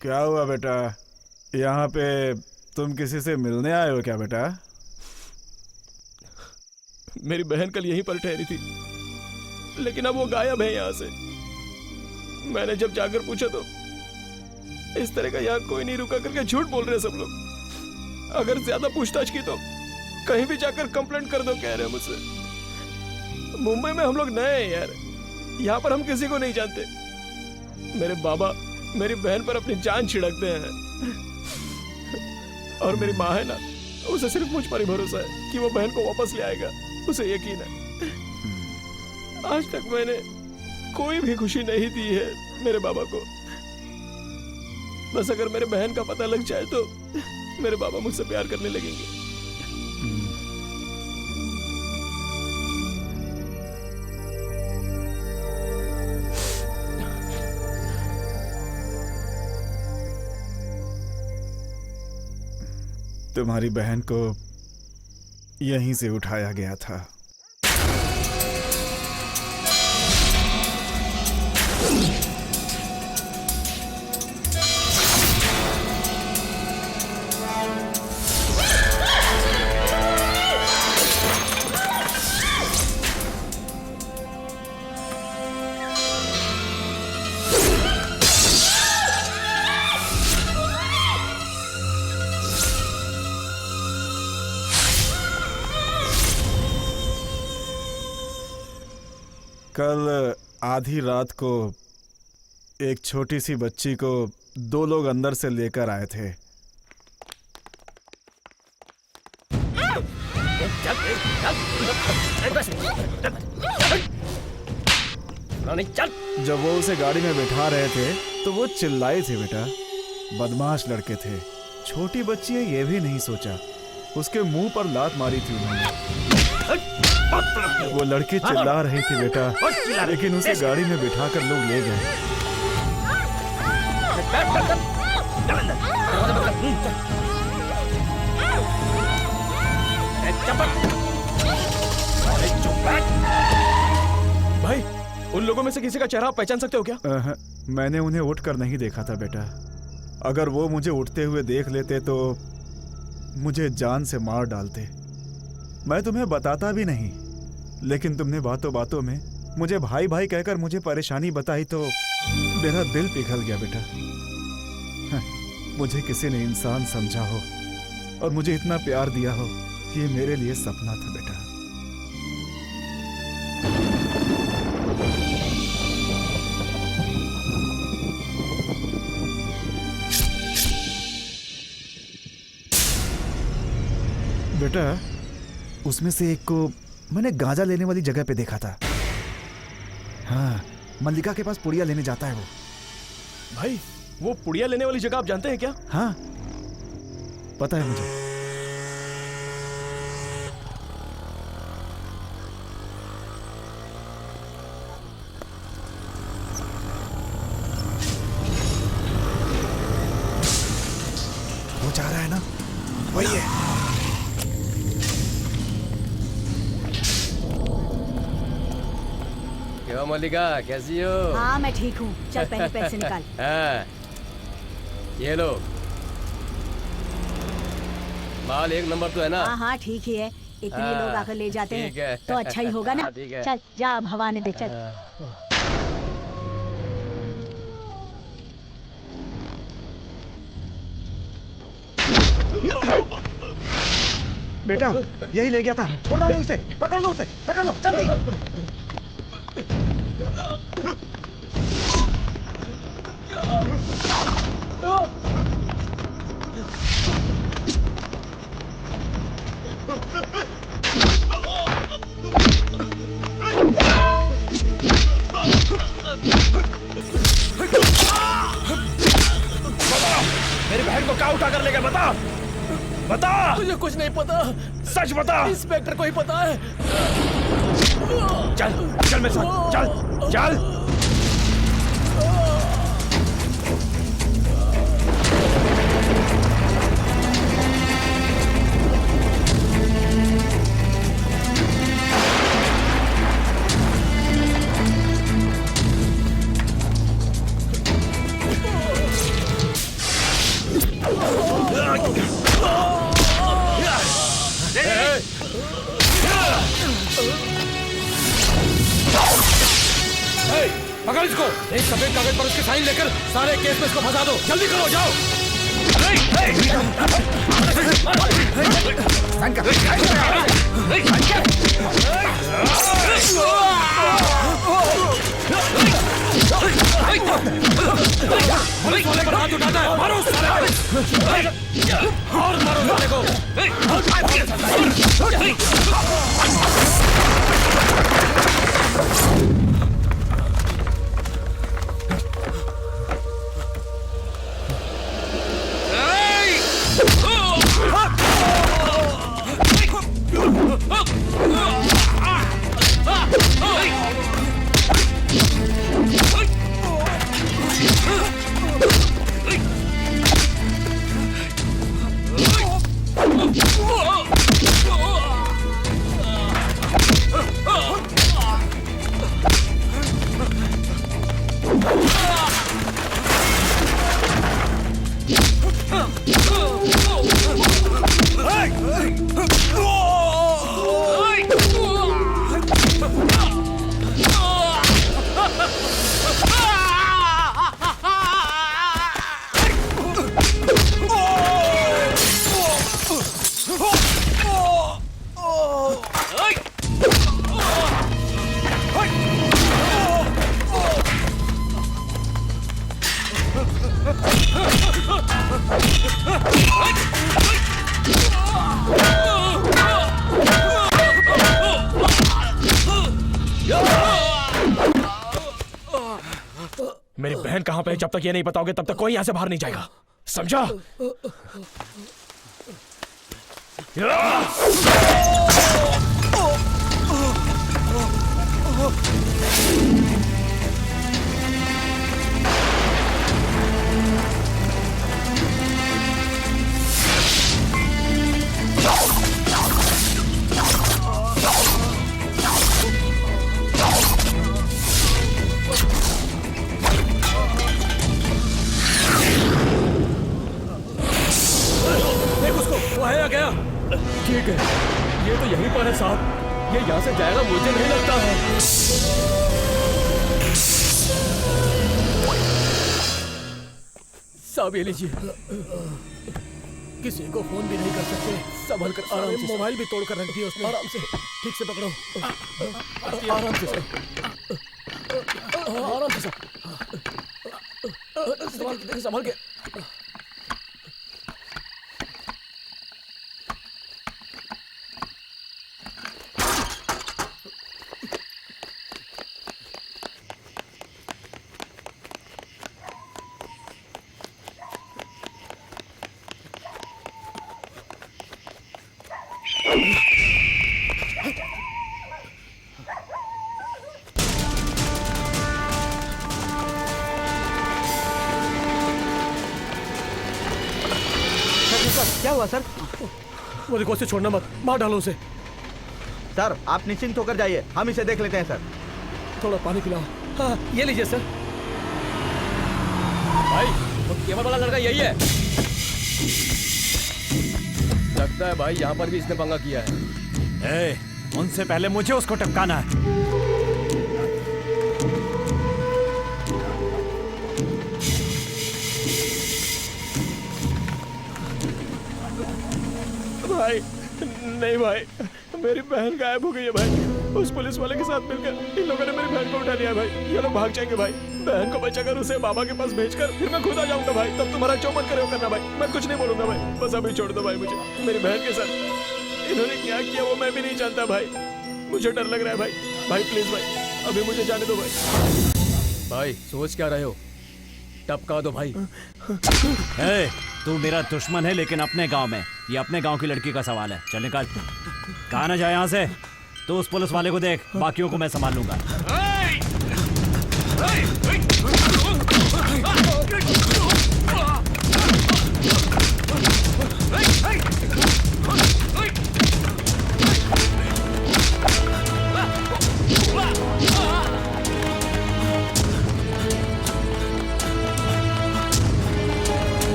क्या हुआ बेटा? यहाँ पे तुम किसी से मिलने आए हो क्या बेटा? मेरी बहन कल यहीं पर ठहरी थी, लेकिन अब वो गायब है यहाँ से। मैंने जब जाकर पूछा तो इस तरह का यहाँ कोई नहीं रुका करके झूठ बोल रहे सब लोग। अगर ज्यादा पूछताछ की तो कहीं भी जाकर कंप्लेंट कर दो, कह रहे हैं मुझसे। मुंबई में हम लोग नए हैं यार, यहाँ पर हम किसी को नहीं जानते। मेरे बाबा मेरी बहन पर अपनी जान छिड़कते हैं, और मेरी माँ है ना, उसे सिर्फ मुझ पर ही भरोसा है कि वो बहन को वापस ले आएगा, उसे यकीन है। आज तक मैंने कोई भी खुशी नहीं दी है मेरे बाबा को। बस अगर मेरे बहन का पता लग जाए तो मेरे बाबा मुझसे प्यार करने लगेंगे। तुम्हारी बहन को यहीं से उठाया गया था। कल आधी रात को एक छोटी सी बच्ची को दो लोग अंदर से लेकर आए थे। नहीं चल। जब वो उसे गाड़ी में बैठा रहे थे तो वो चिल्लाए थे बेटा। बदमाश लड़के थे। छोटी बच्ची है ये भी नहीं सोचा। उसके मुंह पर लात मारी थी उन्होंने। वो लड़की चिल्ला रही थी बेटा, लेकिन उसे गाड़ी में बिठाकर लोग ले गए। भाई उन लोगों में से किसी का चेहरा आप पहचान सकते हो क्या? मैंने उन्हें उठकर नहीं देखा था बेटा। अगर वो मुझे उठते हुए देख लेते तो मुझे जान से मार डालते। मैं तुम्हें बताता भी नहीं, लेकिन तुमने बातों बातों में मुझे भाई भाई कहकर मुझे परेशानी बताई तो मेरा दिल पिघल गया बेटा। मुझे किसी ने इंसान समझा हो और मुझे इतना प्यार दिया हो, ये मेरे लिए सपना था बेटा। बेटा उसमें से एक को मैंने गांजा लेने वाली जगह पे देखा था। हाँ, मल्लिका के पास पुड़िया लेने जाता है वो। भाई वो पुड़िया लेने वाली जगह आप जानते हैं क्या? हाँ पता है मुझे। वो जा रहा है ना, वही है। क्या मल्लिका, कैसी हो? हाँ मैं ठीक हूँ। चल पहले पैसे निकाल। हाँ, ये लो। माल एक नंबर तो है ना? हाँ हाँ ठीक ही है। इतने हाँ, लोग आकर ले जाते ठीक है। हैं तो अच्छा ही होगा ना। ठीक है। चल जा अब हवा ने दे। चल बेटा यही ले गया था। उसे पकड़ लो, उसे पकड़ लो जल्दी। मेरी बहन को क्या उठा कर ले गए? बता बता। मुझे कुछ नहीं पता। सच बता। इंस्पेक्टर को ही पता है। चल चल मेरे साथ, चल चल। पकड़ इसको। एक सफेद कागज पर उसके साइन लेकर सारे केस में इसको फंसा दो। जल्दी करो, जाओ। पुलिस वाले पर हाथ उठाता है, मारो उस साले को। और मारो साले को। बहन कहाँ पे है, जब तक ये नहीं बताओगे तब तक कोई यहाँ से बाहर नहीं जाएगा, समझा? वो है या गया? ठीक है, ये तो यहीं पर है साहब, ये यहाँ से जाएगा मुझे नहीं लगता है। साहब ये लीजिए। किसी को फोन भी नहीं कर सकते, संभल कर आराम से। मोबाइल भी तोड़ कर रख दिया उसने। आराम से, ठीक से पकड़ो, आराम से सर, आराम से सर, संभल के। क्या हुआ सर? वो देखो, उसे छोड़ना मत, मार डालो उसे। सर आप निश्चिंत होकर जाइए, हम इसे देख लेते हैं सर। थोड़ा पानी पिलाओ। हाँ ये लीजिए सर। भाई वो केबल वाला लड़का यही है, लगता है भाई यहाँ पर भी इसने पंगा किया है। उनसे पहले मुझे उसको टपकाना है। भाई नहीं भाई, मेरी बहन गायब हो गई है भाई। उस पुलिस वाले के साथ मिलकर इन लोगों ने मेरी बहन को उठा लिया भाई। ये लोग भाग जाएंगे भाई। बहन को बचाकर उसे बाबा के पास भेजकर फिर मैं खुद आ जाऊंगा भाई। तब तुम्हारा जो मन करे वो करना भाई, मैं कुछ नहीं बोलूंगा भाई। बस अभी छोड़ दो भाई मुझे। मेरी बहन के साथ इन्होंने क्या किया वो मैं भी नहीं जानता भाई। मुझे डर लग रहा है भाई। भाई प्लीज भाई, अभी मुझे जाने दो भाई। भाई सोच क्या रहे हो, टपका दो भाई। तू मेरा दुश्मन है लेकिन अपने गांव में, ये अपने गांव की लड़की का सवाल है। चल निकाल, कहा ना जाए यहाँ से। तू उस पुलिस वाले को देख, बाकियों को मैं संभाल लूंगा।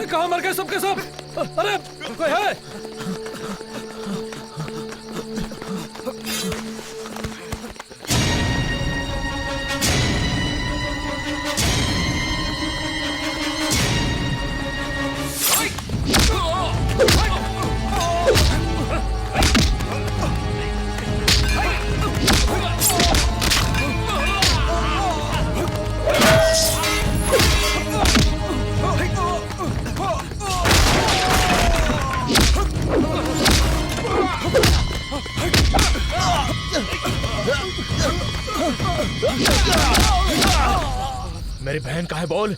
कहाँ मर गए सबके सब? अरे कोई है? मेरी बहन कहाँ है बोल?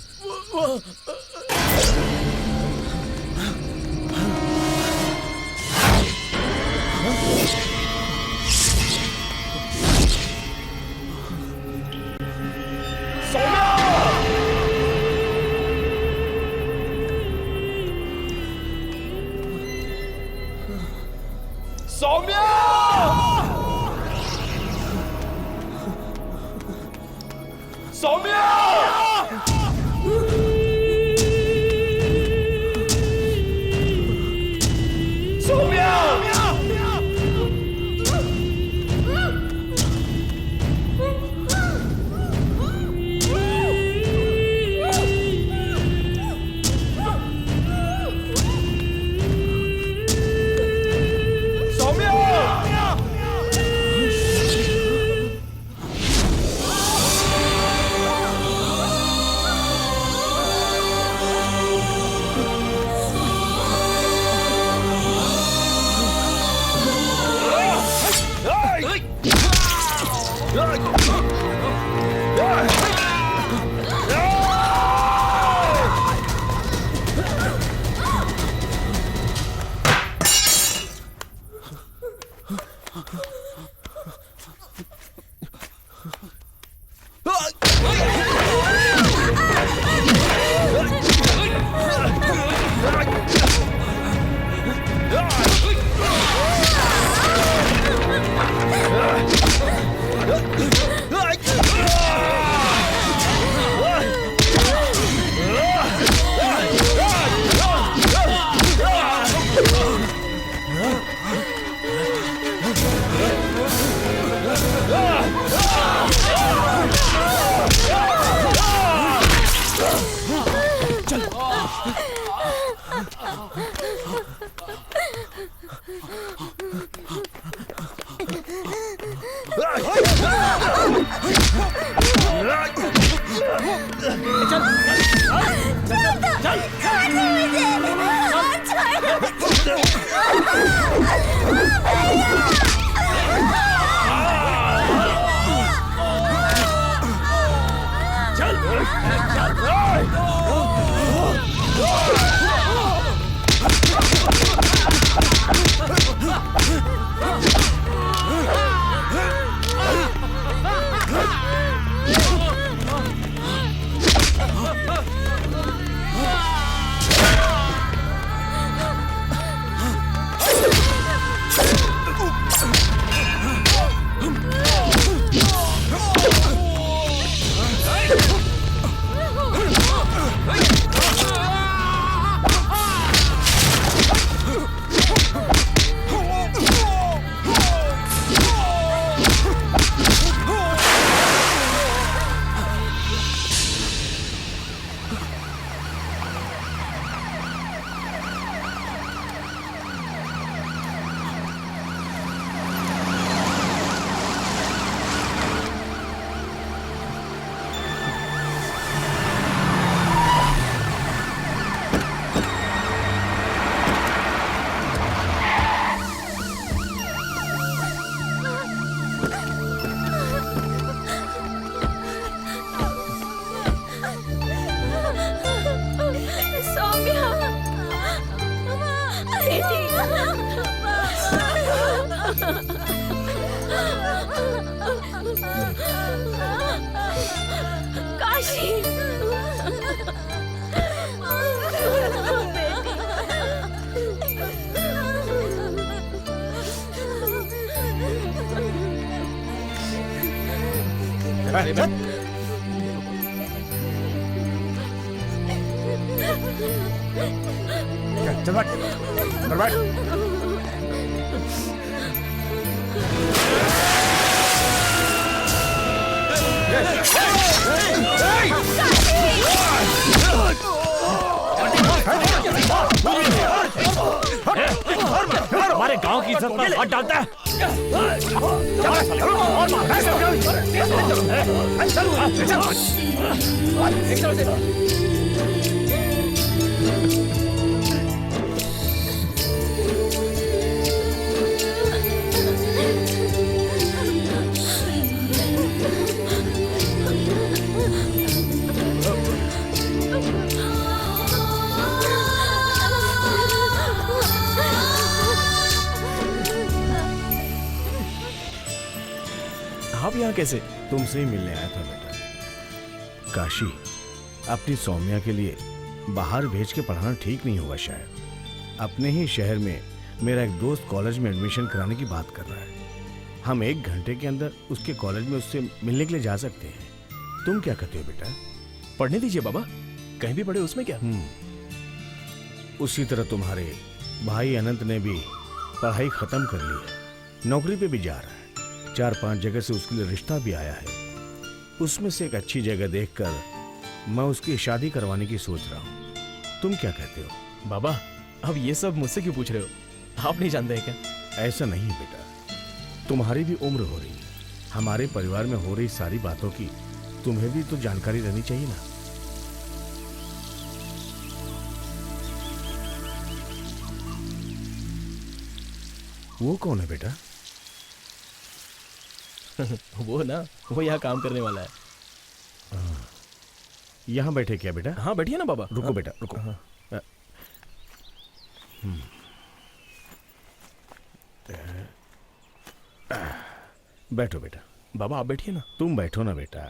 सौम्या! सौम्या! सौम्या! सौम्या बेटी काशी चल बैठ, अंदर बैठ। हमारे गांव की इज्जत पर हाथ डालता है। आप यहाँ कैसे? तुमसे ही मिलने आया था बेटा। काशी, अपनी सौम्या के लिए बाहर भेज के पढ़ाना ठीक नहीं होगा शायद। अपने ही शहर में मेरा एक दोस्त कॉलेज में एडमिशन कराने की बात कर रहा है। हम 1 घंटे के अंदर उसके कॉलेज में उससे मिलने के लिए जा सकते हैं। तुम क्या कहते हो बेटा? पढ़ने दीजिए बाबा, कहीं भी पढ़े उसमें क्या। उसी तरह तुम्हारे भाई अनंत ने भी पढ़ाई खत्म कर ली है, नौकरी पे भी जा रहा है। 4-5 जगह से उसके लिए रिश्ता भी आया है। उसमें से एक अच्छी जगह देखकर मैं उसकी शादी करवाने की सोच रहा हूँ। तुम क्या कहते हो? बाबा, अब ये सब मुझसे क्यों पूछ रहे हो? आप नहीं जानते हैं क्या? ऐसा नहीं बेटा, तुम्हारी भी उम्र हो रही है। हमारे परिवार में हो रही सारी बातों की तुम्हें भी तो जानकारी रहनी चाहिए ना। वो कौन है बेटा? वो ना, वो यहाँ काम करने वाला है। यहाँ बैठे क्या बेटा? हाँ बैठिए ना बाबा। रुको बेटा, रुको। बैठो बेटा। बाबा आप बैठिए ना। तुम बैठो ना बेटा।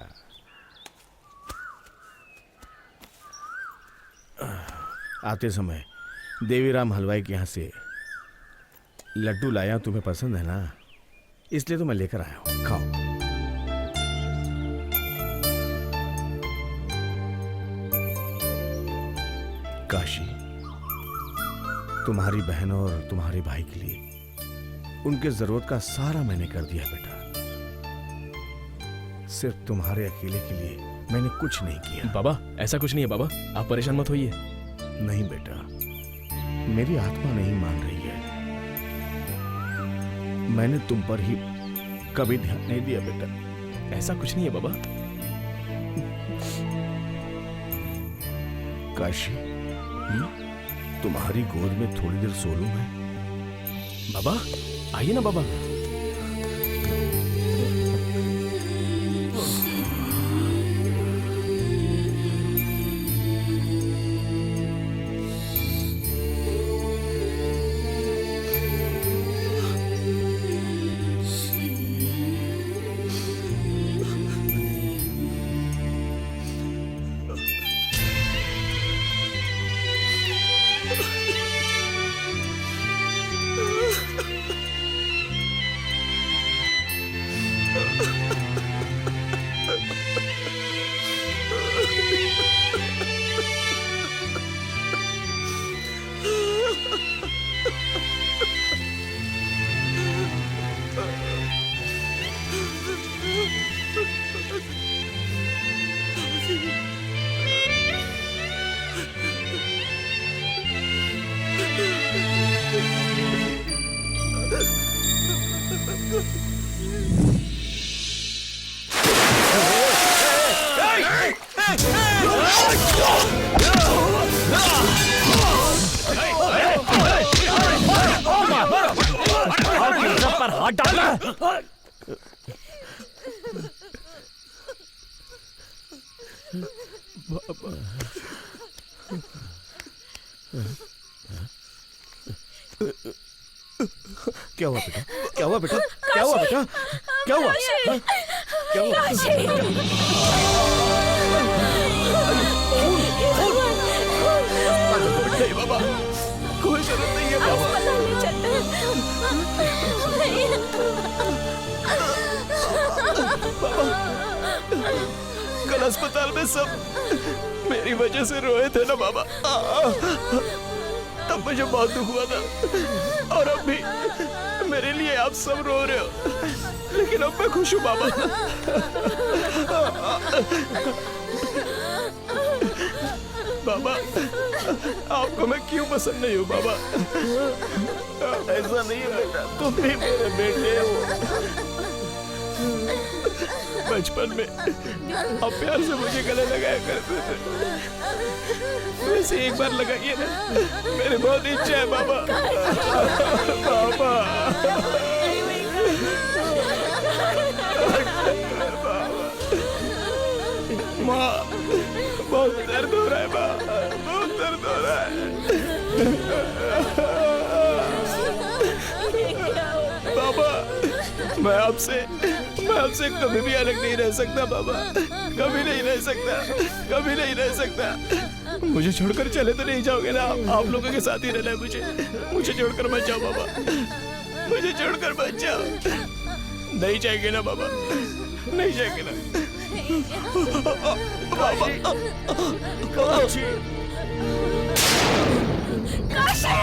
आते समय देवीराम हलवाई के यहाँ से लड्डू लाया, तुम्हें पसंद है ना, इसलिए तो मैं लेकर आया हूँ। खाओ। काशी, तुम्हारी बहन और तुम्हारे भाई के लिए उनके जरूरत का सारा मैंने कर दिया बेटा। सिर्फ तुम्हारे अकेले के लिए मैंने कुछ नहीं किया। बाबा ऐसा कुछ नहीं है बाबा, आप परेशान मत होइए। नहीं बेटा, मेरी आत्मा नहीं मान रही है। मैंने तुम पर ही कभी ध्यान नहीं दिया बेटा। ऐसा कुछ नहीं है बाबा। काशी, तुम्हारी गोद में थोड़ी देर सो लूं मैं? बाबा आइए ना बाबा। पर हाथ डालना। क्या हुआ बेटा? क्या हुआ बेटा? क्या हुआ बेटा? क्या हुआ? क्या हुआ? नहीं बाबा, कोई जरूरत नहीं है बाबा। बाबा, कल अस्पताल में सब मेरी वजह से रोए थे ना बाबा। तब मुझे बहुत दुख हुआ था, और अब भी मेरे लिए आप सब रो रहे हो, लेकिन अब मैं खुश हूँ बाबा। बाबा, आपको मैं क्यों पसंद नहीं हूँ बाबा? ऐसा नहीं है बेटा, तुम भी मेरे बेटे हो। बचपन में आप प्यार से मुझे गले लगाया करते थे, वैसे एक बार लगाइए ना, मेरी बहुत इच्छा है बाबा। बाबा, माँ, बहुत दर्द हो रहा है माँ, बहुत दर्द हो रहा है। बाबा, मैं आपसे कभी भी अलग नहीं रह सकता बाबा, कभी नहीं रह सकता, कभी नहीं रह सकता। मुझे छोड़कर चले तो नहीं जाओगे ना? आप लोगों के साथ ही रहना है मुझे छोड़कर मत जाओ बाबा, मुझे छोड़कर मत जाओ। नहीं जाएंगे ना बाबा, नहीं जाएंगे ना बाबा। काशी, काशी,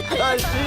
काशी,